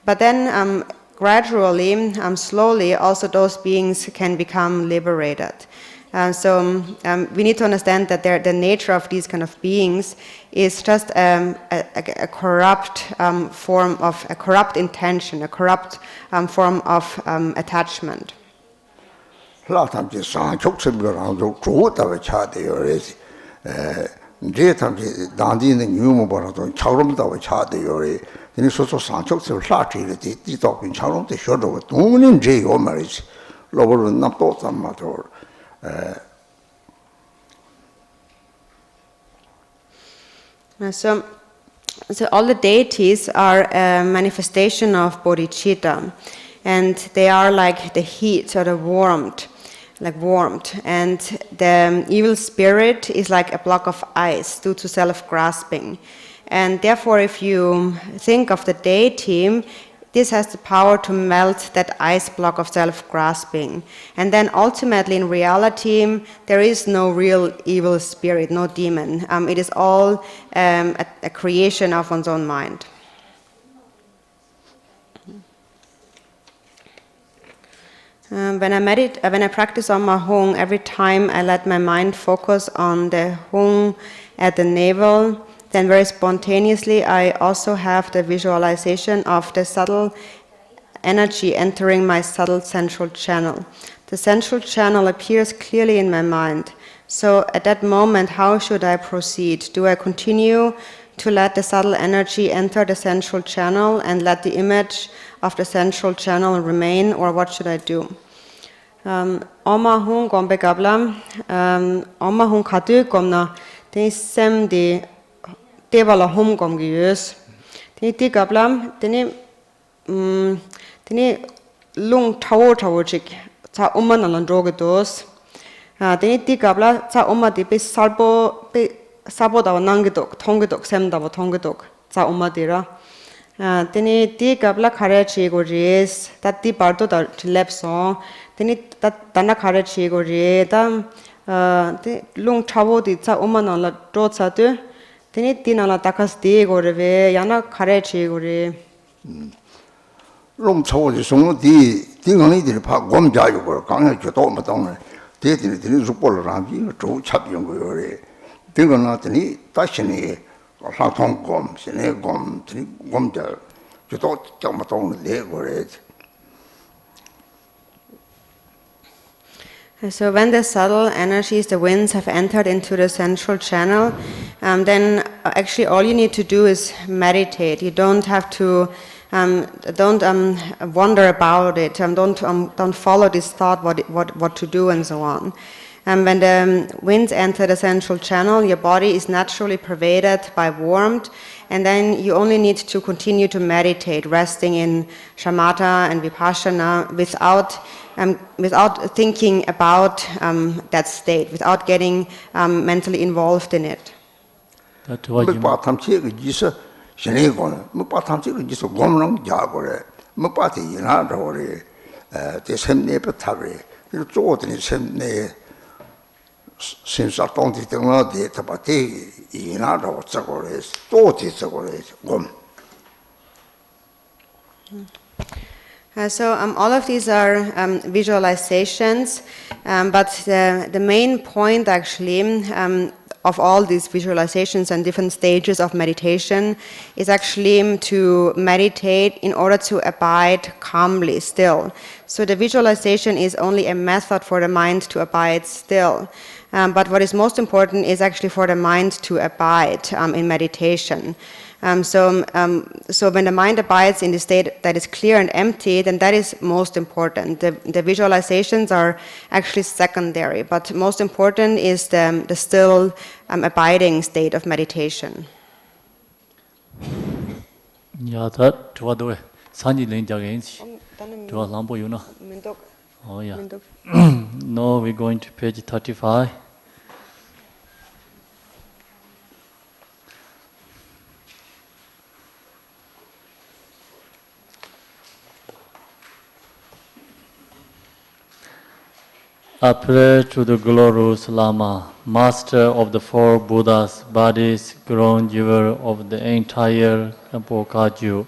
But then gradually, slowly, also those beings can become liberated. So we need to understand that the nature of these kind of beings is just a corrupt form of, a corrupt intention, a corrupt form of attachment. 라탐지 상촉습이라고 좋다고 차대요. 제탐지 단지는 유무보라도 차롬다고 차대요. 이 소소 상촉습을 라지를 뒤도빈 차롬데 쇼도 동는 제요 말이지. 로버는 남도 삼마도 So all the deities are a manifestation of bodhicitta, and they are like the heat or the warmth, and the evil spirit is like a block of ice due to self-grasping. And therefore, if you think of the deity, this has the power to melt that ice block of self-grasping. And then ultimately, in reality, there is no real evil spirit, no demon. It is all a creation of one's own mind. When I practice on my hung, every time I let my mind focus on the hung at the navel, then very spontaneously I also have the visualization of the subtle energy entering my subtle central channel. The central channel appears clearly in my mind. So at that moment, how should I proceed? Do I continue to let the subtle energy enter the central channel and let the image of the central channel remain, or what should I do? Oma hung gombe gablam, oma hung kadu gomna, the sem di tevala hum gom gyus. Ti gablam, tini lung tawo chik, ta oma nalan droga dos. Ti gabla, ta oma di be sabo dawa nangidok, tongidok, sem dawa tongidok. za umadira tini ti kapla khare chi go res tati parto ta lep so tini tana khare chi go re ta ti lung chavo di za umana la tro cha tu tini tinala takas di go re ve yana khare chi go re 롬 초지 송디 딩강이들이 파 곰자유고 강에 줘도 못 동네 대들이 룩볼을 하기 조 잡용 거요래 딩강나더니 다시니 사통곰 시내곰 드니 곰자 줘도 좀 동네 거래. So when the subtle energies, the winds, have entered into the central channel, then actually all you need to do is meditate. You don't have to, don't wonder about it. Don't follow this thought what to do and so on. And when the winds enter the central channel, your body is naturally pervaded by warmth, and then you only need to continue to meditate, resting in shamatha and vipassana without thinking about that state, without getting mentally involved in it. 뭐 탐치가 지서 신의고는 뭐 탐치가 지서 곰랑 자고래 뭐 빠티 이나도래 대sem내 버타래 그 쪼더니 sem내 신사동지 등어디 타바티 이나도 저거래 또지 저거래 곰. So all of these are visualizations, but the main point actually of all these visualizations and different stages of meditation is actually to meditate in order to abide calmly still. So the visualization is only a method for the mind to abide still. But what is most important is actually for the mind to abide in meditation. So when the mind abides in the state that is clear and empty, then that is most important. The visualizations are actually secondary, but most important is the still abiding state of meditation. Yeah, that 좋아도 산이 렌자겐시. 좋아 람보 유나. Oh yeah. No, we're going to page 35. I pray to the glorious Lama, master of the four Buddhas, bodies, grown jewel of the entire Rinpoche,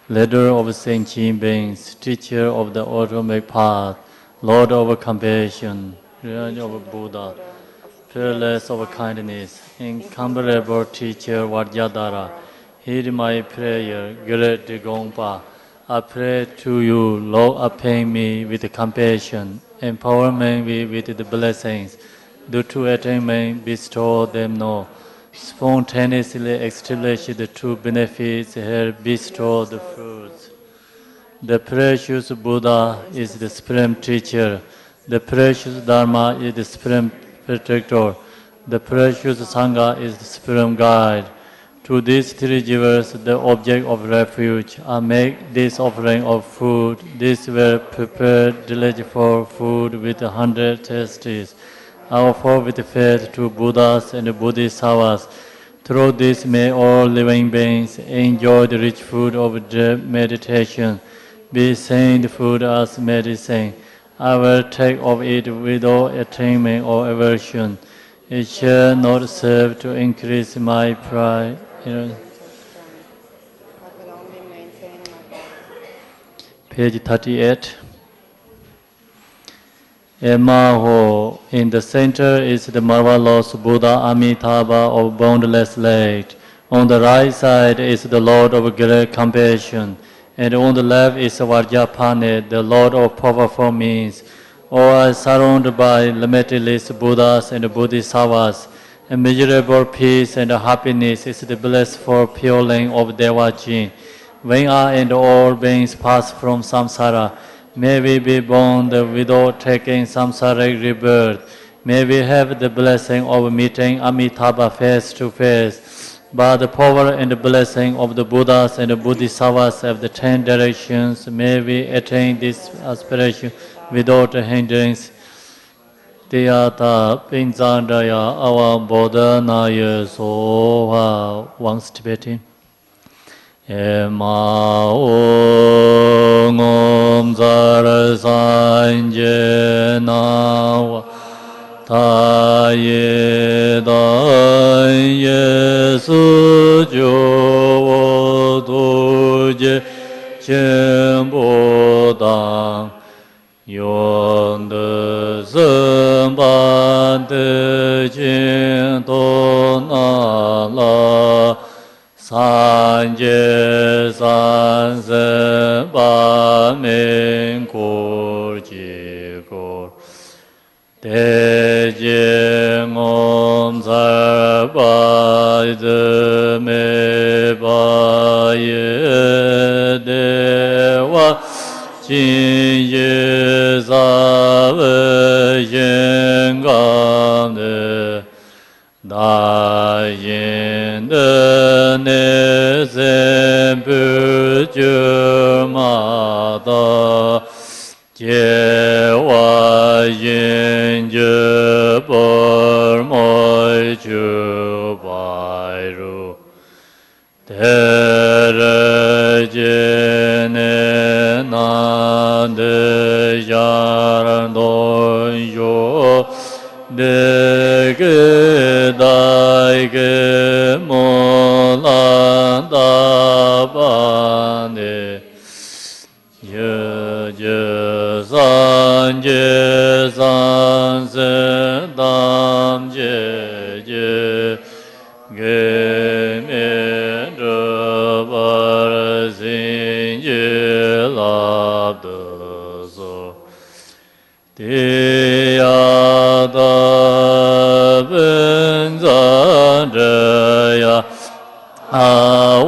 leader of sentient beings, teacher of the ultimate path, Lord of compassion, Realm of Buddha, fearless of kindness, incomparable teacher Vajradhara, hear my prayer, great Gongpa. I pray to you, Lord, uphold me with compassion, empower me with the blessings, do to attainment, bestow them no. Spontaneously establish the true benefits here, bestow the fruits. The precious Buddha is the supreme teacher. The precious Dharma is the supreme protector. The precious Sangha is the supreme guide. To these three jewels, the object of refuge, I make this offering of food. These were prepared delightful food with 100 tastes. I offer with faith to Buddhas and Bodhisattvas. Through this, may all living beings enjoy the rich food of their meditation. Be saying the food as medicine. I will take of it without attainment or aversion. It shall not serve to increase my pride. Page 38. Emaho, in the center is the marvelous Buddha Amitabha of boundless light. On the right side is the Lord of great compassion, and on the left is Vajrapane, the Lord of powerful means. All are surrounded by limitless Buddhas and Bodhisattvas. Immeasurable peace and happiness is the blissful purling of Devaji. When I and all beings pass from samsara, may we be born without taking samsaric rebirth. May we have the blessing of meeting Amitabha face to face. By the power and the blessing of the Buddhas and the Bodhisattvas of the 10 directions, may we attain this aspiration without hindrance. Tiyata Pinzandaya Awa Bodhanaya Soha. Once Tibetan. Emaungom zarasanje nawa taye dan yesu jo doje chenpo dang yon de zemban de jin to na la san je san se ba men ko ji ko de jing om sa ba de me ba ye de wa jin ye sa ve yin gang de da yin de ne zen bu ju ma da jie wa yin je por moi ju bai ru de re je ne na de ya ran do yo de ge dai ge mo la da ba ne ye je san se dam je ge me de ba sin ye la de so de ya da ben zan de ya a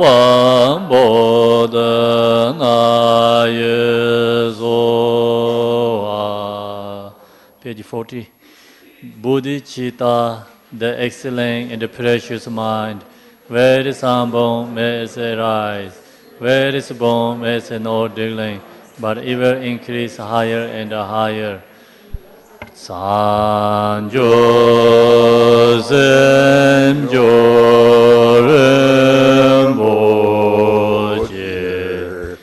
wang bo de na ye zo a. Page 40. Bodhicitta, the excellent and the precious mind, where is unborn may it arise, where is born may it not decline, but ever increase higher and higher. Sanjo Semjo Rinpoche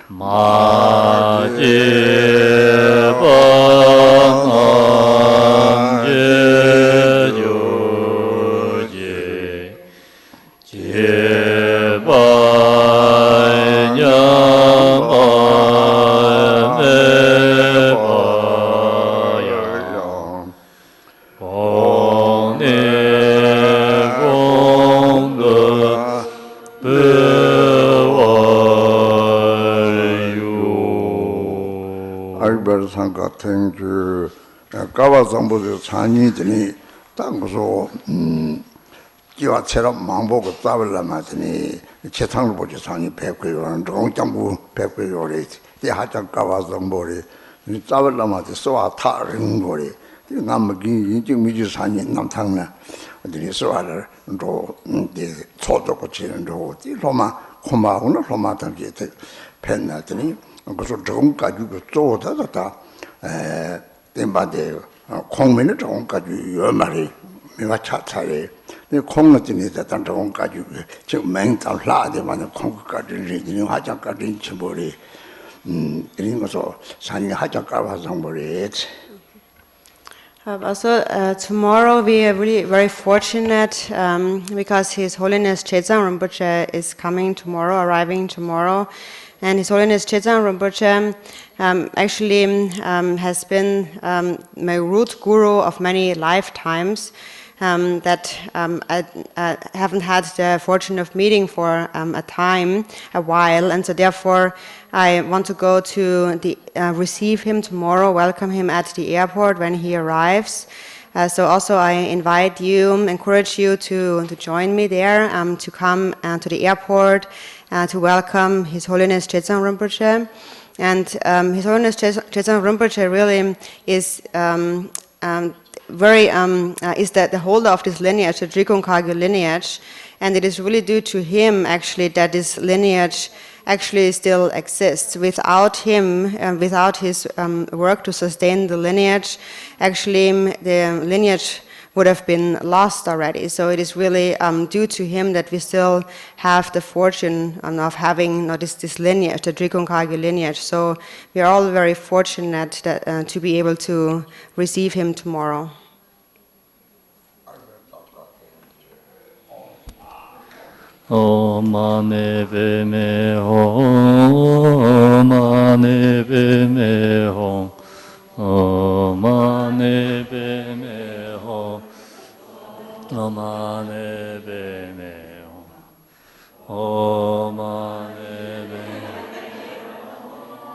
Ma Je Bang Je Jo Je Je Bai Nyam Me Ba Ya Gong Ne Gong De Be Wa Yu 알베르 상가 탱주 가와상보의 산이더니 땅고서 기와처럼 망보고 따블라마더니 재탕을 보지 산이 백회요는 동장부 백회요래 대하장 가와상보리 따블라마도 소아 타른 거리 남기 인증 미지 산이 남탕나 어디 소아를 또 초도고 치는 이 로마 고마우는 로마 단계 펜나더니 그래서 조금 가지고 쪼다다 땜바데 콩면을 조금 가지고 여 마리 내가 차차에 내 콩을 단 조금 가지고 지금 맹tal 라데만 콩까지 리니 화장까지 치버리 이런 것도 산이 화장가 화장버리. Also, tomorrow we are really very fortunate because His Holiness Chedzang Rinpoche is coming tomorrow, arriving tomorrow. And His Holiness Chedzang Rinpoche actually has been my root guru of many lifetimes that I haven't had the fortune of meeting for a while. And so therefore I want to go to receive him tomorrow, welcome him at the airport when he arrives. So also I encourage you to join me there, to come to the airport, to welcome His Holiness Chedzang Rinpoche. And His Holiness Chedzang Rinpoche really is is the holder of this lineage, the Drikung Kagyu lineage, and it is really due to him actually that this lineage actually still exists. Without him, without his work to sustain the lineage, actually the lineage would have been lost already. So it is really due to him that we still have the fortune of having this lineage, the Drikung Kagyu lineage. So we are all very fortunate that, to be able to receive him tomorrow. Om mani padme hum, mani padme hum, Om mani padme hum, Om mani padme hum, Om mani padme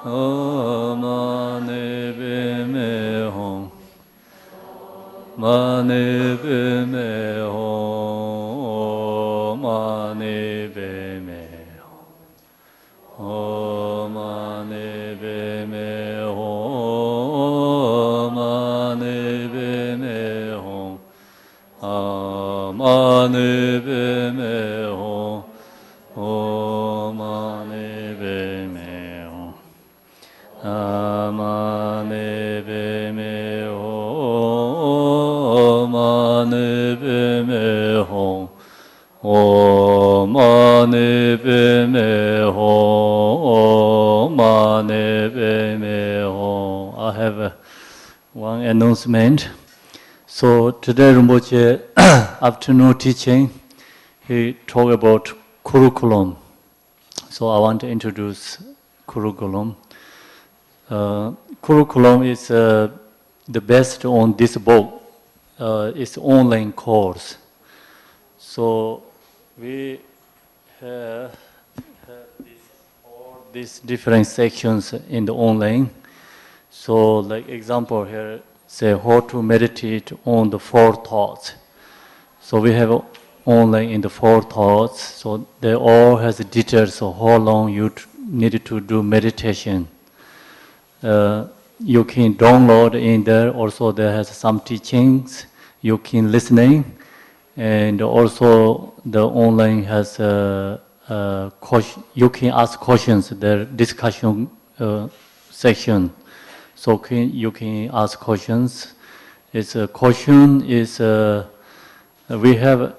hum, mani padme hum. Mani padme hum, mani padme hum, mani padme hum, mani padme hum, mani padme hum, mani padme hum, mani padme hum. Om mani padme hum, mani padme hum. I have one announcement. So today Rinpoche afternoon teaching, he talked about curriculum. So I want to introduce curriculum. Curriculum is the best on this book. It's online course. So we have all these different sections in the online. So like example here, say how to meditate on the 4 thoughts. So we have online in the 4 thoughts. So they all has details of how long you need to do meditation. You can download in there. Also there has some teachings. You can listening. And also the online has you can ask questions, the discussion section. So you can ask questions. It's a question is we have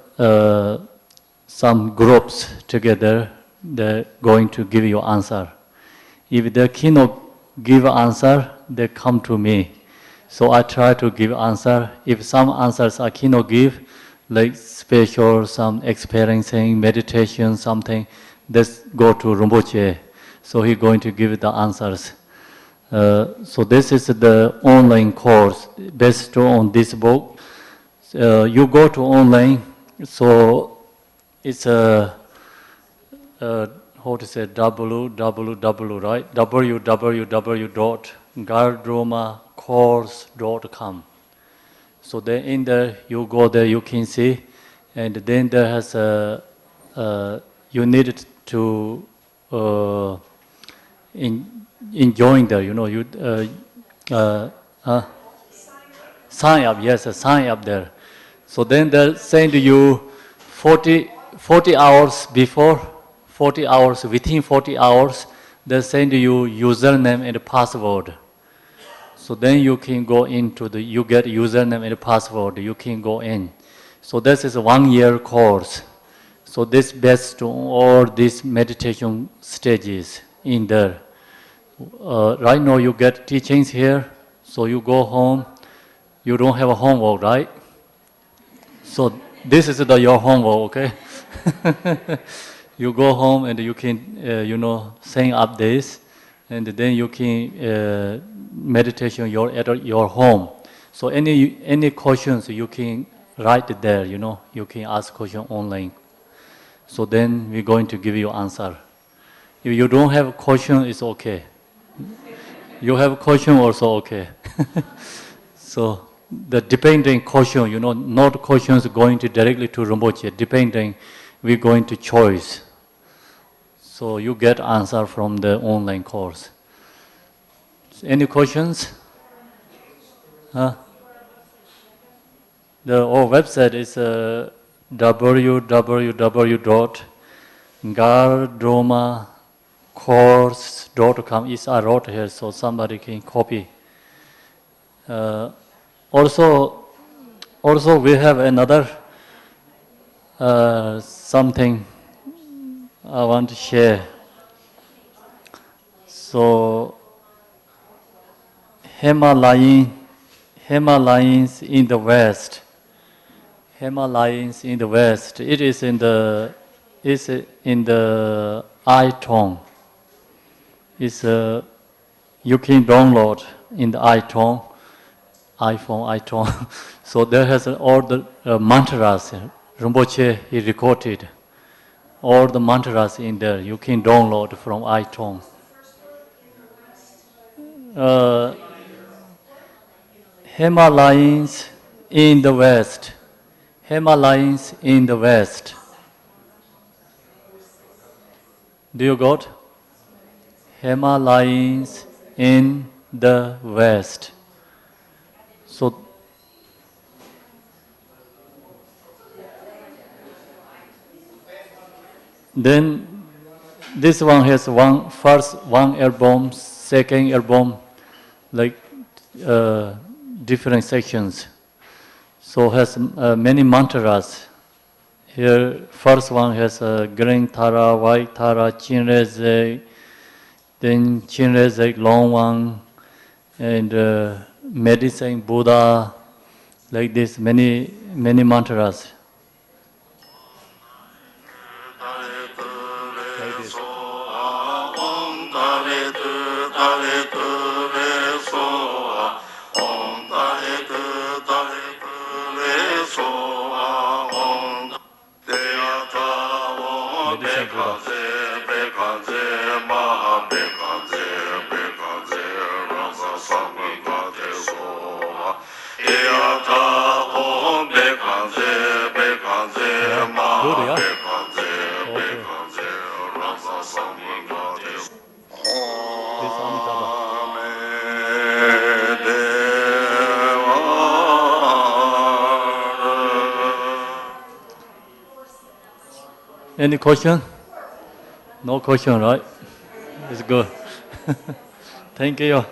some groups together. They're going to give you answer. If they cannot give answer, they come to me. So I try to give answer. If some answers I cannot give, like special, some experiencing, meditation, something, let's go to Rinpoche. So he's going to give the answers. So this is the online course based on this book. You go to online, so it's a how to say www, right? www.gardromacourse.com. So then in there, you go there, you can see, and then there has you need to enjoying there, you know, you sign up, yes, sign up there. So then they send you 40 hours before, 40 hours, within 40 hours, they send you username and password. So then you can go into you get username and password, you can go in. So this is a 1-year course. So this based on all these meditation stages in there. Right now you get teachings here, so you go home, you don't have a homework, right? So this is your homework, okay? You go home and you can, sign up this, and then you can meditation at your home. So any questions you can write there, you can ask question online. So then we're going to give you answer. If you don't have a question, it's okay. You have a question also okay. So the depending question, not questions going to directly to Rinpoche, depending, we're going to choice. So you get answer from the online course. Any questions? The website is www.gardromacourse.com. I wrote here, so somebody can copy. Also, also we have another something I want to share. So Himalayans in the West. Himalayans in the West. It is in the I tone. It's you can download in the iPhone. So there has all the mantras. Rinpoche he recorded all the mantras in there. You can download from iTunes. Himalayas in the West. Himalayas in the West. Do you got? Himalayas in the West. So then this one has one album, second album, like different sections. So has many mantras. Here, first one has green Tara, white Tara, Chinrezek, then Chinrezek, long one, and medicine Buddha, like this, many mantras. Like this. Medicine Buddha. Good, yeah? Okay. This Amitabha. Any question? No question, right? It's good. Thank you.